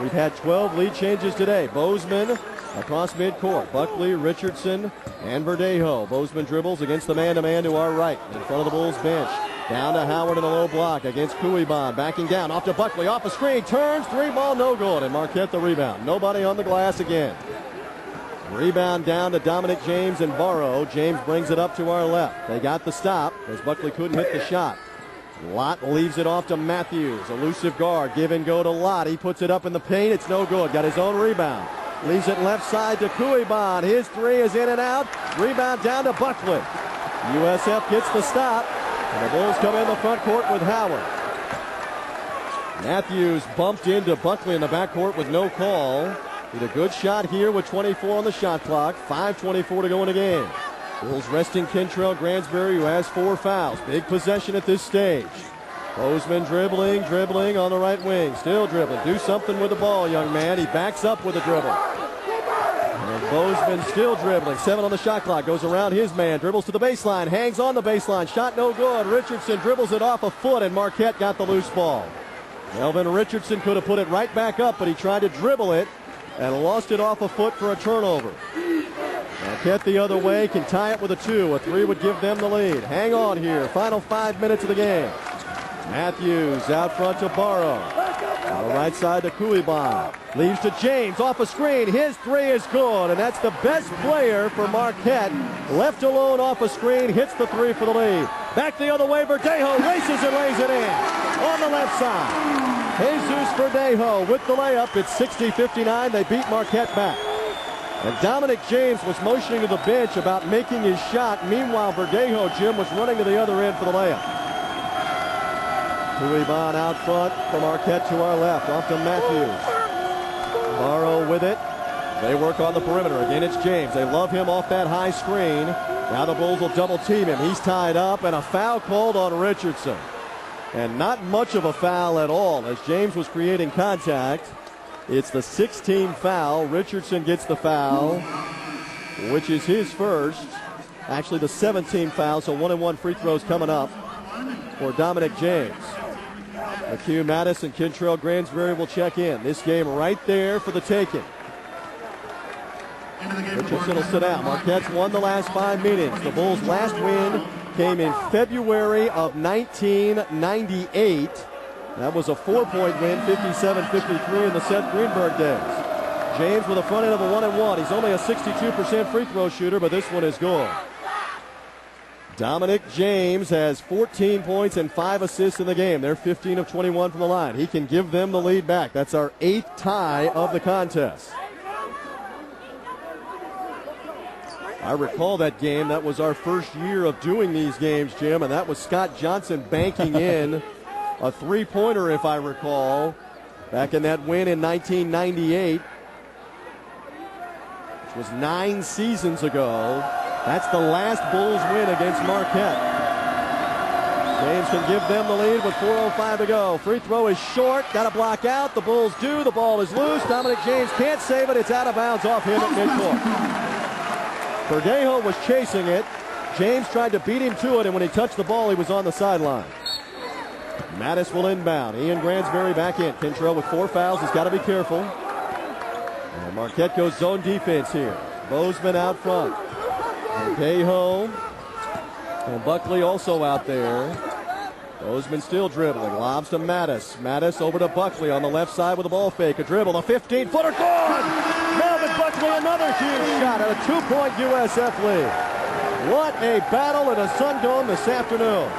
We've had 12 lead changes today. Bozeman across midcourt. Buckley, Richardson, and Verdejo. Bozeman dribbles against the man-to-man to our right. In front of the Bulls bench. Down to Howard in a low block against Kuiban. Backing down. Off to Buckley. Off a screen. Turns. 3-ball. No good. And Marquette the rebound. Nobody on the glass again. Rebound down to Dominic James and Barrow. James brings it up to our left. They got the stop as Buckley couldn't hit the shot. Lott leaves it off to Matthews. Elusive guard. Give and go to Lott. He puts it up in the paint. It's no good. Got his own rebound. Leaves it left side to Kuiban. His three is in and out. Rebound down to Buckley. USF gets the stop. And the Bulls come in the front court with Howard. Matthews bumped into Buckley in the backcourt with no call. With a good shot here with 24 on the shot clock. 5:24 to go in the game. Bulls resting Kentrell Gransberry, who has 4 fouls. Big possession at this stage. Bozeman dribbling on the right wing. Still dribbling. Do something with the ball, young man. He backs up with a dribble. And Bozeman still dribbling. 7 on the shot clock. Goes around his man. Dribbles to the baseline. Hangs on the baseline. Shot no good. Richardson dribbles it off a foot, and Marquette got the loose ball. Melvin Richardson could have put it right back up, but he tried to dribble it and lost it off a foot for a turnover. Marquette the other way can tie it with a 2. A 3 would give them the lead. Hang on here. Final 5 minutes of the game. Matthews out front to Barrow. On the right side to Kuiban. Leaves to James off a screen. His 3 is good, and that's the best player for Marquette. Left alone off a screen. Hits the 3 for the lead. Back the other way. Verdejo races and lays it in. On the left side. Jesus Verdejo with the layup. It's 60-59. They beat Marquette back. And Dominic James was motioning to the bench about making his shot. Meanwhile, Verdejo, Jim, was running to the other end for the layup. Kuiban out front from Marquette to our left. Off to Matthews. Barrow with it. They work on the perimeter. Again, it's James. They love him off that high screen. Now the Bulls will double team him. He's tied up, and a foul called on Richardson. And not much of a foul at all as James was creating contact. It's the 16th foul. Richardson gets the foul, which is his first. Actually, the 17th foul, so 1-and-1 free throws coming up for Dominic James. McHugh Mattis and Kentrell Gransberry will check in. This game right there for the taking. Richardson will sit down. Marquette's won the last 5 meetings. The Bulls' last win came in February of 1998. That was a 4-point win, 57-53 in the Seth Greenberg days. James with a front end of a 1-and-1. He's only a 62% free throw shooter, but this one is good. Dominic James has 14 points and 5 assists in the game. They're 15 of 21 from the line. He can give them the lead back. That's our 8th tie of the contest. I recall that game. That was our first year of doing these games, Jim, and that was Scott Johnson banking in a 3-pointer, if I recall, back in that win in 1998, which was 9 seasons ago. That's the last Bulls win against Marquette. James can give them the lead with 4:05 to go. Free throw is short. Got a block out. The Bulls do. The ball is loose. Dominic James can't save it. It's out of bounds off him at midcourt. Verdejo was chasing it. James tried to beat him to it, and when he touched the ball, he was on the sideline. Mattis will inbound. Ian Gransberry back in. Kentrell with 4 fouls. He's got to be careful. And Marquette goes zone defense here. Bozeman out front. And Cahill and Buckley also out there. Bozeman still dribbling. Lobs to Mattis. Mattis over to Buckley on the left side with a ball fake. A dribble. A 15-footer. Good! Melvin Buckley, another huge shot at a 2-point USF lead. What a battle in a Sun Dome this afternoon.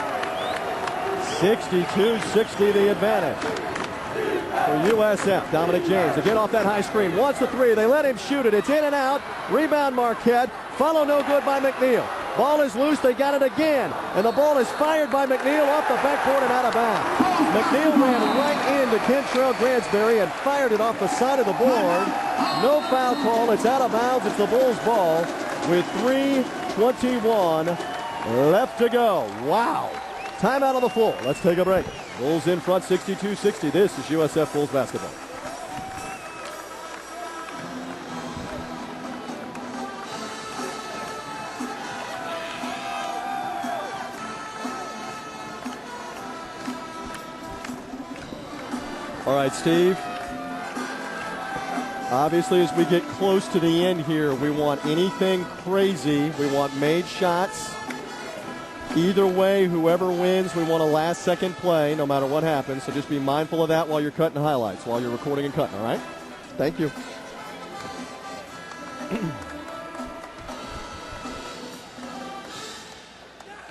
62-60 the advantage for USF. Dominic James again off that high screen. Wants the three. They let him shoot it. It's in and out. Rebound Marquette. Follow no good by McNeil. Ball is loose. They got it again. And the ball is fired by McNeil off the backboard and out of bounds. McNeil ran right into Kentrell Gransberry and fired it off the side of the board. No foul call. It's out of bounds. It's the Bulls' ball with 3:21 left to go. Wow. Timeout on the floor. Let's take a break. Bulls in front 62-60. This is USF Bulls basketball. All right, Steve. Obviously, as we get close to the end here, we want anything crazy. We want made shots. Either way, whoever wins, we want a last-second play, no matter what happens. So just be mindful of that while you're cutting highlights, while you're recording and cutting, all right? Thank you.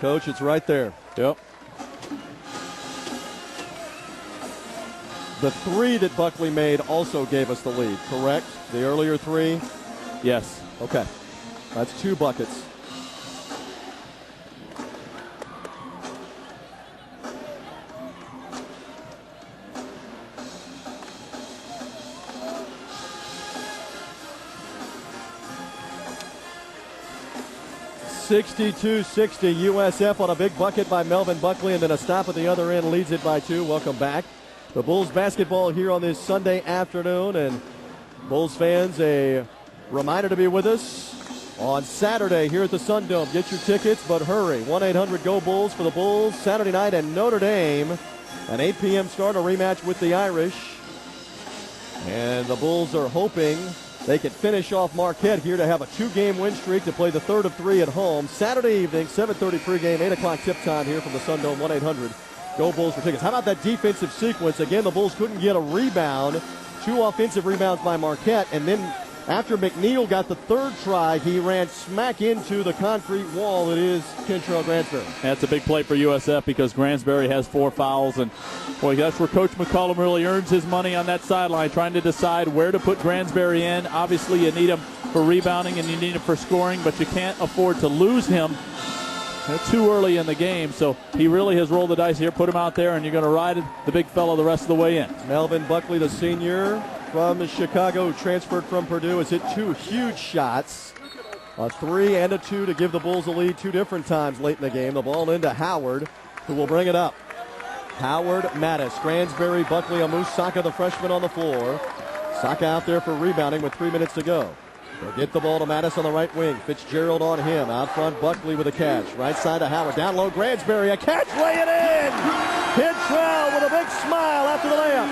Coach, it's right there. Yep. The three that Buckley made also gave us the lead, correct? The earlier three? Yes. Okay. That's 2 buckets. (62-60) USF on a big bucket by Melvin Buckley, and then a stop at the other end leads it by 2. Welcome back. The Bulls basketball here on this Sunday afternoon, and Bulls fans, a reminder to be with us on Saturday here at the Sun Dome. Get your tickets, but hurry. 1-800-GO-BULLS for the Bulls Saturday night, and Notre Dame, an 8 p.m. start, a rematch with the Irish. And the Bulls are hoping they can finish off Marquette here to have a 2-game win streak to play the third of 3 at home. Saturday evening, 7:30 pregame, 8 o'clock tip time here from the Sun Dome. 1-800-GO Bulls for tickets. How about that defensive sequence? Again, the Bulls couldn't get a rebound. 2 offensive rebounds by Marquette, and then after McNeil got the third try, he ran smack into the concrete wall that is Kentrell Gransberry. That's a big play for USF because Gransberry has 4 fouls, and boy, that's where Coach McCollum really earns his money on that sideline, trying to decide where to put Gransberry in. Obviously, you need him for rebounding and you need him for scoring, but you can't afford to lose him too early in the game. So he really has rolled the dice here, put him out there, and you're going to ride the big fellow the rest of the way in. Melvin Buckley, the senior from Chicago, who transferred from Purdue, has hit 2 huge shots. A 3 and a 2 to give the Bulls a lead 2 different times late in the game. The ball into Howard, who will bring it up. Howard, Mattis, Gransberry, Buckley, Amos Saka, the freshman on the floor. Saka out there for rebounding with 3 minutes to go. They'll get the ball to Mattis on the right wing. Fitzgerald on him. Out front, Buckley with a catch. Right side to Howard. Down low, Gransberry. A catch, lay it in! Kentrell with a big smile after the layup.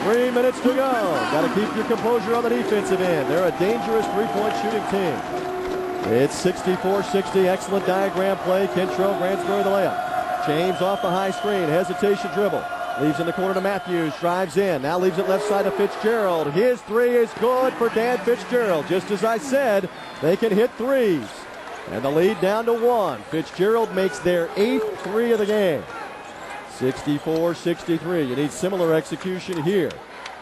3 minutes to go. Got to keep your composure on the defensive end. They're a dangerous three-point shooting team. It's 64-60. Excellent diagram play. Kentrell, Gransberry the layup. James off the high screen. Hesitation dribble. Leaves in the corner to Matthews. Drives in. Now leaves it left side to Fitzgerald. His 3 is good for Dan Fitzgerald. Just as I said, they can hit 3s. And the lead down to 1. Fitzgerald makes their 8th 3 of the game. 64-63. You need similar execution here.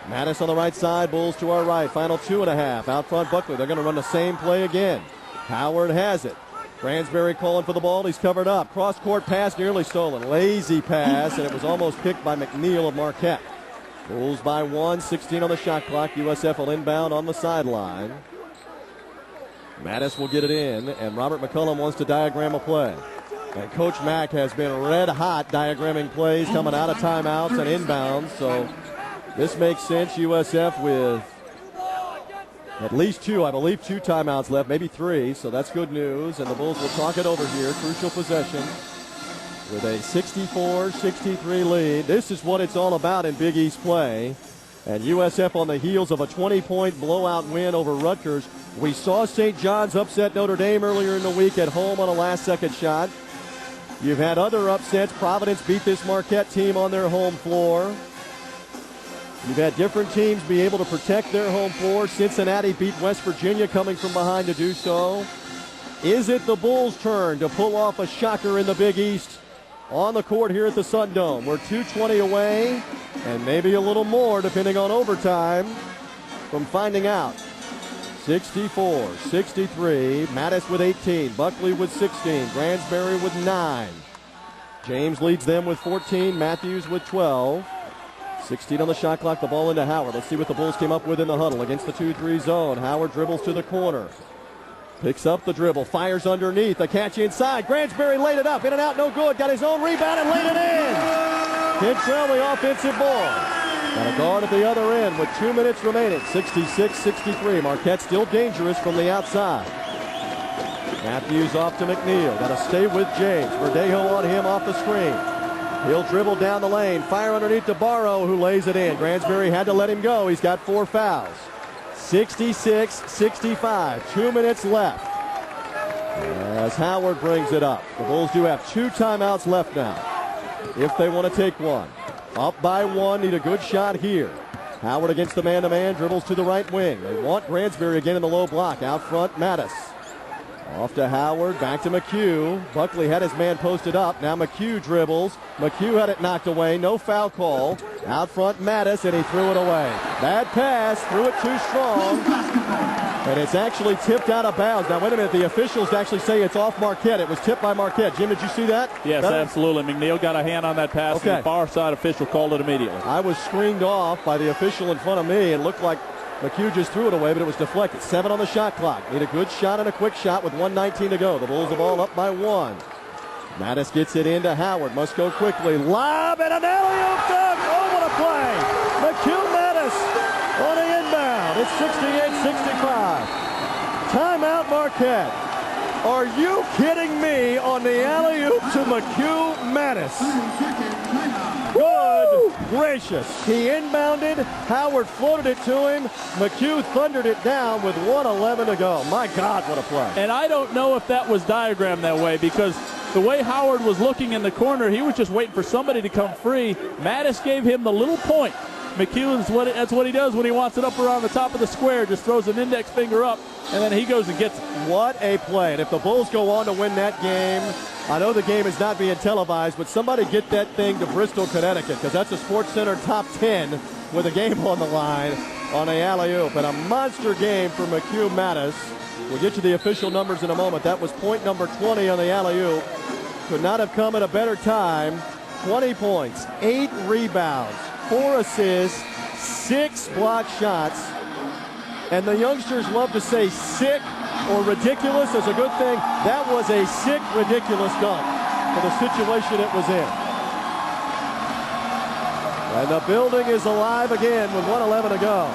Mattis on the right side. Bulls to our right. Final 2.5. Out front, Buckley. They're going to run the same play again. Howard has it. Gransberry calling for the ball. He's covered up. Cross-court pass nearly stolen. Lazy pass, and it was almost picked by McNeil of Marquette. Bulls by 1. 16 on the shot clock. USF will inbound on the sideline. Mattis will get it in, and Robert McCollum wants to diagram a play. And Coach Mack has been red hot diagramming plays coming out of timeouts and inbounds. So this makes sense. USF with At least two, I believe 2 timeouts left, maybe 3, so that's good news. And the Bulls will talk it over here. Crucial possession with a 64-63 lead. This is what it's all about in Big East play. And USF on the heels of a 20-point blowout win over Rutgers. We saw St. John's upset Notre Dame earlier in the week at home on a last-second shot. You've had other upsets. Providence beat this Marquette team on their home floor. You've had different teams be able to protect their home floor. Cincinnati beat West Virginia coming from behind to do so. Is it the Bulls' turn to pull off a shocker in the Big East on the court here at the Sun Dome? We're 2:20 away and maybe a little more depending on overtime from finding out. 64-63. Mattis with 18. Buckley with 16. Gransberry with 9. James leads them with 14. Matthews with 12. 16 on the shot clock. The ball into Howard. Let's see what the Bulls came up with in the huddle against the 2-3 zone. Howard dribbles to the corner. Picks up the dribble. Fires underneath. A catch inside. Gransberry laid it up. In and out. No good. Got his own rebound and laid it in. Kentrell the offensive ball. Got a guard at the other end with 2 minutes remaining. 66-63. Marquette still dangerous from the outside. Matthews off to McNeil. Got to stay with James. Verdejo on him off the screen. He'll dribble down the lane. Fire underneath to Barrow, who lays it in. Gransberry had to let him go. He's got 4 fouls. 66-65. 2 minutes left as Howard brings it up. The Bulls do have 2 timeouts left now if they want to take one. Up by 1, need a good shot here. Howard against the man-to-man, dribbles to the right wing. They want Gransberry again in the low block. Out front, Mattis. Off to Howard, back to McHugh. Buckley had his man posted up. Now McHugh dribbles. McHugh had it knocked away. No foul call. Out front, Mattis, and he threw it away. Bad pass, threw it too strong. And it's actually tipped out of bounds. Now, wait a minute. The officials actually say it's off Marquette. It was tipped by Marquette. Jim, did you see that? Yes, absolutely. McNeil got a hand on that pass, and the far side official called it immediately. I was screened off by the official in front of me and looked like McHugh just threw it away, but it was deflected. 7 on the shot clock. Need a good shot and a quick shot with 1:19 to go. The Bulls the ball up by 1. Mattis gets it into Howard. Must go quickly. Lob and an alley-oop dunk. Oh, what a play. McHugh Mattis on the inbound. It's 68-65. Timeout Marquette. Are you kidding me on the alley-oop to McHugh Mattis? Good gracious. He inbounded. Howard floated it to him. McHugh thundered it down with 1:11 to go. My God, what a play. And I don't know if that was diagrammed that way, because the way Howard was looking in the corner, he was just waiting for somebody to come free. Mattis gave him the little point. McHugh, that's what he does when he wants it up around the top of the square. Just throws an index finger up, and then he goes and gets it. What a play. And if the Bulls go on to win that game, I know the game is not being televised, but somebody get that thing to Bristol, Connecticut, because that's a SportsCenter top 10 with a game on the line on a alley-oop. And a monster game for McHugh Mattis. We'll get you the official numbers in a moment. That was point number 20 on the alley-oop. Could not have come at a better time. 20 points, 8 rebounds, 4 assists, 6 block shots. And the youngsters love to say sick or ridiculous is a good thing. That was a sick, ridiculous dunk for the situation it was in. And the building is alive again with 1:11 to go.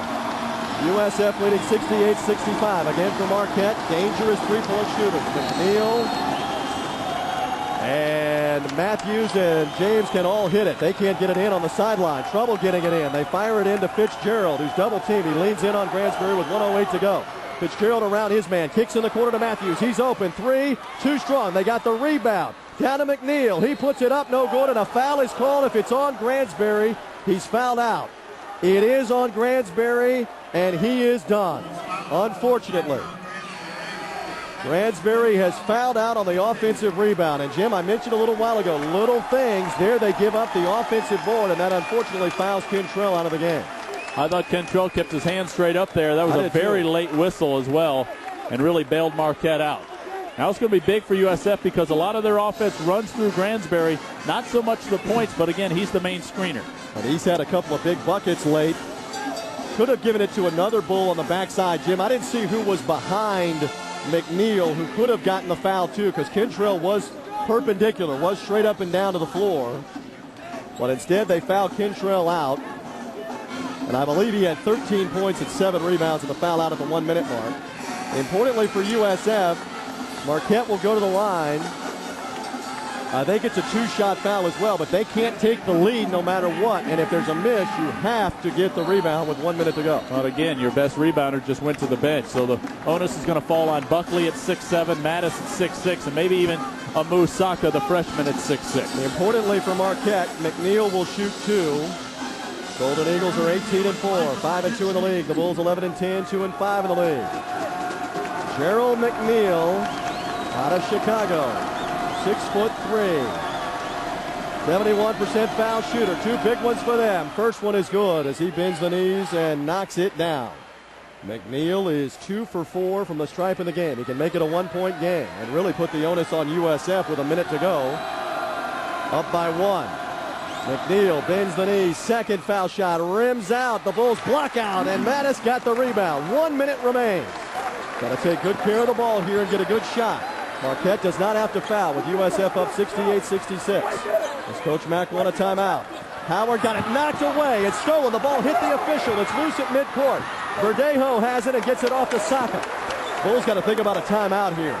USF leading 68-65. Again for Marquette. Dangerous three-point shooters. McNeil and Matthews and James can all hit it. They can't get it in on the sideline. Trouble getting it in. They fire it into Fitzgerald, who's double-teamed. He leans in on Gransberry with 1:08 to go. Fitzgerald around his man. Kicks in the corner to Matthews. He's open. 3, too strong. They got the rebound. Down to McNeil. He puts it up. No good. And a foul is called. If it's on Gransberry, he's fouled out. It is on Gransberry, and he is done, unfortunately. Gransberry has fouled out on the offensive rebound. And, Jim, I mentioned a little while ago, little things. There they give up the offensive board, and that unfortunately fouls Kentrell out of the game. I thought Kentrell kept his hand straight up there. That was a very late whistle as well and really bailed Marquette out. Now it's going to be big for USF because a lot of their offense runs through Gransberry. Not so much the points, but, again, he's the main screener. And he's had a couple of big buckets late. Could have given it to another Bull on the backside, Jim. I didn't see who was behind McNeil, who could have gotten the foul too, because Kentrell was perpendicular, was straight up and down to the floor. But instead they fouled Kentrell out. And I believe he had 13 points and 7 rebounds at the foul out at the 1 minute mark. Importantly for USF, Marquette will go to the line. I think it's a 2-shot foul as well, but they can't take the lead no matter what. And if there's a miss, you have to get the rebound with 1 minute to go. But again, your best rebounder just went to the bench. So the onus is going to fall on Buckley at 6'7", Mattis at 6'6", and maybe even Amu Saka, the freshman, at 6'6". Importantly for Marquette, McNeil will shoot 2. Golden Eagles are 18-4, 5-2 in the league. The Bulls 11-10, 2-5 in the league. Gerald McNeil out of Chicago, 6'3", 71% foul shooter. 2 big ones for them. First one is good as he bends the knees and knocks it down. McNeil is 2 for 4 from the stripe in the game. He can make it a 1-point game and really put the onus on USF with a minute to go. Up by 1. McNeil bends the knees. Second foul shot rims out. The Bulls block out, and Mattis got the rebound. 1 minute remains. Got to take good care of the ball here and get a good shot. Marquette does not have to foul with USF up 68-66. Does Coach Mack want a timeout? Howard got it knocked away. It's stolen. The ball hit the official. It's loose at midcourt. Verdejo has it and gets it off to Saka. Bulls got to think about a timeout here.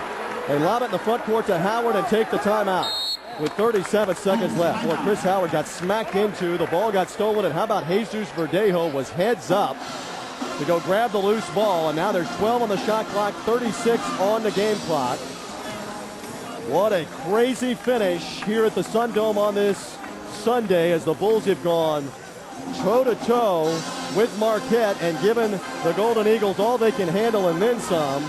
They lob it in the front court to Howard and take the timeout with 37 seconds left. Boy, Chris Howard got smacked into. The ball got stolen. And how about Jesus Verdejo was heads up to go grab the loose ball. And now there's 12 on the shot clock, 36 on the game clock. What a crazy finish here at the Sun Dome on this Sunday as the Bulls have gone toe-to-toe with Marquette and given the Golden Eagles all they can handle and then some.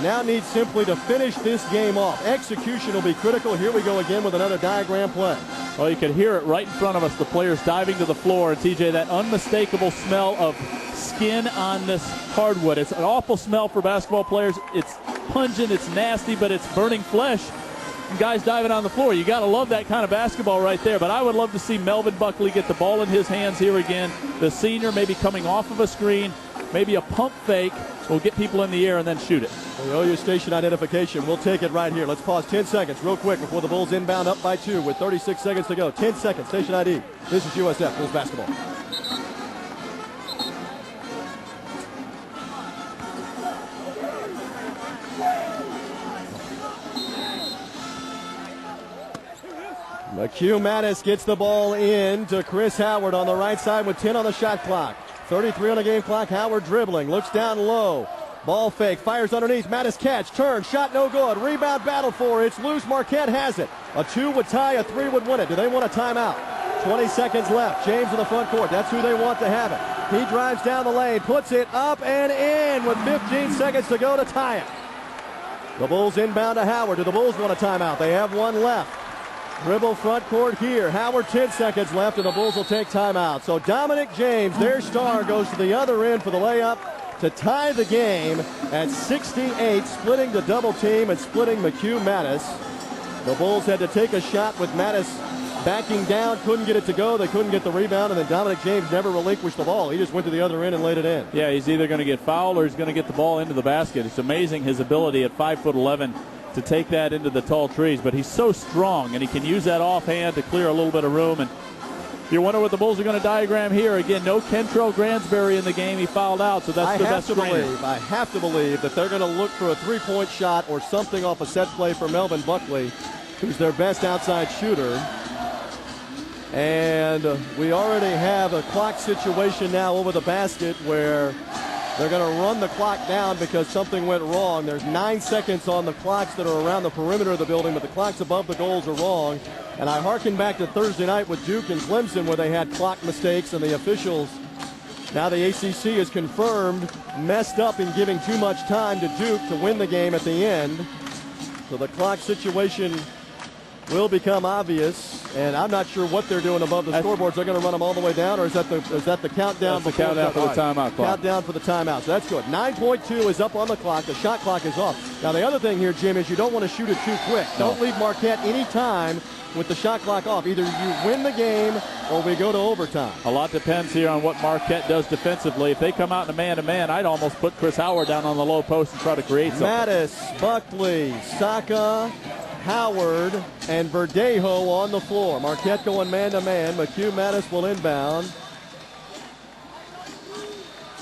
Now need simply to finish this game off. Execution will be critical. Here we go again with another diagram play. Well, you can hear it right in front of us, the players diving to the floor. And TJ, that unmistakable smell of skin on this hardwood. It's an awful smell for basketball players. It's pungent, it's nasty, but it's burning flesh. And guys diving on the floor. You got to love that kind of basketball right there. But I would love to see Melvin Buckley get the ball in his hands here again. The senior maybe coming off of a screen, maybe a pump fake. Will get people in the air and then shoot it. We owe you station identification. We'll take it right here. Let's pause 10 seconds real quick before the Bulls inbound up by 2 with 36 seconds to go. 10 seconds, station ID. This is USF Bulls basketball. McHugh Mattis gets the ball in to Chris Howard on the right side with 10 on the shot clock. 33 on the game clock. Howard dribbling, looks down low. Ball fake, fires underneath. Mattis catch, turn, shot no good. Rebound battle for it. It's loose. Marquette has it. A 2 would tie, a 3 would win it. Do they want a timeout? 20 seconds left. James in the front court. That's who they want to have it. He drives down the lane, puts it up and in with 15 seconds to go to tie it. The Bulls inbound to Howard. Do the Bulls want a timeout? They have one left. Dribble front court here. Howard 10 seconds left and the Bulls will take timeout. So Dominic James, their star, goes to the other end for the layup to tie the game at 68, splitting the double team and splitting McHugh Mattis. The Bulls had to take a shot with Mattis backing down, couldn't get it to go. They couldn't get the rebound, and then Dominic James never relinquished the ball. He just went to the other end and laid it in. Yeah, he's either going to get fouled or he's going to get the ball into the basket. It's amazing his ability at 5'11" to take that into the tall trees, but he's so strong and he can use that offhand to clear a little bit of room. And you wonder what the Bulls are going to diagram here. Again, no Kentrell Gransberry in the game. He fouled out, so that's the best screener. I have to believe that they're going to look for a three-point shot or something off a set play for Melvin Buckley, who's their best outside shooter. And we already have a clock situation now over the basket where they're going to run the clock down because something went wrong. There's 9 seconds on the clocks that are around the perimeter of the building, but the clocks above the goals are wrong. And I hearken back to Thursday night with Duke and Clemson where they had clock mistakes and the officials, now the ACC has confirmed, messed up in giving too much time to Duke to win the game at the end. So the clock situation will become obvious, and I'm not sure what they're doing above the scoreboards. They're going to run them all the way down, or is that the countdown? That's the countdown for the timeout clock. Countdown for the timeout, so that's good. 9.2 is up on the clock. The shot clock is off. Now, the other thing here, Jim, is you don't want to shoot it too quick. No. Don't leave Marquette any time with the shot clock off. Either you win the game or we go to overtime. A lot depends here on what Marquette does defensively. If they come out in a man-to-man, I'd almost put Chris Howard down on the low post and try to create something. Mattis, Buckley, Saka, Howard, and Verdejo on the floor. Marquette going man-to-man. McHugh Mattis will inbound.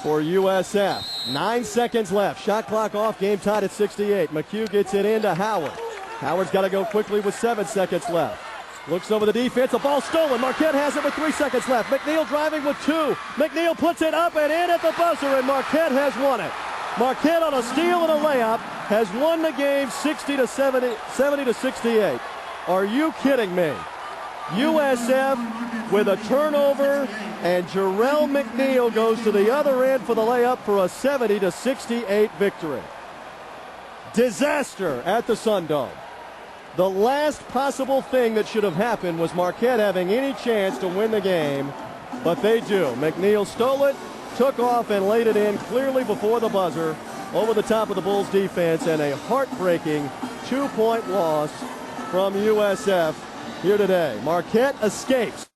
for USF. 9 seconds left. Shot clock off. Game tied at 68. McHugh gets it into Howard. Howard's got to go quickly with 7 seconds left. Looks over the defense. A ball stolen. Marquette has it with 3 seconds left. McNeil driving with 2. McNeil puts it up and in at the buzzer, and Marquette has won it. Marquette on a steal and a layup has won the game 70 to 68. Are you kidding me? USF with a turnover, and Jarrell McNeil goes to the other end for the layup for a 70 to 68 victory. Disaster at the Sun Dome. The last possible thing that should have happened was Marquette having any chance to win the game, but they do. McNeil stole it, took off, and laid it in clearly before the buzzer over the top of the Bulls defense, and a heartbreaking 2-point loss from USF here today. Marquette escapes.